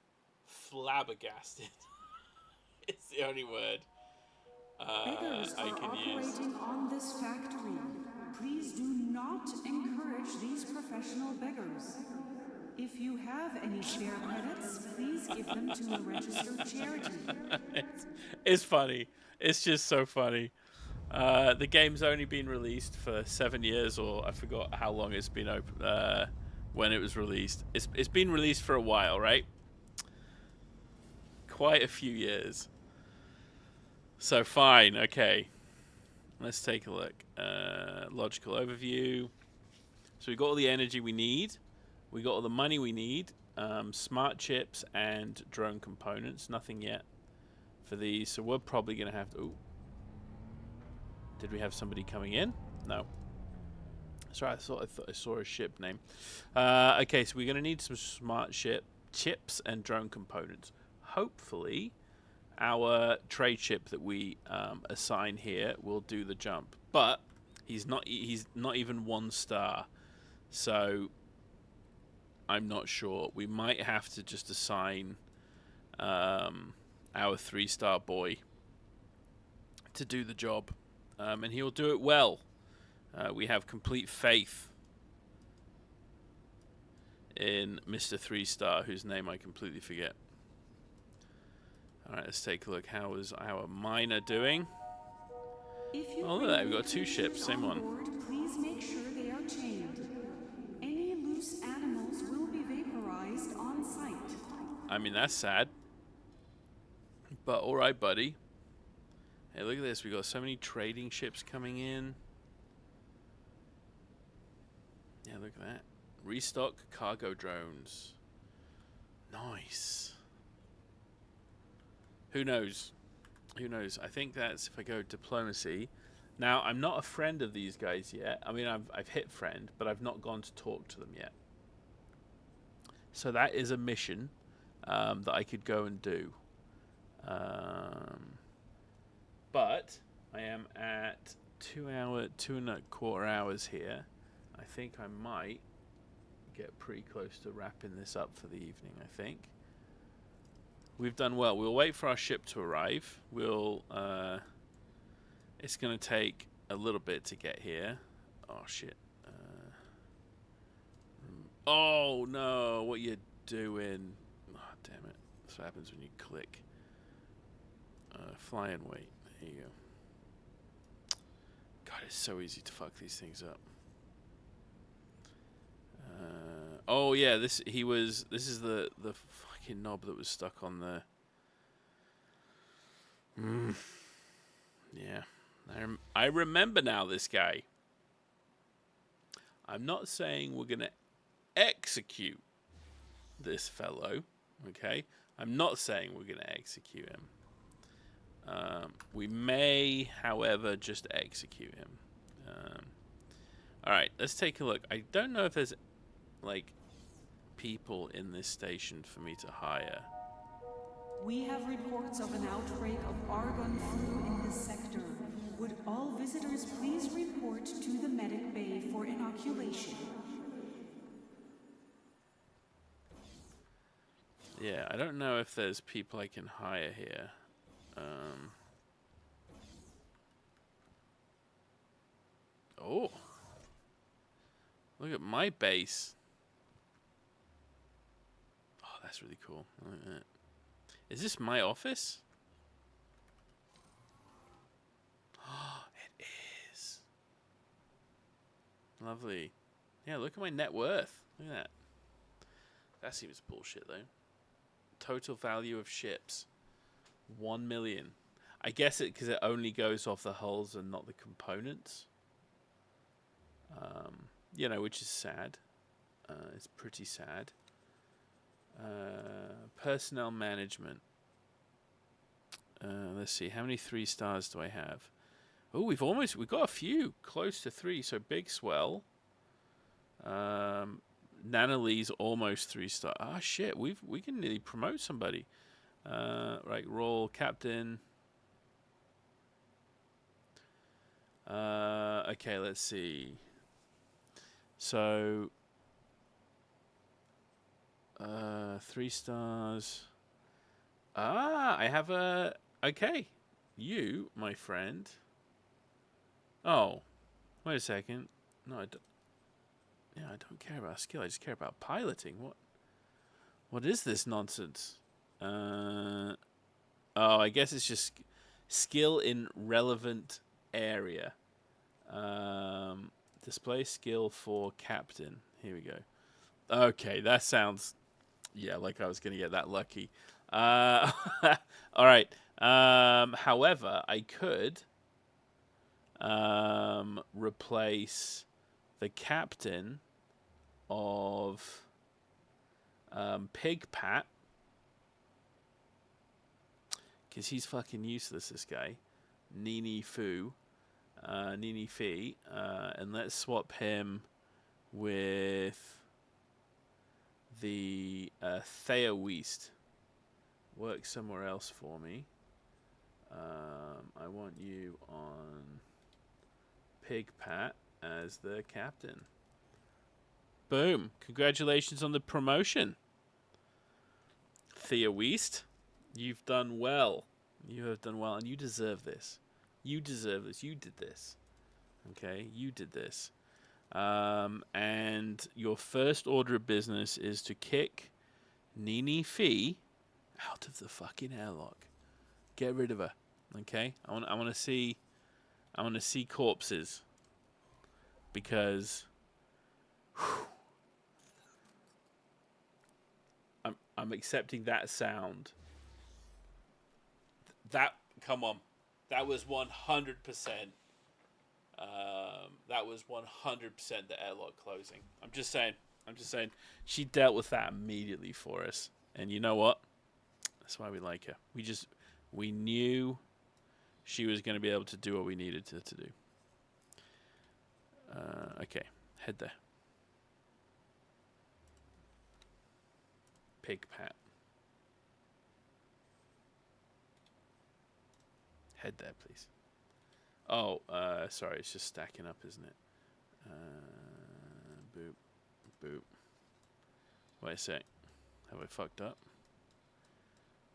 flabbergasted. It's the only word Beggars I are can use. operating on this factory. Please do not encourage these professional beggars. If you have any spare credits, please give them to a registered charity. It's funny. It's just so funny. The game's only been released for 7 years, or I forgot how long it's been open. When it was released, it's been released for a while, right? Quite a few years. So fine, okay. Let's take a look. Logical overview. So we got all the energy we need. We got all the money we need. Smart chips and drone components. Nothing yet for these. So we're probably going to have to... Ooh. Did we have somebody coming in? No. Sorry, I thought I saw a ship name. Okay, so we're going to need some smart chips and drone components. Hopefully, our trade ship that we assign here will do the jump. But he's not even 1 star. So I'm not sure. We might have to just assign our 3-star boy to do the job. And he'll do it well. We have complete faith in Mr. 3-star, whose name I completely forget. Alright, let's take a look. How is our miner doing? Oh, look at that. We've got 2 ships. Same one. Please make sure they are chained. Any loose animals will be vaporized on site. I mean, that's sad. But alright, buddy. Hey, look at this. We got so many trading ships coming in. Yeah, look at that. Restock cargo drones. Nice. Who knows? Who knows? I think that's if I go diplomacy. Now, I'm not a friend of these guys yet. I mean, I've hit friend, but I've not gone to talk to them yet. So that is a mission that I could go and do. But I am at 2.25 hours here. I think I might get pretty close to wrapping this up for the evening, I think. We've done well. We'll wait for our ship to arrive. It's going to take a little bit to get here. Oh, shit. Oh, no. What you doing? Oh, damn it. That's what happens when you click. Fly and wait. There you go. God, it's so easy to fuck these things up. Oh, yeah. This is the fucking knob that was stuck on the... Yeah. I remember now this guy. I'm not saying we're going to execute this fellow, okay? I'm not saying we're going to execute him. We may, however, just execute him. Alright, let's take a look. I don't know if there's, like, people in this station for me to hire. We have reports of an outbreak of argon flu in this sector. Would all visitors please report to the medic bay for inoculation? Yeah, I don't know if there's people I can hire here. Oh. Look at my base. Oh, that's really cool. I like that. Is this my office? Oh, it is. Lovely. Yeah, look at my net worth. Look at that. That seems bullshit, though. Total value of ships. 1 million. I guess it because it only goes off the hulls and not the components. You know, which is sad. It's pretty sad. Personnel management. Let's see, how many 3 stars do I have? Oh, we've got a few close to 3. So big swell. Nana Lee's almost 3 star. Ah, shit, we can nearly promote somebody. Right, role captain. Okay, let's see. So 3 stars. Ah, I have a... Okay. You, my friend. Oh. Wait a second. No, I don't... Yeah, I don't care about skill. I just care about piloting. What is this nonsense? Oh, I guess it's just skill in relevant area. Display skill for captain. Here we go. Okay, that sounds... Yeah, like I was going to get that lucky. All right. However, I could replace the captain of Pig Pat, because he's fucking useless, this guy. Nini Fee, and let's swap him with the Thea Weast. Work somewhere else for me. I want you on Pig Pat as the captain. Boom. Congratulations on the promotion. Thea Weast, you've done well. You have done well, and you deserve this. You deserve this. You did this. Okay? You did this. And your first order of business is to kick Nini Fee out of the fucking airlock. Get rid of her. Okay? I want to see corpses. Because I'm accepting that sound. Come on. That was 100%. That was 100% the airlock closing. I'm just saying. She dealt with that immediately for us. And you know what? That's why we like her. We knew she was going to be able to do what we needed her to do. Okay, head there. Pig pat. Head there, please. Oh, sorry, it's just stacking up, isn't it? Boop, boop. Wait a sec. Have I fucked up?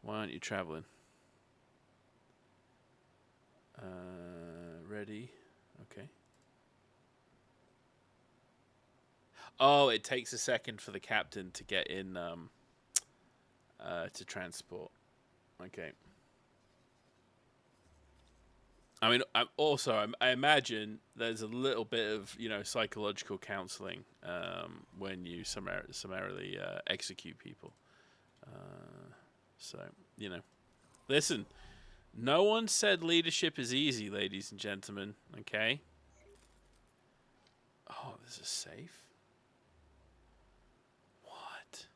Why aren't you traveling? Ready. Okay. Oh, it takes a second for the captain to get in to transport. Okay. I mean, I imagine there's a little bit of, psychological counseling when you summarily execute people. So, listen, no one said leadership is easy, ladies and gentlemen, okay? Oh, this is safe? What?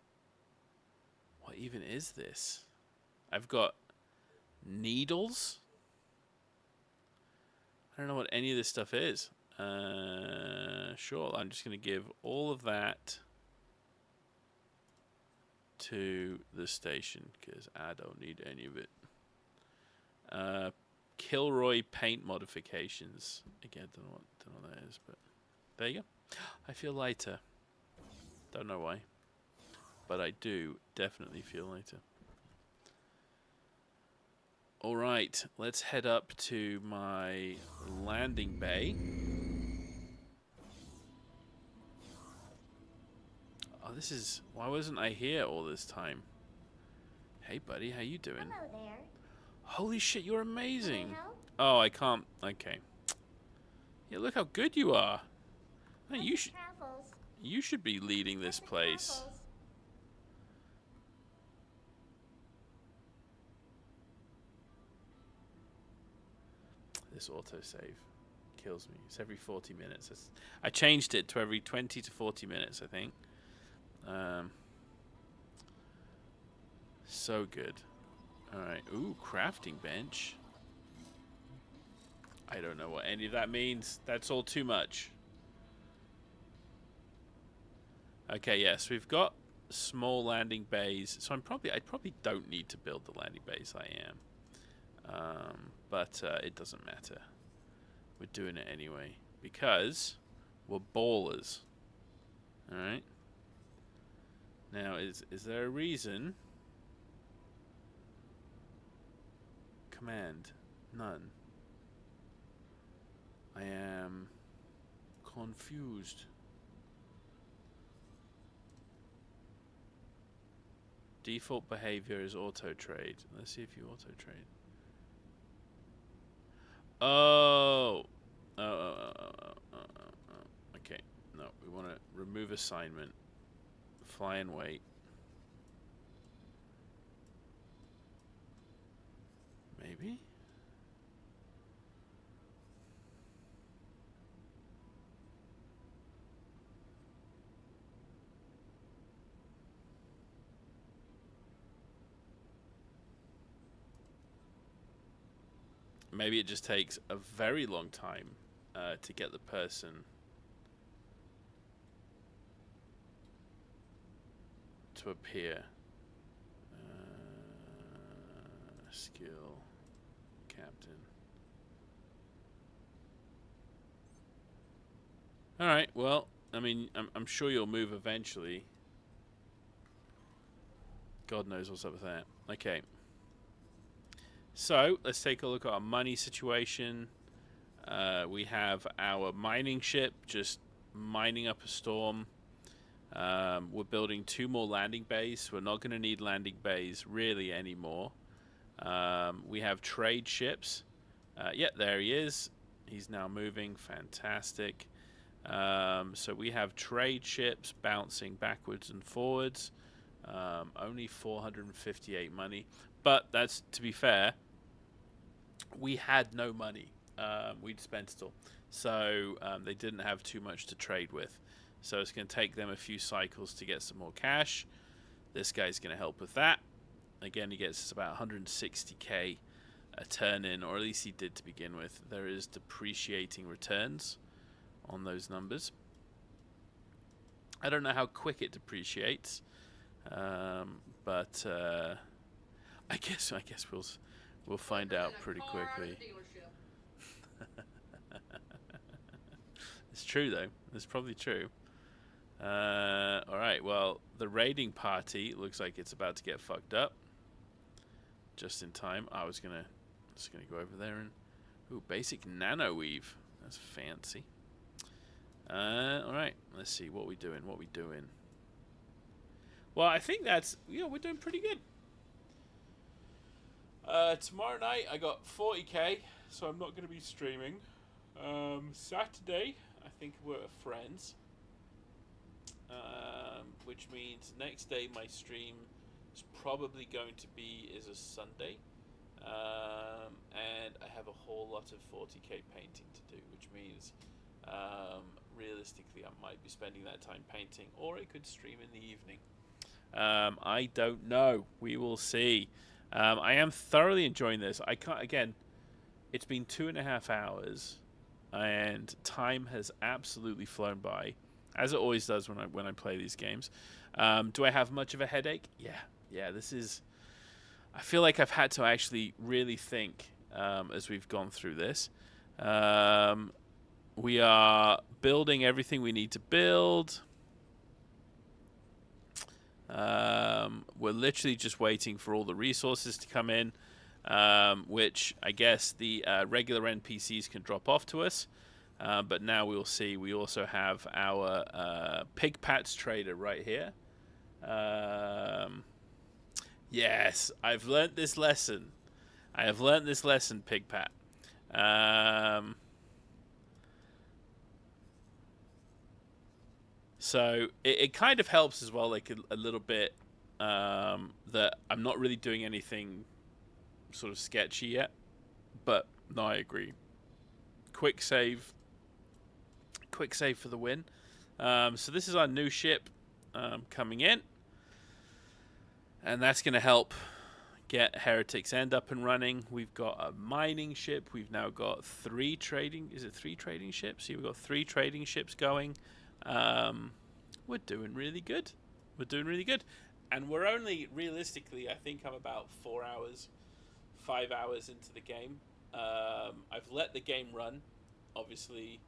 What even is this? I've got needles? I don't know what any of this stuff is. Sure, I'm just going to give all of that to the station because I don't need any of it. Kilroy paint modifications. Again, don't know what that is, but there you go. I feel lighter. Don't know why, but I do definitely feel lighter. All right, let's head up to my landing bay. Oh, this is... Why wasn't I here all this time? Hey, buddy, how you doing? Hello there. Holy shit, you're amazing. Can I help? Oh, I can't... Okay. Yeah, look how good you are. Hey, you should be leading this place. This autosave kills me. It's every 40 minutes. I changed it to every 20 to 40 minutes, I think. So good. Alright. Ooh, crafting bench. I don't know what any of that means. That's all too much. Okay, yes, we've got small landing bays. So I probably don't need to build the landing bays I am. But it doesn't matter. We're doing it anyway because we're ballers. All right. Now, is there a reason? Command, none. I am confused. Default behavior is auto trade. Let's see if you auto trade. Oh. Okay. No, we want to remove assignment. Fly and wait. Maybe? Maybe it just takes a very long time to get the person to appear. Skill, captain. All right. Well, I mean, I'm sure you'll move eventually. God knows what's up with that. Okay. So let's take a look at our money situation. We have our mining ship just mining up a storm. We're building 2 more landing bays. We're not going to need landing bays really anymore. We have trade ships. Yeah, there he is. He's now moving. Fantastic. So we have trade ships bouncing backwards and forwards. Only 458 money. But that's, to be fair, we had no money. We'd spent it all. So they didn't have too much to trade with. So it's going to take them a few cycles to get some more cash. This guy's going to help with that. Again, he gets us about 160k a turn in, or at least he did to begin with. There is depreciating returns on those numbers. I don't know how quick it depreciates, but I guess we'll find out pretty quickly. It's true though. It's probably true. All right. Well, the raiding party looks like it's about to get fucked up. Just in time. I was just gonna go over there and basic nano weave. That's fancy. All right. Let's see what we doing. Well, I think that's we're doing pretty good. Tomorrow night I got 40k, so I'm not going to be streaming. Saturday I think we're friends, which means next day my stream is probably going to be a Sunday, and I have a whole lot of 40k painting to do, which means realistically I might be spending that time painting, or I could stream in the evening. I don't know. We will see. I am thoroughly enjoying this. I can't. Again, it's been 2.5 hours, and time has absolutely flown by, as it always does when I play these games. Do I have much of a headache? Yeah. This is. I feel like I've had to actually really think as we've gone through this. We are building everything we need to build. We're literally just waiting for all the resources to come in, which I guess the regular NPCs can drop off to us. But now we'll see. We also have our pig pats trader right here. Yes, I've learnt this lesson. I have learnt this lesson, pig pat. So it kind of helps as well, like a little bit, that I'm not really doing anything sort of sketchy yet. But no, I agree. Quick save for the win. So this is our new ship coming in, and that's going to help get Heretic's End up and running. We've got a mining ship. We've now got 3 trading. Is it 3 trading ships? Yeah, we've got 3 trading ships going. We're doing really good. And we're only, realistically, I think I'm about 5 hours into the game. I've let the game run, obviously,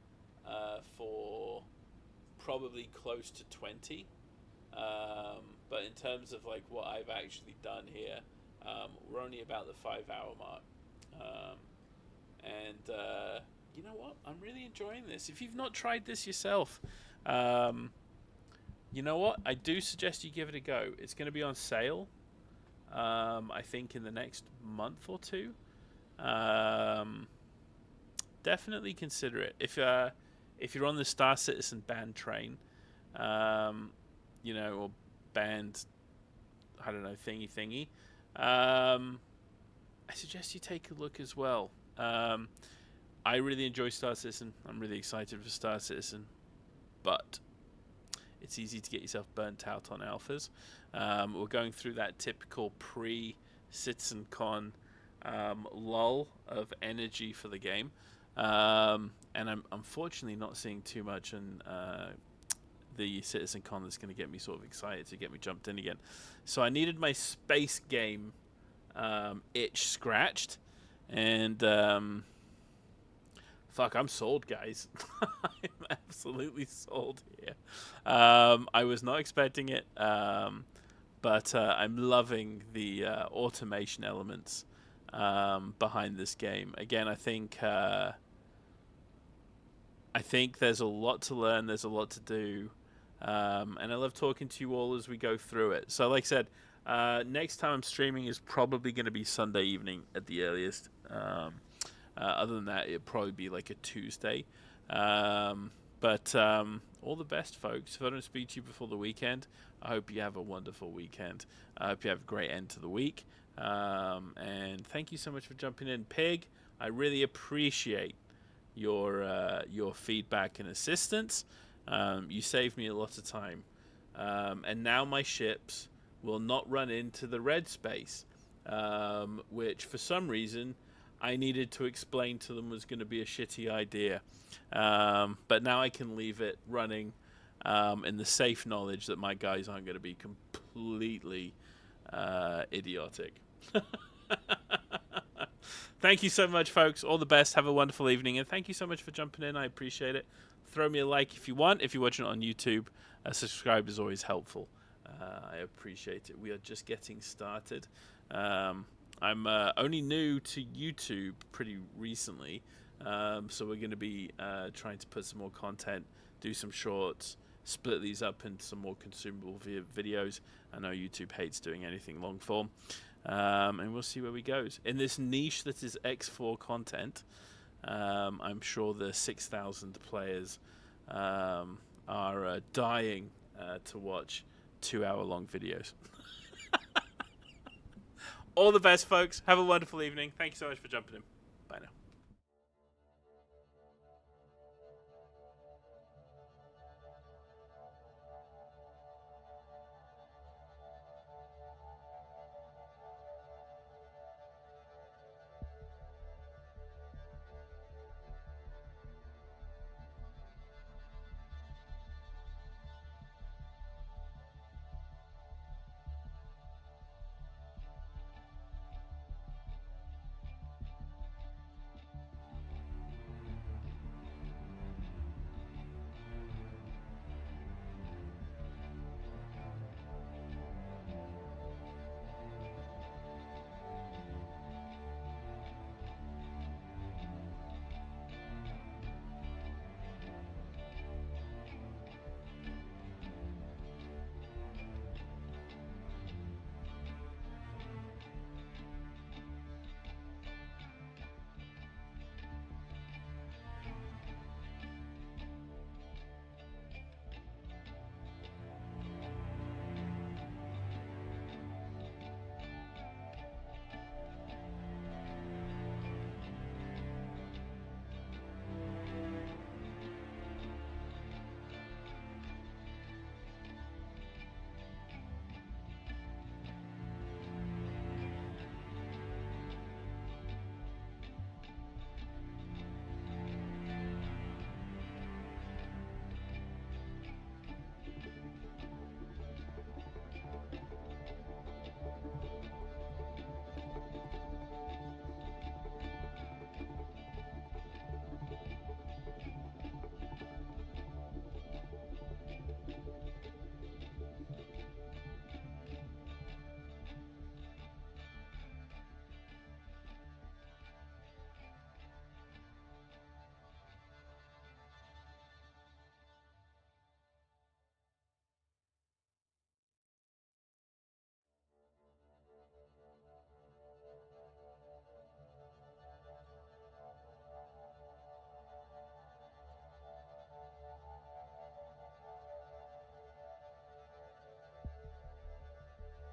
for probably close to 20. But in terms of like what I've actually done here, we're only about the 5-hour mark. And you know what? I'm really enjoying this. If you've not tried this yourself, you know what? I do suggest you give it a go. It's going to be on sale, I think, in the next month or 2. Definitely consider it. If you're on the Star Citizen band train, or band, I don't know, thingy, I suggest you take a look as well. I really enjoy Star Citizen. I'm really excited for Star Citizen, but it's easy to get yourself burnt out on alphas. We're going through that typical pre-CitizenCon lull of energy for the game, and I'm unfortunately not seeing too much in the CitizenCon that's going to get me sort of excited to get me jumped in again. So I needed my space game itch scratched, and fuck, I'm sold, guys. I'm absolutely sold here. I was not expecting it, but I'm loving the automation elements behind this game. Again, I think there's a lot to learn. There's a lot to do, and I love talking to you all as we go through it. So, like I said, next time I'm streaming is probably going to be Sunday evening at the earliest. Other than that, it'd probably be like a Tuesday. But all the best, folks. If I don't speak to you before the weekend, I hope you have a wonderful weekend. I hope you have a great end to the week. And thank you so much for jumping in. Pig, I really appreciate your feedback and assistance. You saved me a lot of time. And now my ships will not run into the red space, which for some reason I needed to explain to them was going to be a shitty idea. But now I can leave it running in the safe knowledge that my guys aren't going to be completely idiotic. Thank you so much, folks. All the best. Have a wonderful evening. And thank you so much for jumping in. I appreciate it. Throw me a like if you want. If you're watching it on YouTube, subscribe is always helpful. I appreciate it. We are just getting started. I'm only new to YouTube pretty recently. So we're going to be trying to put some more content, do some shorts, split these up into some more consumable videos. I know YouTube hates doing anything long form. And we'll see where we go. In this niche that is X4 content, I'm sure the 6,000 players are dying to watch 2-hour-long videos. All the best, folks. Have a wonderful evening. Thank you so much for jumping in. Bye now.